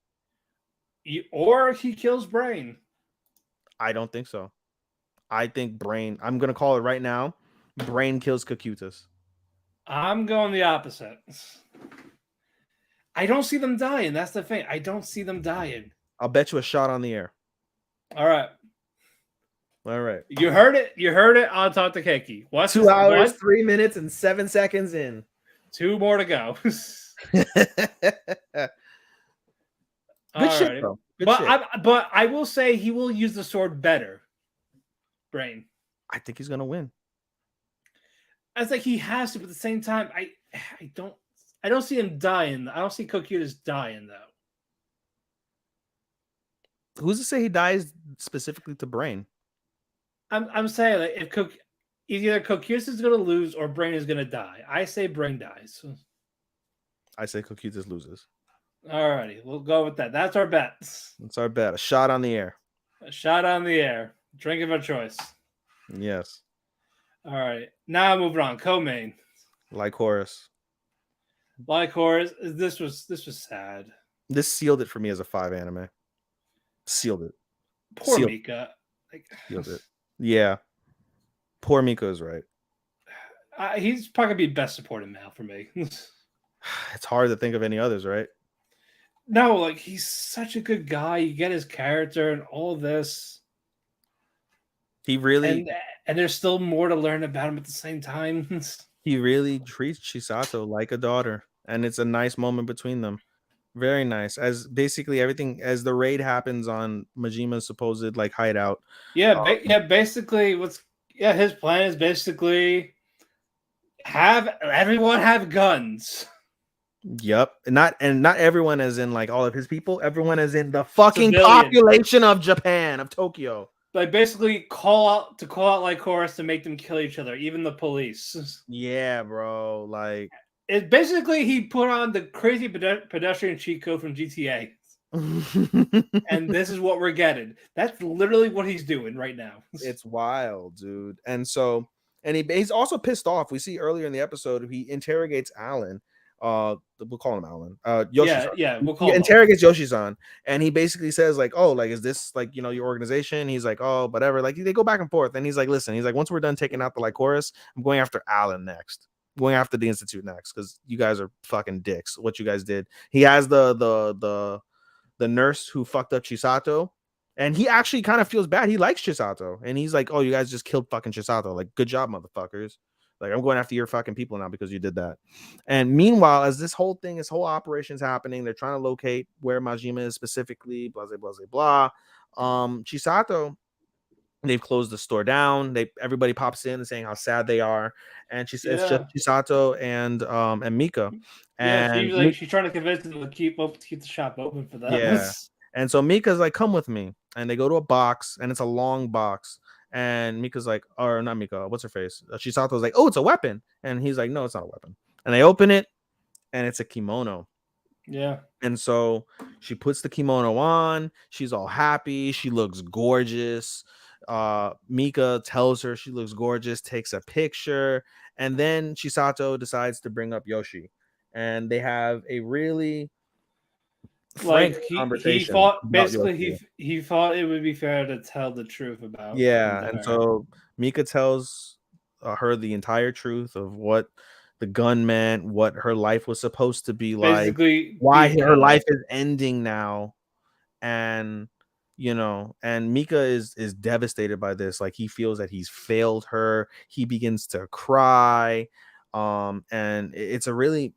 Or he kills Brain. I don't think so. I think Brain, I'm going to call it right now, Brain kills Cocutus. I'm going the opposite. I don't see them dying. That's the thing. I don't see them dying. I'll bet you a shot on the air. All right. All right. You heard it. You heard it on Talk to Keki. 2 hours, 3 minutes, and 7 seconds in. 2 more to go. Good shit, bro. But I will say he will use the sword better. Brain. I think he's gonna win. I was like, he has to, but at the same time, I don't see him dying. I don't see Cocutus dying though. Who's to say he dies specifically to Brain? I'm saying like if either Cocutus is going to lose or Brain is going to die. I say Brain dies. I say Cocutus loses. Alrighty, we'll go with that. That's our bets. That's our bet. A shot on the air. A shot on the air. Drink of our choice. Yes. All right. Now moving on. Co-main. Lycoris. Like horrors. This was sad. This sealed it for me as a 5 anime. Sealed it. Poor Sealed, Mika. Like, sealed it. Yeah. Poor Miko is right. he's probably gonna be best supporting male for me. It's hard to think of any others, right? No, like he's such a good guy. You get his character and all this. He really And there's still more to learn about him at the same time. he really treats Chisato like a daughter, and it's a nice moment between them. Very nice. As basically everything as the raid happens on Majima's supposed like hideout. Yeah, basically his plan is basically have everyone have guns. Yep. Not everyone as in like all of his people, everyone as in the fucking Civilian. population of Japan, of Tokyo. Like basically call out Lycoris to make them kill each other, even the police. Yeah, bro. Like It basically he put on the crazy pedestrian cheat code from GTA. And this is what we're getting. That's literally what he's doing right now. It's wild, dude. And so he's also pissed off. We see earlier in the episode he interrogates Alan. We'll call him Alan. Yoshi-san. We'll call he him interrogates Yoshi-san, and he basically says like, "Oh, like is this like your organization?" He's like, "Oh, whatever." Like they go back and forth, and he's like, "Listen," he's like, "Once we're done taking out the Lycoris, I'm going after Alan next. I'm going after the Institute next because you guys are fucking dicks. What you guys did." He has the nurse who fucked up Chisato. And he actually kind of feels bad. He likes Chisato. And he's like, "Oh, you guys just killed fucking Chisato. Like, good job, motherfuckers. Like, I'm going after your fucking people now because you did that." And meanwhile, as this whole operation is happening, they're trying to locate where Majima is specifically, blah, blah, blah, blah. Chisato, they've closed the store down. Everybody pops in and saying how sad they are. And it's just Chisato and Mika. And she's trying to convince them to keep the shop open for them. yeah. And so Mika's like, "Come with me." And they go to a box, and it's a long box. And Mika's like, or not Mika, what's her face? Chisato's like, "Oh, it's a weapon." And he's like, "No, it's not a weapon." And they open it, and it's a kimono. Yeah. And so she puts the kimono on. She's all happy. She looks gorgeous. Mika tells her she looks gorgeous, takes a picture. And then Chisato decides to bring up Yoshi. And they have a really like he thought basically he thought it would be fair to tell the truth about and so Mika tells her the entire truth of what the gun meant, what her life was supposed to be basically like, why her life is ending now. And and Mika is devastated by this. Like he feels that he's failed her. He begins to cry. And it's a really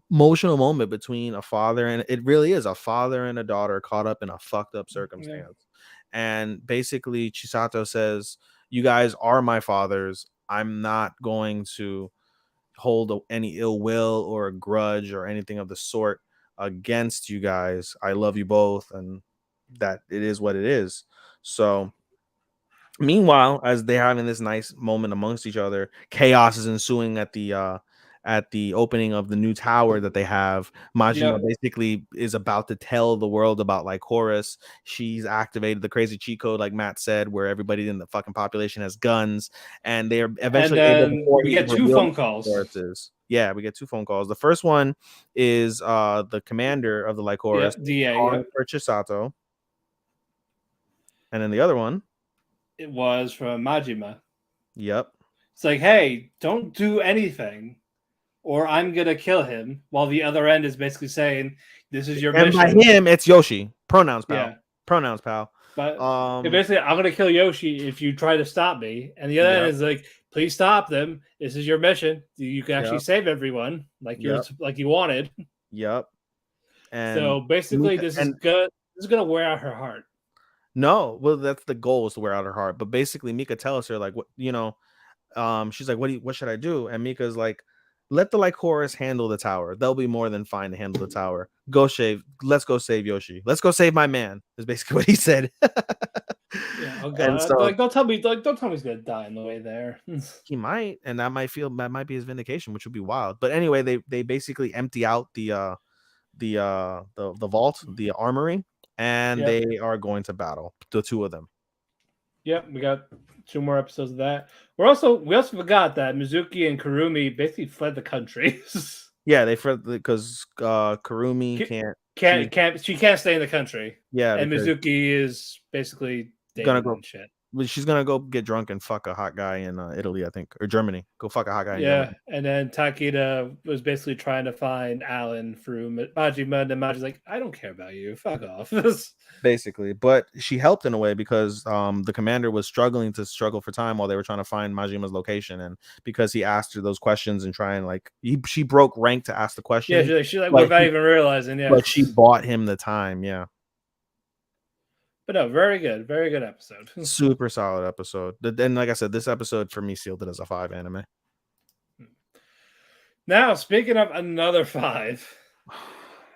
emotional moment between a father, and it really is a father and a daughter caught up in a fucked up circumstance. And basically Chisato says, "You guys are my fathers. I'm not going to hold any ill will or a grudge or anything of the sort against you guys. I love you both, and that it is what it is." So meanwhile, as they're having this nice moment amongst each other, chaos is ensuing at the opening of the new tower that they have. Majima basically is about to tell the world about Lycoris. She's activated the crazy cheat code, like Matt said, where everybody in the fucking population has guns, and they are eventually able to get 2 phone calls. Yeah, we get 2 phone calls. The first one is the commander of the Lycoris, DA, for Chisato, and then the other one, it was from Majima. Yep. It's like, "Hey, don't do anything, or I'm gonna kill him." While the other end is basically saying, "This is your mission." And by him, it's Yoshi. Pronouns, pal. Yeah. Pronouns, pal. But basically, "I'm gonna kill Yoshi if you try to stop me." And the other end is like, "Please stop them. This is your mission. You can actually save everyone, like you wanted." Yep. And so basically, this is gonna wear out her heart. No, well, that's the goal, is to wear out her heart. But basically, Mika tells her like, what she's like, "What should I do?" And Mika's like, "Let the Lycoris handle the tower. They'll be more than fine to handle the tower. Let's go save Yoshi. Let's go save my man." Is basically what he said. Oh God. And so, don't tell me he's gonna die on the way there. He might, and that might be his vindication, which would be wild. But anyway, they basically empty out the the vault, the armory, and Yep. they are going to battle, the two of them. Yep, we got 2 more episodes of that. We also forgot that Mizuki and Kurumi basically fled the country. Yeah, they because Kurumi can't. She can't stay in the country. Yeah, And because Mizuki is basically gonna dating go. and shit. She's gonna go get drunk and fuck a hot guy in Italy, I think, or Germany. Go fuck a hot guy in Yeah, Germany. and then Takeda was basically trying to find Alan through Majima, and Maji's like, I don't care about you. Fuck off. Basically, but she helped in a way because the commander was struggling for time while they were trying to find Majima's location, and because he asked her those questions and trying like she broke rank to ask the Yeah, question. she's like without even realizing. Yeah, but she bought him the time. Yeah, but no, very good episode. super solid episode. And like I said, this episode for me sealed it as a 5 anime. Now, speaking of another 5,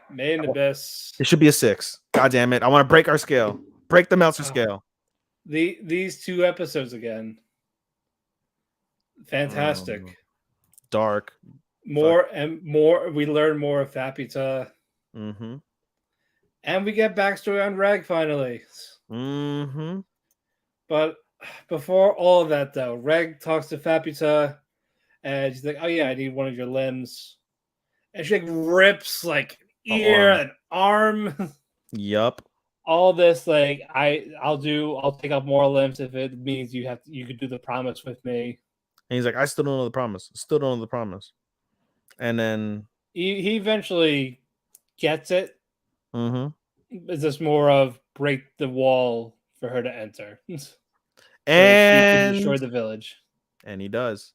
Made in Abyss. It should be a 6. God damn it! I want to break our scale. Break the Meltzer scale. These 2 episodes again. Fantastic. Dark. More and more. We learn more of Fapita. Mm-hmm. And we get backstory on Reg finally. Mm-hmm. But before all of that, though, Reg talks to Fapita, and she's like, "Oh yeah, I need one of your limbs," and she like rips like ear and arm. Yup. All this like I'll take out more limbs if it means you could do the promise with me. And he's like, I still don't know the promise. Still don't know the promise. And then he eventually gets it. Mm-hmm. It's just more of break the wall for her to enter. And she can destroy the village. And he does.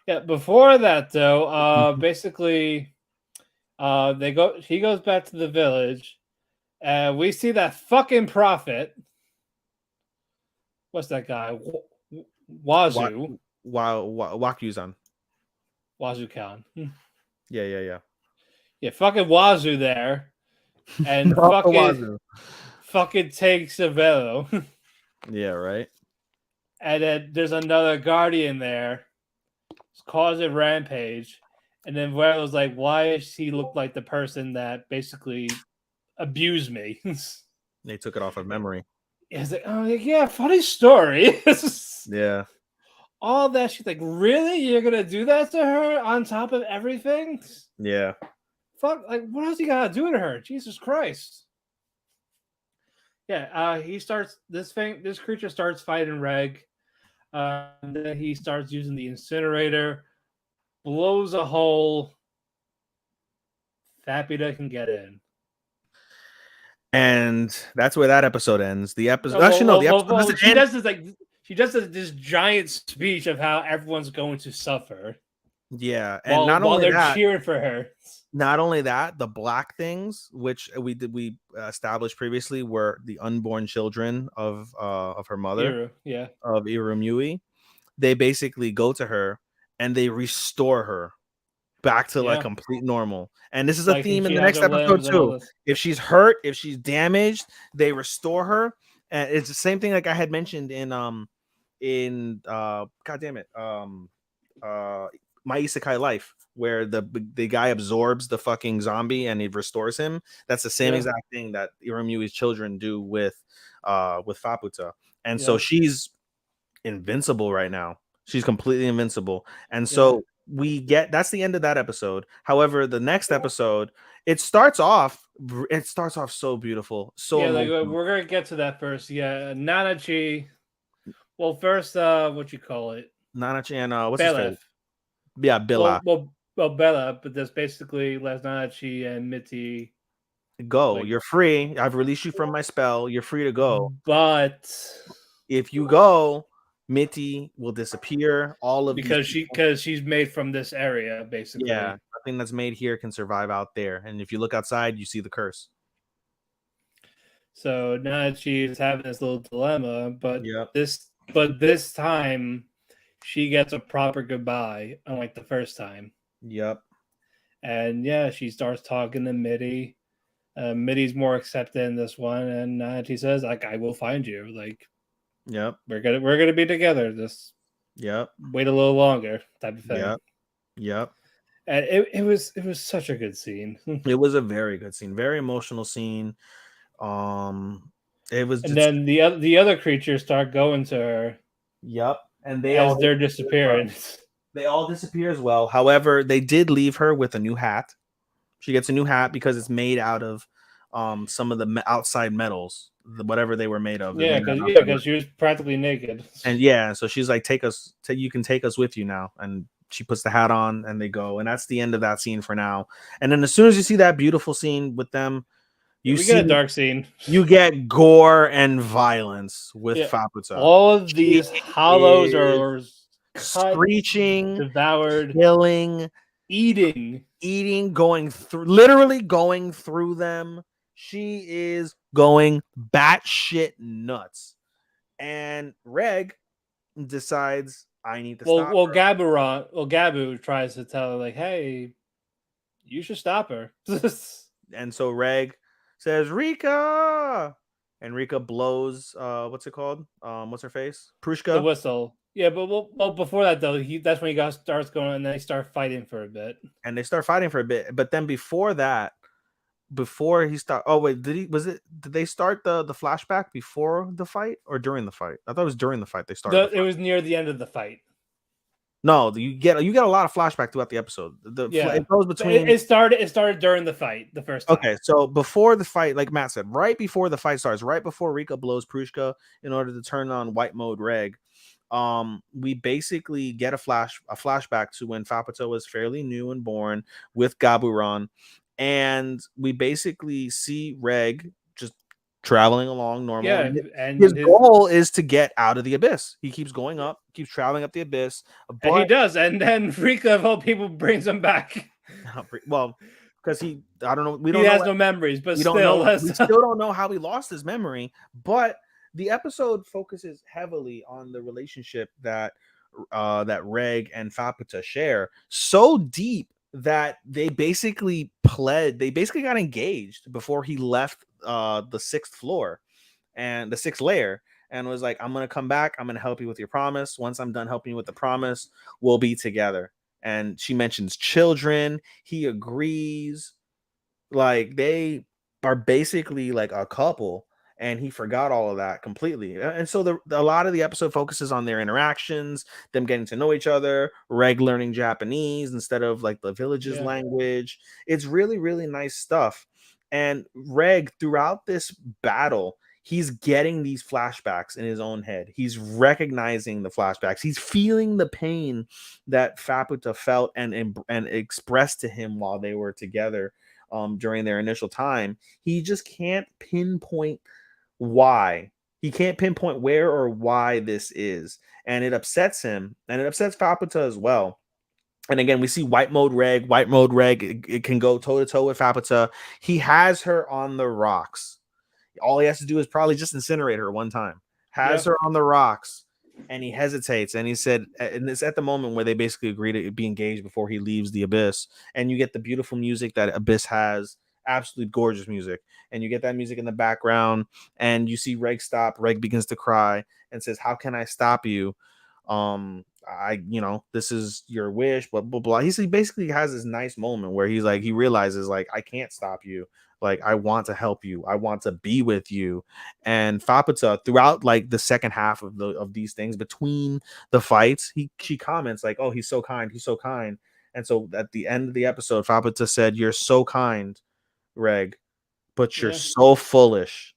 Yeah, before that though, basically he goes back to the village, and we see that fucking prophet. What's that guy? Wazoo. Wakuzan. Wazoo-kan. Yeah. Yeah, fucking Wazoo there. And fucking takes a velo. Yeah, right. And then there's another guardian there. It's causing rampage. And then Velo's like, why does he look like the person that basically abused me? They took it off of memory. It's like, oh yeah, funny story. Yeah. All that she's like, really? You're gonna do that to her on top of everything? Yeah. Fuck, like what else you gotta do to her? Jesus Christ. Yeah, this creature starts fighting Reg. And then he starts using the incinerator, blows a hole. Fapita can get in. And that's where that episode ends. The episode she does this giant speech of how everyone's going to suffer. Yeah, and while they're cheering for her. Not only that, the black things, which we established previously, were the unborn children of her mother, of Irumyui. They basically go to her and they restore her back to like complete normal. And this is a theme in the next episode too. If she's hurt, if she's damaged, they restore her. And it's the same thing like I had mentioned in God damn it, My Isekai Life, where the guy absorbs the fucking zombie and he restores him. That's the same exact thing that Irumyui's children do with Faputa. And so she's invincible right now. She's completely invincible. And so that's the end of that episode. However, the next episode, it starts off so beautiful. So we're gonna get to that first. Yeah, Nanachi. Well, first, what you call it? Nanachi and what's his face? Yeah, Bella. Well, Bella, but that's basically last Nanachi and Mitty. Go. You're free. I've released you from my spell. You're free to go. But if you go, Mitty will disappear. Because she's made from this area, basically. Yeah, nothing that's made here can survive out there. And if you look outside, you see the curse. So now she's having this little dilemma, but this time she gets a proper goodbye, unlike the first time. Yep. And she starts talking to Mitty. Mitty's more accepting in this one, and she says, like, I will find you. Like, yep, we're gonna be together. Just wait a little longer, type of thing. Yep. And it was such a good scene. It was a very good scene, very emotional scene. It was And just then the other creatures start going to her. yep, and they as all they're disappearing. they all disappear as well. However, they did leave her with a new hat. She gets a new hat because it's made out of some of the outside metals, whatever they were made of. Yeah, because she was practically naked. And yeah, so she's like, you can take us with you now. And she puts the hat on and they go. And that's the end of that scene for now. And then as soon as you see that beautiful scene with them, we get a dark scene. You get gore and violence with Faputa. All of these hollows are cut, screeching, devoured, killing, eating, literally going through them. She is going batshit nuts. And Reg decides, I need to stop her. Gabu tries to tell her, like, hey, you should stop her. And so Reg says, Rika! And Rika blows, what's it called? What's her face? Prushka? The whistle. Yeah, but well, before that, though, that's when he starts going, and they start fighting for a bit. And they start fighting for a bit. But then before that, before he start, oh wait, did they start the flashback before the fight or during the fight? I thought it was during the fight they started. It was near the end of the fight. No, you get a lot of flashback throughout the episode. It goes between. It started during the fight the first time. Okay, so before the fight, like Matt said, right before the fight starts, right before Rika blows Prushka in order to turn on white mode Reg, we basically get a flashback to when Faputa was fairly new and born with Gaburon, and we basically see Reg just traveling along normal. Yeah, and his goal is to get out of the abyss. He keeps going up, keeps traveling up the abyss. And he does, and then Rika of all people brings him back. Well, because I don't know. He has no memories, but we still don't know how he lost his memory. But the episode focuses heavily on the relationship that Reg and Faputa share, so deep that they basically got engaged before he left the sixth floor and the sixth layer, and was like, I'm gonna come back, I'm gonna help you with your promise. Once I'm done helping you with the promise, we'll be together. And she mentions children. He agrees. Like, they are basically like a couple, and he forgot all of that completely. And so a lot of the episode focuses on their interactions, them getting to know each other, Reg learning Japanese instead of like the village's language. It's really, really nice stuff. And Reg, throughout this battle, he's getting these flashbacks in his own head. He's recognizing the flashbacks. He's feeling the pain that Faputa felt and expressed to him while they were together during their initial time. He just can't pinpoint why. He can't pinpoint where or why this is. And it upsets him. And it upsets Faputa as well. And again, we see white mode Reg. It can go toe to toe with Faputa. He has her on the rocks. All he has to do is probably just incinerate her one time. Has her on the rocks, and he hesitates. And he said, and it's at the moment where they basically agree to be engaged before he leaves the abyss. And you get the beautiful music that Abyss has, absolutely gorgeous music. And you get that music in the background, and you see Reg stop. Reg begins to cry and says, "How can I stop you? This is your wish, blah blah blah." He basically has this nice moment where he's like, he realizes, like, I can't stop you. Like, I want to help you. I want to be with you. And Faputa, throughout like the second half of these things, between the fights, she comments like, "Oh, he's so kind. He's so kind." And so at the end of the episode, Faputa said, "You're so kind, Reg, but you're so foolish."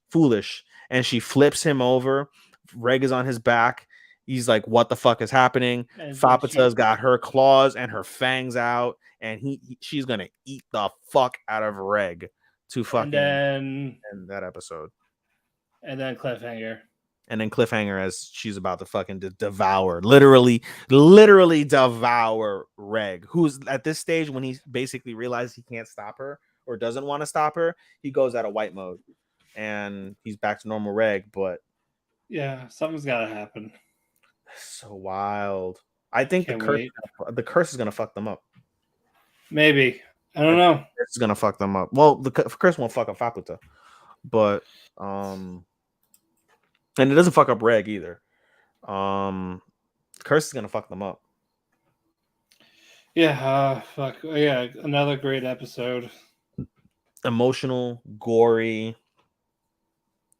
And she flips him over. Reg is on his back. He's like, "What the fuck is happening?" Faputa's got her claws and her fangs out, and she's gonna eat the fuck out of Reg to fucking end that episode. And then cliffhanger. As she's about to fucking devour, literally devour Reg, who's at this stage, when he basically realizes he can't stop her or doesn't want to stop her, he goes out of white mode and he's back to normal Reg. But yeah, something's gotta happen. So wild. I think the curse is gonna fuck them up. Maybe. I don't know. It's gonna fuck them up. Well, the curse won't fuck up Faputa, but and it doesn't fuck up Reg either. Curse is gonna fuck them up. Yeah, fuck. Yeah, another great episode. Emotional, gory.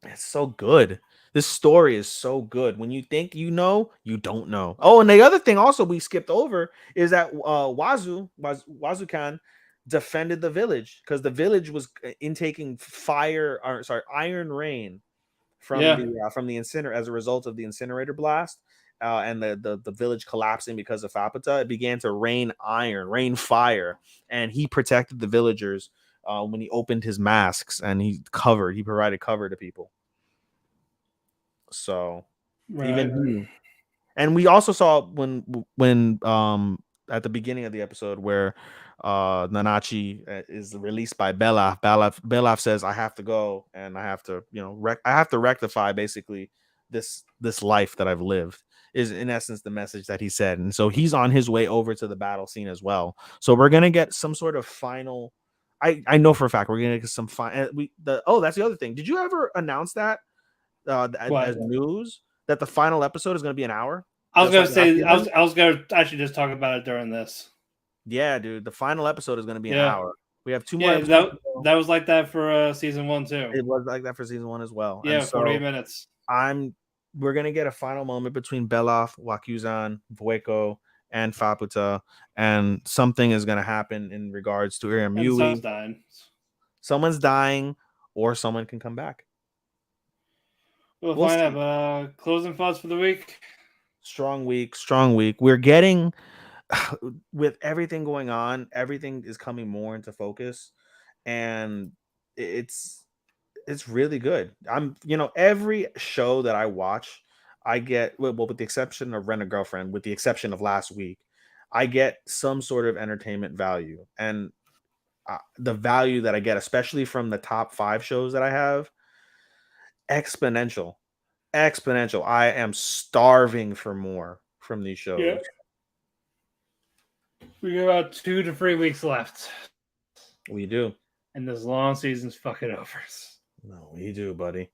It's so good. This story is so good. When you think you know, you don't know. Oh, and the other thing also we skipped over is that Wazukan defended the village because the village was intaking iron rain Yeah, from the incinerator as a result of the incinerator blast. And the village collapsing because of Fapata, it began to rain fire, and he protected the villagers when he opened his masks and he provided cover to people. So right. even he, and we also saw when at the beginning of the episode where Nanachi is released by Belaf says, I have to go and I have to, I have to rectify basically this life that I've lived, is in essence the message that he said. And so he's on his way over to the battle scene as well. So we're gonna get some sort of final. I know for a fact we're gonna get some fine. That's the other thing. Did you ever announce that as What? news that the final episode is going to be an hour? I was The gonna final say, episode? I was gonna actually just talk about it during this. Yeah, dude. The final episode is going to be an Yeah, hour. We have two more yeah. episodes That to go. that was like that for season 1 too. It was like that for season 1 as well. And Yeah, 48 so minutes. we're going to get a final moment between Belaf, Wakuzan, Vueko, and Faputa, and something is going to happen in regards to And Iremyui. dying. Someone's dying, or someone can come back. We'll We'll find see. out. But closing thoughts for the week. Strong week. We're getting with everything going on, everything is coming more into focus, and it's really good. Every show that I watch, I get, well, with the exception of Rent a Girlfriend, with the exception of last week, I get some sort of entertainment value, and the value that I get, especially from the top 5 shows that I have, exponential. I am starving for more from these shows. Yeah. We got about 2 to 3 weeks left. We do. And this long season's fucking over. No, we do, buddy.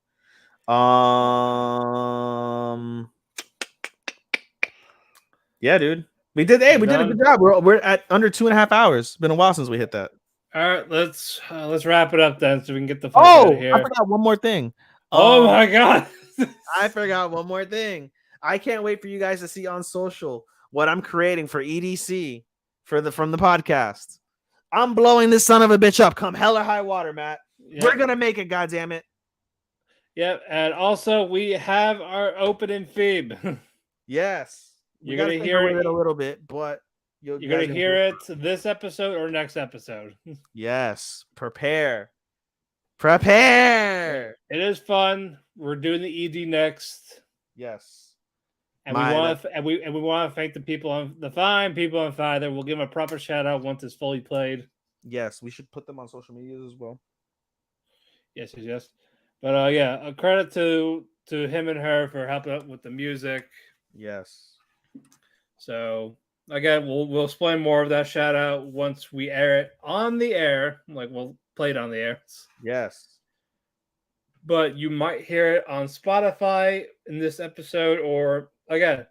Yeah, dude. We did. Hey, we did a good job. We're at under 2.5 hours. It's been a while since we hit that. All right, let's wrap it up then, so we can get the fuck out of here. I forgot one more thing. Oh my god, I forgot one more thing. I can't wait for you guys to see on social what I'm creating for EDC from the podcast. I'm blowing this son of a bitch up. Come hell or high water, Matt. Yep. We're gonna make it. Goddamn it. Yep, and also we have our opening theme. Yes. You're gonna hear it a little bit, but you're gonna hear it this episode or next episode. Yes. Prepare. It is fun. We're doing the ED next. Yes. And we want to thank the people on the fine people on Fiverr. We'll give them a proper shout out once it's fully played. Yes, we should put them on social media as well. Yes. But yeah, a credit to him and her for helping out with the music. Yes. So again, we'll explain more of that shout out once we air it on the air. Like we'll play it on the air. Yes. But you might hear it on Spotify in this episode, or again,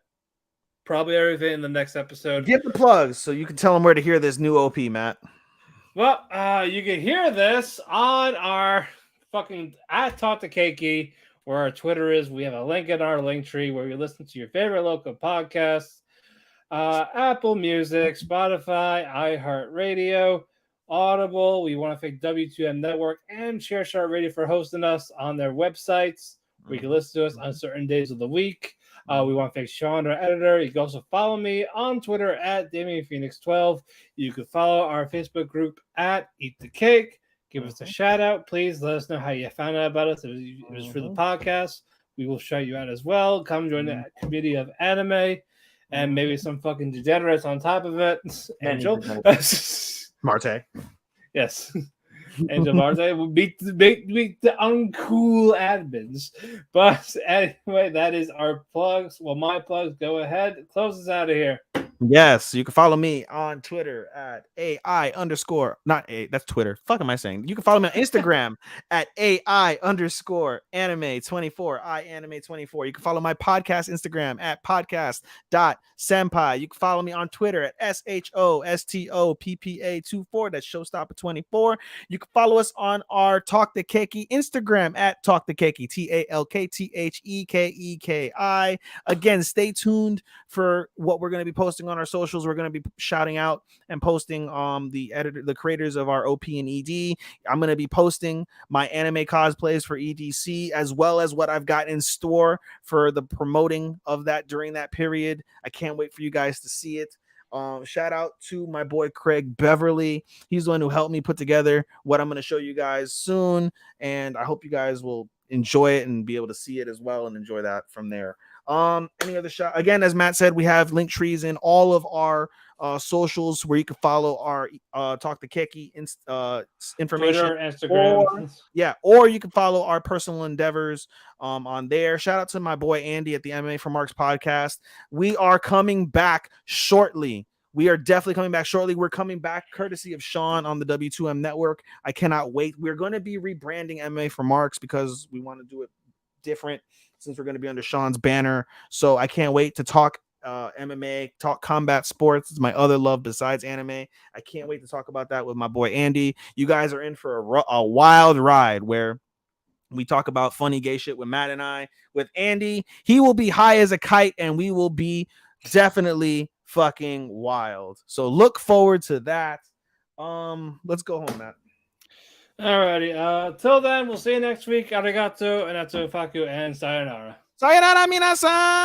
probably everything in the next episode. Get the plugs so you can tell them where to hear this new OP, Matt. Well, you can hear this on our fucking @Talk to Keki, where our Twitter is. We have a link in our link tree where you listen to your favorite local podcasts. Apple Music, Spotify, iHeartRadio, Audible. We want to thank W2M Network and ShareShot Radio for hosting us on their websites. We can listen to us on certain days of the week. We want to thank Sean, our editor. You can also follow me on Twitter @DamienPhoenix12. You can follow our Facebook group @EatTheCake. Give us a shout out, please. Let us know how you found out about us. It was for the podcast. We will shout you out as well. Come join the committee of anime. And maybe some fucking degenerates on top of it. Angel Marte. Yes. Angel Marte will beat the uncool admins. But anyway, that is our plugs. Well, my plugs. Go ahead. Close us out of here. Yes, you can follow me on Twitter at AI underscore, not A, that's Twitter. Fuck am I saying? You can follow me on Instagram at AI underscore anime24, I anime24. You can follow my podcast Instagram at podcast.senpai. You can follow me on Twitter at SHOSTOPPA24. That's Showstopper24. You can follow us on our Talk to Keki Instagram at Talk to Keki, TALKTHEKEKI. Again, stay tuned for what we're going to be posting on our socials. We're going to be shouting out and posting the creators of our OP and ED. I'm going to be posting my anime cosplays for EDC, as well as what I've got in store for the promoting of that during that period. I can't wait for you guys to see it. Shout out to my boy Craig Beverly. He's the one who helped me put together what I'm going to show you guys soon, and I hope you guys will enjoy it and be able to see it as well and enjoy that from there. Any other shot? Again, as Matt said, we have link trees in all of our socials where you can follow our Talk to Keki information. Twitter, Instagram. Or you can follow our personal endeavors on there. Shout out to my boy Andy at the MMA for Marks podcast. We are coming back shortly. We are definitely coming back shortly. We're coming back courtesy of Sean on the W2M network. I cannot wait. We're going to be rebranding MMA for Marks because we want to do it different since we're going to be under Sean's banner. So I can't wait to talk MMA, talk combat sports. It's my other love besides anime. I can't wait to talk about that with my boy Andy. You guys are in for a wild ride where we talk about funny gay shit with Matt and I. With Andy, he will be high as a kite and we will be definitely fucking wild. So look forward to that. Let's go home, Matt. Alrighty. Till then, we'll see you next week. Arigato, and atsufaku, and sayonara. Sayonara, minasan!